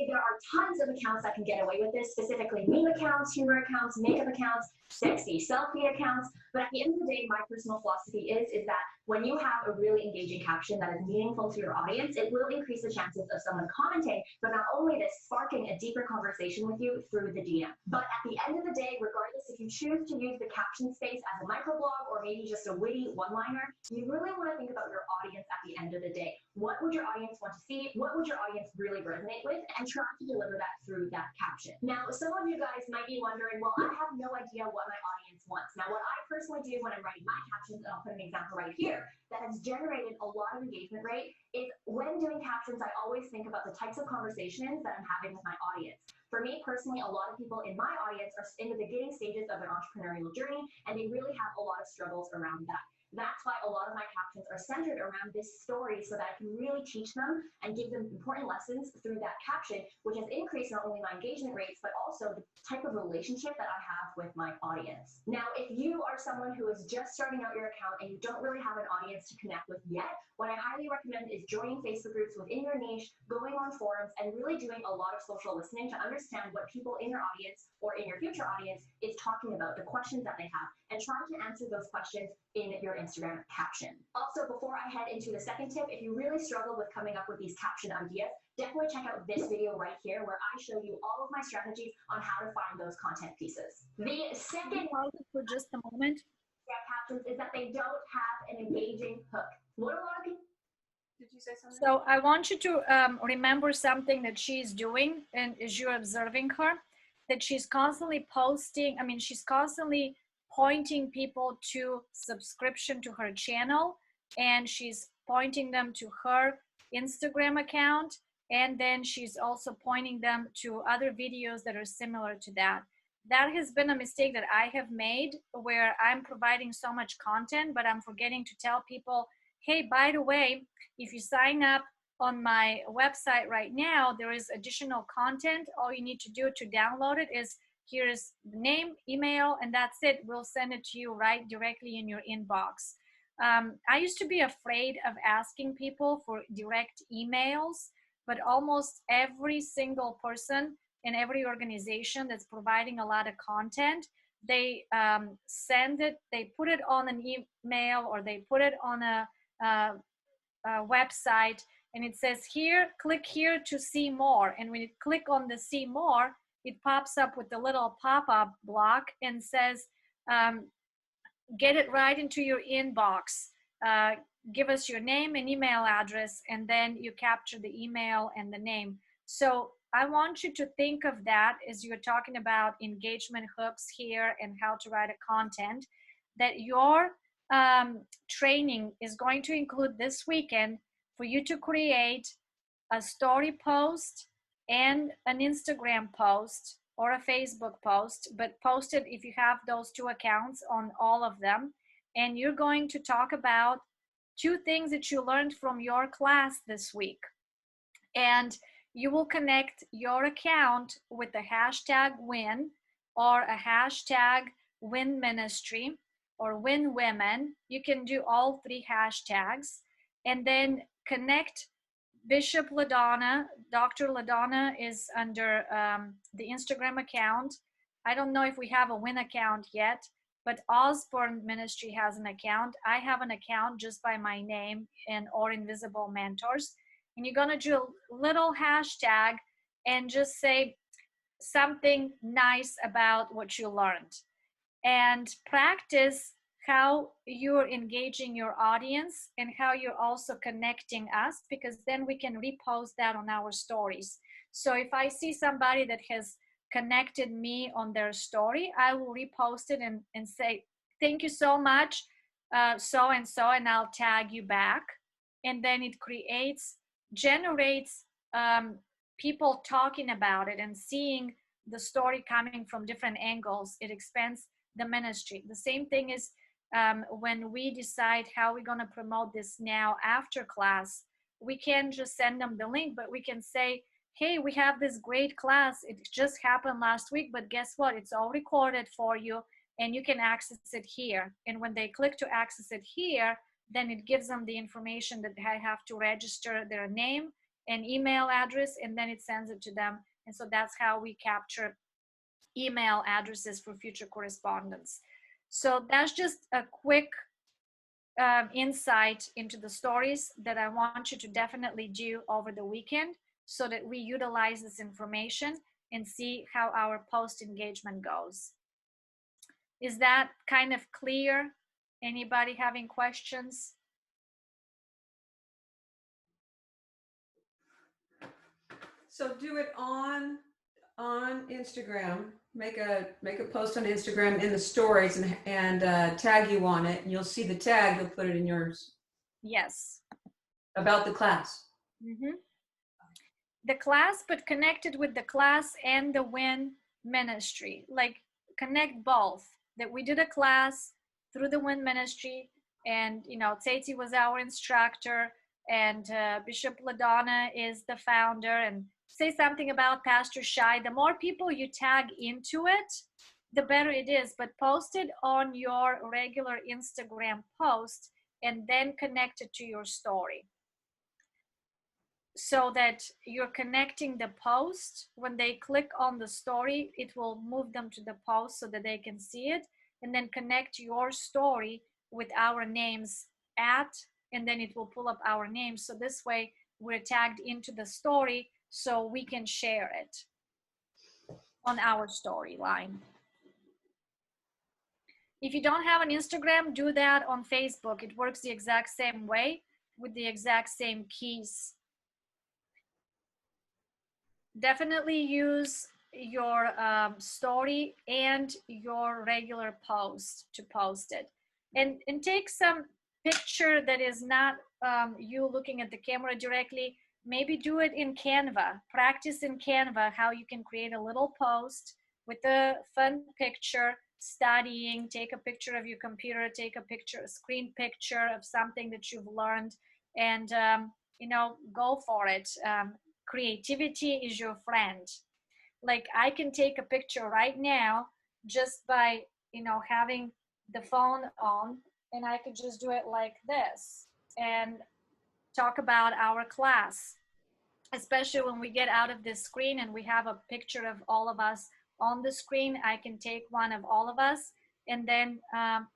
there are tons of accounts that can get away with this, specifically meme accounts, humor accounts, makeup accounts, sexy selfie accounts. But at the end of the day, my personal philosophy is that when you have a really engaging caption that is meaningful to your audience, it will increase the chances of someone commenting, but not only this, sparking a deeper conversation with you through the DM. But at the end of the day, regardless if you choose to use the caption space as a microblog or maybe just a witty one-liner, you really want to think about your audience at the end of the day. What would your audience want to see? What would your audience really resonate with? And try to deliver that through that caption. Now, some of you guys might be wondering, well, I have no idea what my audience wants. Now, what I personally do when I'm writing my captions, and I'll put an example right here, that has generated a lot of engagement rate, is when doing captions, I always think about the types of conversations that I'm having with my audience. For me personally, a lot of people in my audience are in the beginning stages of their entrepreneurial journey, and they really have a lot of struggles around that. That's why a lot of my captions are centered around this story so that I can really teach them and give them important lessons through that caption, which has increased not only my engagement rates, but also the type of relationship that I have with my audience. Now, if you are someone who is just starting out your account and you don't really have an audience to connect with yet, what I highly recommend is joining Facebook groups within your niche, going on forums, and really doing a lot of social listening to understand what people in your audience or in your future audience is talking about, the questions that they have, and try to answer those questions in your Instagram caption. Also, before I head into the second tip, if you really struggle with coming up with these caption ideas, definitely check out this video right here where I show you all of my strategies on how to find those content pieces. The second Hold it for just a moment. captions is that they don't have an engaging hook. What a lot of people. Did you say something? So I want you to remember something that she's doing, and as you're observing her, that she's constantly posting, she's constantly pointing people to subscription to her channel, and she's pointing them to her Instagram account, and then she's also pointing them to other videos that are similar to that. That has been a mistake that I have made, where I'm providing so much content, but I'm forgetting to tell people, hey, by the way, if you sign up on my website right now, there is additional content. All you need to do to download it is, here's the name, email, and that's it. We'll send it to you right directly in your inbox. I used to be afraid of asking people for direct emails, but almost every single person in every organization that's providing a lot of content, they send it, they put it on an email, or they put it on a website, and it says here, click here to see more. And when you click on the see more, it pops up with a little pop-up block and says, get it right into your inbox. Give us your name and email address, and then you capture the email and the name. So I want you to think of that as you're talking about engagement hooks here and how to write a content, that your training is going to include this weekend for you to create a story post and an Instagram post or a Facebook post, but post it if you have those two accounts on all of them. And you're going to talk about 2 things that you learned from your class this week. And you will connect your account with a hashtag win or a hashtag win ministry or win women. You can do all 3 hashtags, and then connect Bishop LaDonna. Dr. LaDonna is under the Instagram account. I don't know if we have a win account yet, but Osborne Ministry has an account. I have an account just by my name and or Invisible Mentors. And you're gonna do a little hashtag and just say something nice about what you learned. And practice how you're engaging your audience and how you're also connecting us, because then we can repost that on our stories. So if I see somebody that has connected me on their story, I will repost it and say, thank you so much, so-and-so, and I'll tag you back. And then it generates people talking about it and seeing the story coming from different angles. It expands the ministry. The same thing is when we decide how we're going to promote this now after class, we can just send them the link, but we can say, hey, we have this great class. It just happened last week, but guess what? It's all recorded for you and you can access it here. And when they click to access it here, then it gives them the information that they have to register their name and email address, and then it sends it to them. And so that's how we capture email addresses for future correspondence. So that's just a quick insight into the stories that I want you to definitely do over the weekend, so that we utilize this information and see how our post engagement goes. Is that kind of clear? Anybody having questions? So do it on Instagram. Make a post on Instagram in the stories and tag you on it, and you'll see the tag. You'll put it in yours. Yes. About the class. Mm-hmm. The class, but connected with the class and the WIN ministry. Like connect both. That we did a class through the WIN ministry, and Ceitci was our instructor, and Bishop LaDonna is the founder, and say something about Pastor Shai. The more people you tag into it, the better it is. But post it on your regular Instagram post and then connect it to your story, so that you're connecting the post. When they click on the story, it will move them to the post so that they can see it, and then connect your story with our names and then it will pull up our names. So this way we're tagged into the story so we can share it on our storyline. If you don't have an Instagram, do that on Facebook. It works the exact same way with the exact same keys. Definitely use your story and your regular post to post it, and take some picture that is not you looking at the camera directly. Maybe do it in Canva. Practice in Canva how you can create a little post with a fun picture, studying. Take a picture of your computer, take a picture, a screen picture of something that you've learned, and go for it. Creativity is your friend. Like I can take a picture right now just by having the phone on, and I could just do it like this and talk about our class, especially when we get out of this screen and we have a picture of all of us on the screen. I can take one of all of us and then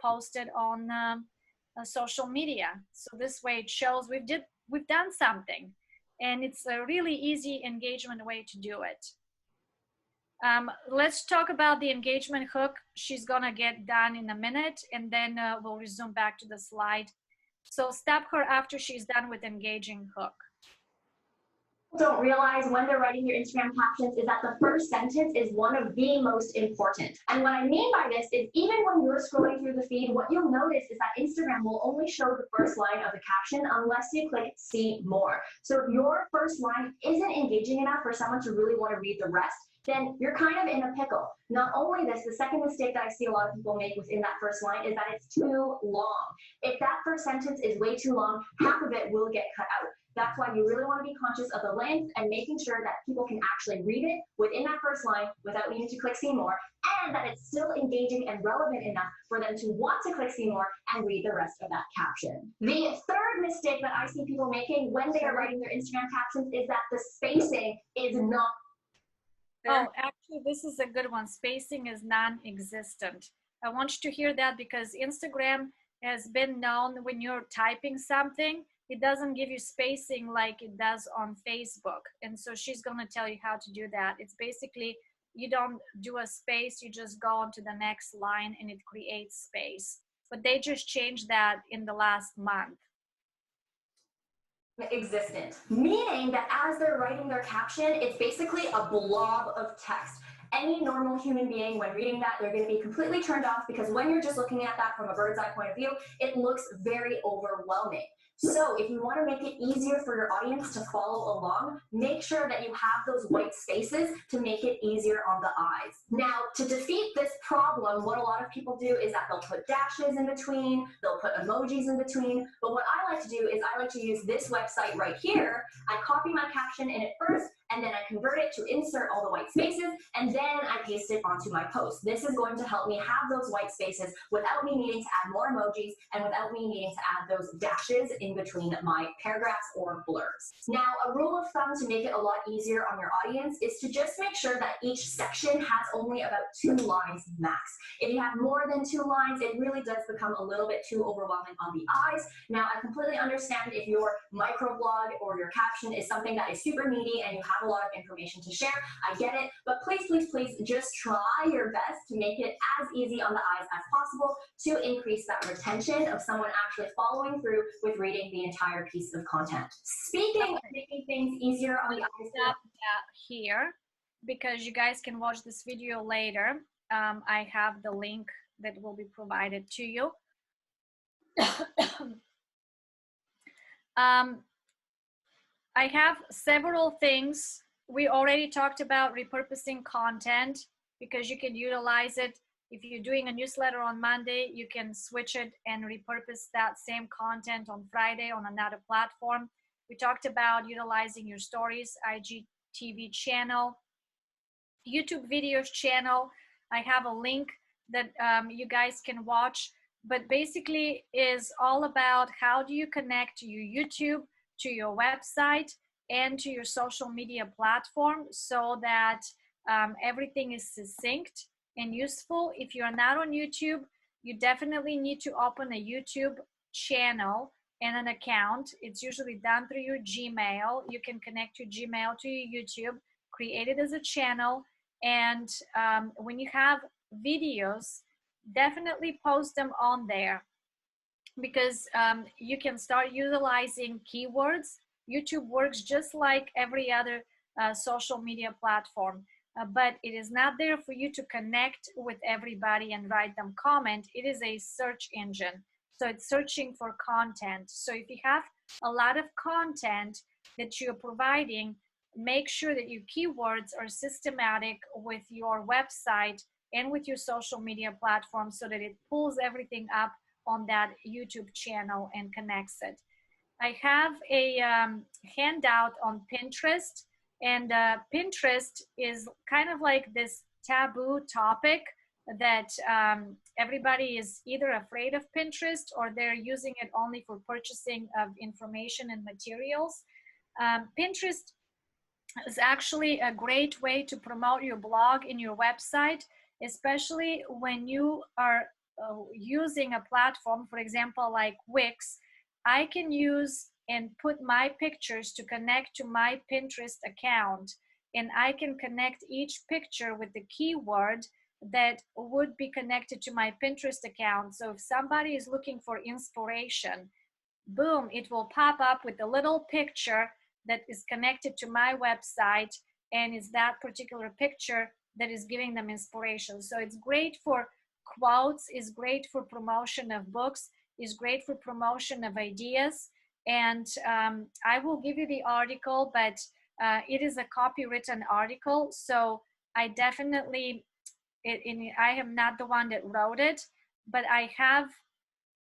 post it on social media. So this way it shows we've done something. And it's a really easy engagement way to do it. Let's talk about the engagement hook. She's gonna get done in a minute, and then we'll resume back to the slide. So stop her after she's done with engaging hook. Don't realize when they're writing your Instagram captions is that the first sentence is one of the most important. And what I mean by this is even when you're scrolling through the feed, what you'll notice is that Instagram will only show the first line of the caption unless you click see more. So if your first line isn't engaging enough for someone to really want to read the rest, then you're kind of in a pickle. Not only this, the second mistake that I see a lot of people make within that first line is that it's too long. If that first sentence is way too long, half of it will get cut out. That's why you really want to be conscious of the length and making sure that people can actually read it within that first line without needing to click see more, and that it's still engaging and relevant enough for them to want to click see more and read the rest of that caption. The third mistake that I see people making when they are writing their Instagram captions is that the spacing is not. Oh, actually, this is a good one. Spacing is non-existent. I want you to hear that because Instagram has been known when you're typing something, it doesn't give you spacing like it does on Facebook. And so she's going to tell you how to do that. It's basically, you don't do a space, you just go on to the next line and it creates space. But they just changed that in the last month. Existent, meaning that as they're writing their caption, it's basically a blob of text. Any normal human being, when reading that, they're going to be completely turned off because when you're just looking at that from a bird's eye point of view, it looks very overwhelming. So if you want to make it easier for your audience to follow along, make sure that you have those white spaces to make it easier on the eyes. Now, to defeat this problem, what a lot of people do is that they'll put dashes in between, they'll put emojis in between, but what I like to do is I like to use this website right here. I copy my caption in it first, and then I convert it to insert all the white spaces, and then I paste it onto my post. This is going to help me have those white spaces without me needing to add more emojis and without me needing to add those dashes in between my paragraphs or blurs. Now, a rule of thumb to make it a lot easier on your audience is to just make sure that each section has only about 2 lines max. If you have more than 2 lines, it really does become a little bit too overwhelming on the eyes. Now, I completely understand if your microblog or your caption is something that is super meaty and you have a lot of information to share. I get it, but please, please, please just try your best to make it as easy on the eyes as possible to increase that retention of someone actually following through with reading the entire piece of content. Speaking of making things easier on the eyes. Stop here because you guys can watch this video later. I have the link that will be provided to you. I have several things. We already talked about repurposing content because you can utilize it. If you're doing a newsletter on Monday, you can switch it and repurpose that same content on Friday on another platform. We talked about utilizing your stories, IGTV channel, YouTube videos channel. I have a link that you guys can watch, but basically is all about how do you connect to your YouTube, to your website, and to your social media platform so that everything is succinct and useful. If you're not on YouTube, you definitely need to open a YouTube channel and an account. It's usually done through your Gmail. You can connect your Gmail to your YouTube, create it as a channel, and when you have videos, definitely post them on there because you can start utilizing keywords. YouTube works just like every other social media platform, but it is not there for you to connect with everybody and write them comment. It is a search engine, so it's searching for content. So if you have a lot of content that you're providing, make sure that your keywords are systematic with your website and with your social media platform so that it pulls everything up on that YouTube channel and connects it. I have a handout on Pinterest, and Pinterest is kind of like this taboo topic that everybody is either afraid of Pinterest or they're using it only for purchasing of information and materials. Pinterest is actually a great way to promote your blog and your website, especially when you are using a platform, for example, like Wix. I can use and put my pictures to connect to my Pinterest account. and I can connect each picture with the keyword that would be connected to my Pinterest account. So if somebody is looking for inspiration, boom, it will pop up with a little picture that is connected to my website, and it's that particular picture that is giving them inspiration. So it's great for quotes, is great for promotion of books, is great for promotion of ideas. And I will give you the article, but it is a copywritten article. So I definitely, I am not the one that wrote it, but I have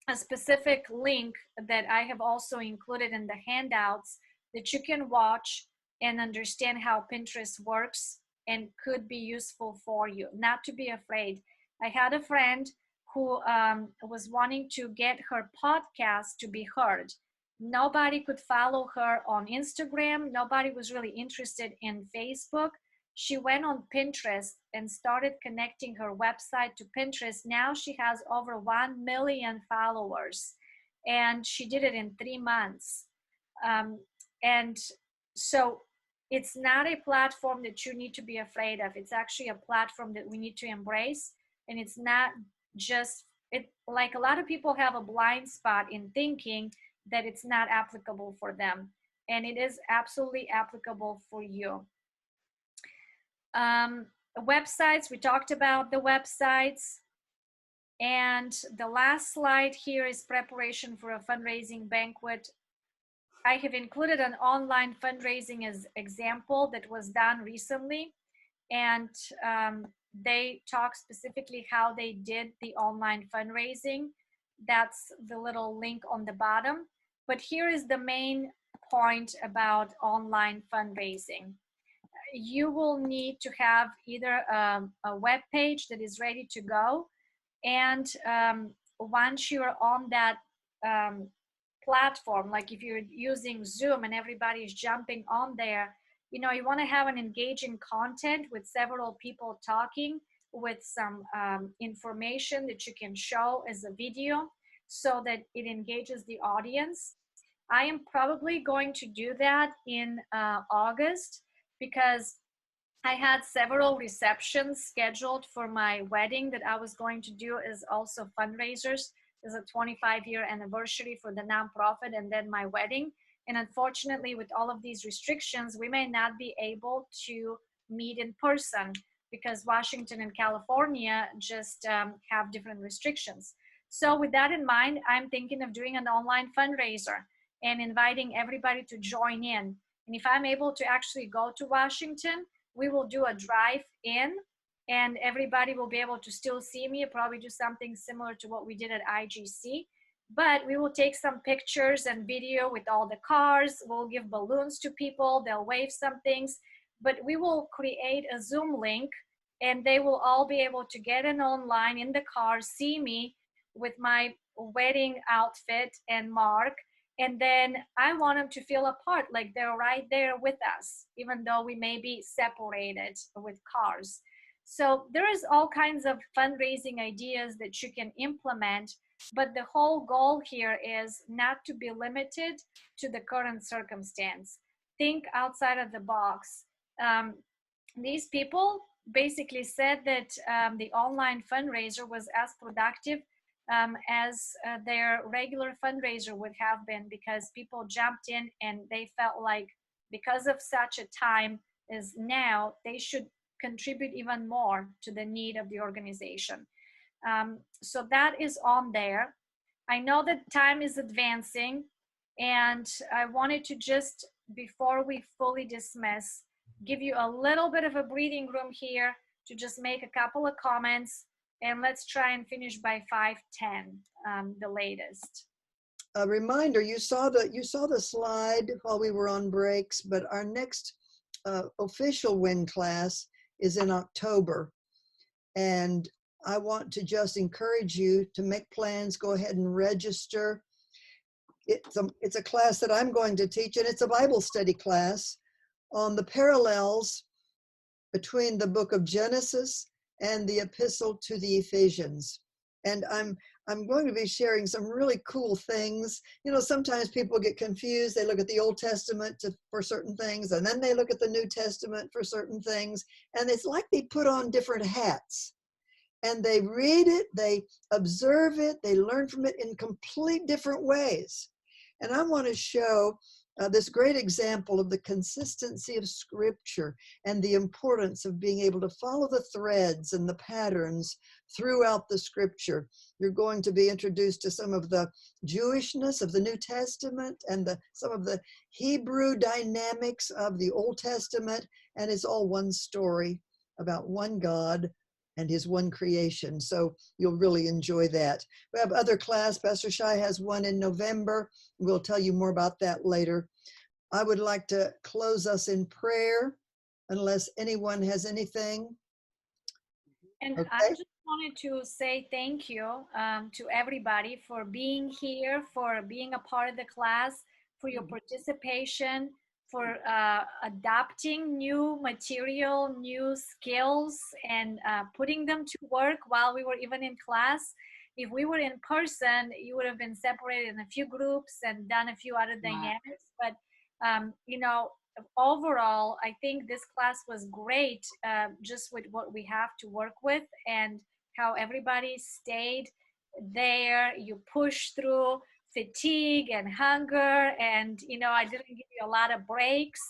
a specific link that I have also included in the handouts that you can watch and understand how Pinterest works and could be useful for you. Not to be afraid. I had a friend who was wanting to get her podcast to be heard. Nobody could follow her on Instagram. Nobody was really interested in Facebook. She went on Pinterest and started connecting her website to Pinterest. Now she has over 1 million followers, and she did it in 3 months. And so it's not a platform that you need to be afraid of. It's actually a platform that we need to embrace. And it's not just, like a lot of people have a blind spot in thinking that it's not applicable for them. And it is absolutely applicable for you. Websites, we talked about the websites. And the last slide here is preparation for a fundraising banquet. I have included an online fundraising as example that was done recently. And they talk specifically how they did the online fundraising. That's the little link on the bottom. But here is the main point about online fundraising. You will need to have either a web page that is ready to go. And once you're on that platform, like if you're using Zoom and everybody's jumping on there, you know, you want to have an engaging content with several people talking, with some information that you can show as a video so that it engages the audience. I am probably going to do that in August because I had several receptions scheduled for my wedding that I was going to do as also fundraisers. There's a 25-year anniversary for the nonprofit and then my wedding. And unfortunately, with all of these restrictions, we may not be able to meet in person because Washington and California just have different restrictions. So with that in mind, I'm thinking of doing an online fundraiser and inviting everybody to join in. And if I'm able to actually go to Washington, we will do a drive-in and everybody will be able to still see me. I'll probably do something similar to what we did at IGC. But we will take some pictures and video with all the cars. We'll give balloons to people. They'll wave some things. But we will create a Zoom link and they will all be able to get in online in the car, see me with my wedding outfit and Mark. And then I want them to feel a part, like they're right there with us, even though we may be separated with cars. So there is all kinds of fundraising ideas that you can implement, but the whole goal here is not to be limited to the current circumstance. Think outside of the box. These people basically said that the online fundraiser was as productive as their regular fundraiser would have been because people jumped in and they felt like because of such a time as now, they should contribute even more to the need of the organization. So that is on there. I know that time is advancing and I wanted to just, before we fully dismiss, give you a little bit of a breathing room here to just make a couple of comments, and let's try and finish by 5:10, the latest. A reminder, you saw the slide while we were on breaks, but our next official WIN class is in October. And I want to just encourage you to make plans, go ahead and register. It's a class that I'm going to teach, and it's a Bible study class on the parallels between the book of Genesis and the epistle to the Ephesians. And I'm going to be sharing some really cool things. You know, sometimes people get confused. They look at the Old Testament for certain things, and then they look at the New Testament for certain things. And it's like they put on different hats. And they read it, they observe it, they learn from it in complete different ways. And I want to show this great example of the consistency of Scripture and the importance of being able to follow the threads and the patterns throughout the Scripture. You're going to be introduced to some of the Jewishness of the New Testament and some of the Hebrew dynamics of the Old Testament, and it's all one story about one God and his one creation. So you'll really enjoy that. We have other class. Pastor Shai has one in November. We'll tell you more about that later. I would like to close us in prayer unless anyone has anything. And Okay. I just wanted to say thank you to everybody for being here, for being a part of the class, for your participation, for adopting new material, new skills, and putting them to work while we were even in class. If we were in person, you would have been separated in a few groups and done a few other dynamics. But, you know, overall, I think this class was great, just with what we have to work with and how everybody stayed there. You pushed through fatigue and hunger, and you know, I didn't give you a lot of breaks,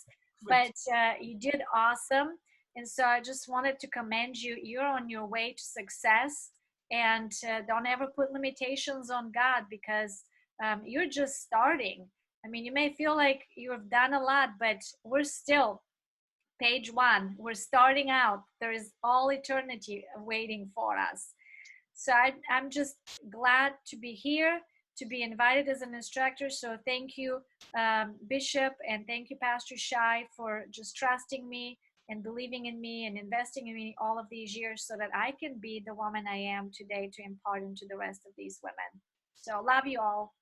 but you did awesome. And so I just wanted to commend you. You're on your way to success, and don't ever put limitations on God, because you're just starting. I mean, you may feel like you have done a lot, but we're still page one. We're starting out. There is all eternity waiting for us. So I'm just glad to be here, to be invited as an instructor. So thank you, Bishop, and thank you, Pastor Shai, for just trusting me and believing in me and investing in me all of these years so that I can be the woman I am today to impart into the rest of these women. So love you all.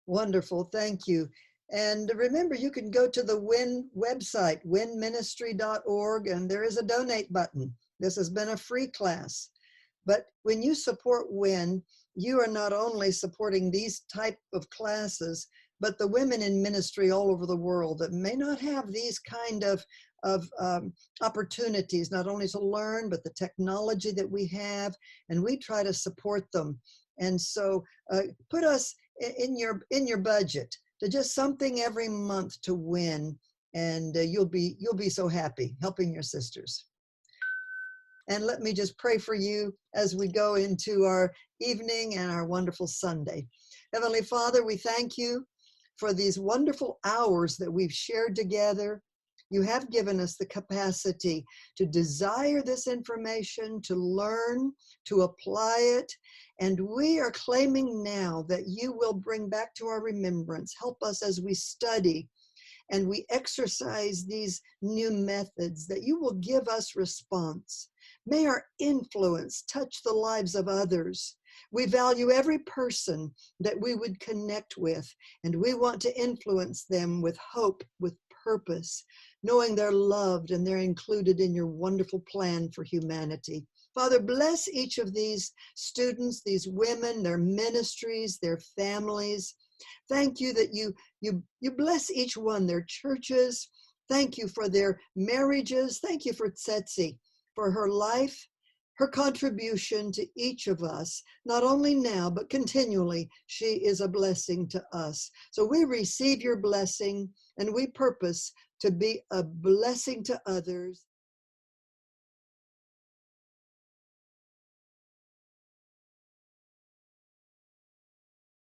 Wonderful, thank you. And remember, you can go to the WIN website, winministry.org, and there is a donate button. This has been a free class. But when you support WIN, you are not only supporting these type of classes, but the women in ministry all over the world that may not have these kind of opportunities, not only to learn, but the technology that we have, and we try to support them. And so put us in your budget to just something every month to WIN, and you'll be so happy helping your sisters. And let me just pray for you as we go into our evening and our wonderful Sunday. Heavenly Father, we thank you for these wonderful hours that we've shared together. You have given us the capacity to desire this information, to learn, to apply it. And we are claiming now that you will bring back to our remembrance. Help us as we study and we exercise these new methods, that you will give us response. May our influence touch the lives of others. We value every person that we would connect with, and we want to influence them with hope, with purpose, knowing they're loved and they're included in your wonderful plan for humanity. Father, bless each of these students, these women, their ministries, their families. Thank you that you bless each one, their churches. Thank you for their marriages. Thank you for Ceitci, for her life, her contribution to each of us, not only now, but continually. She is a blessing to us. So we receive your blessing, and we purpose to be a blessing to others.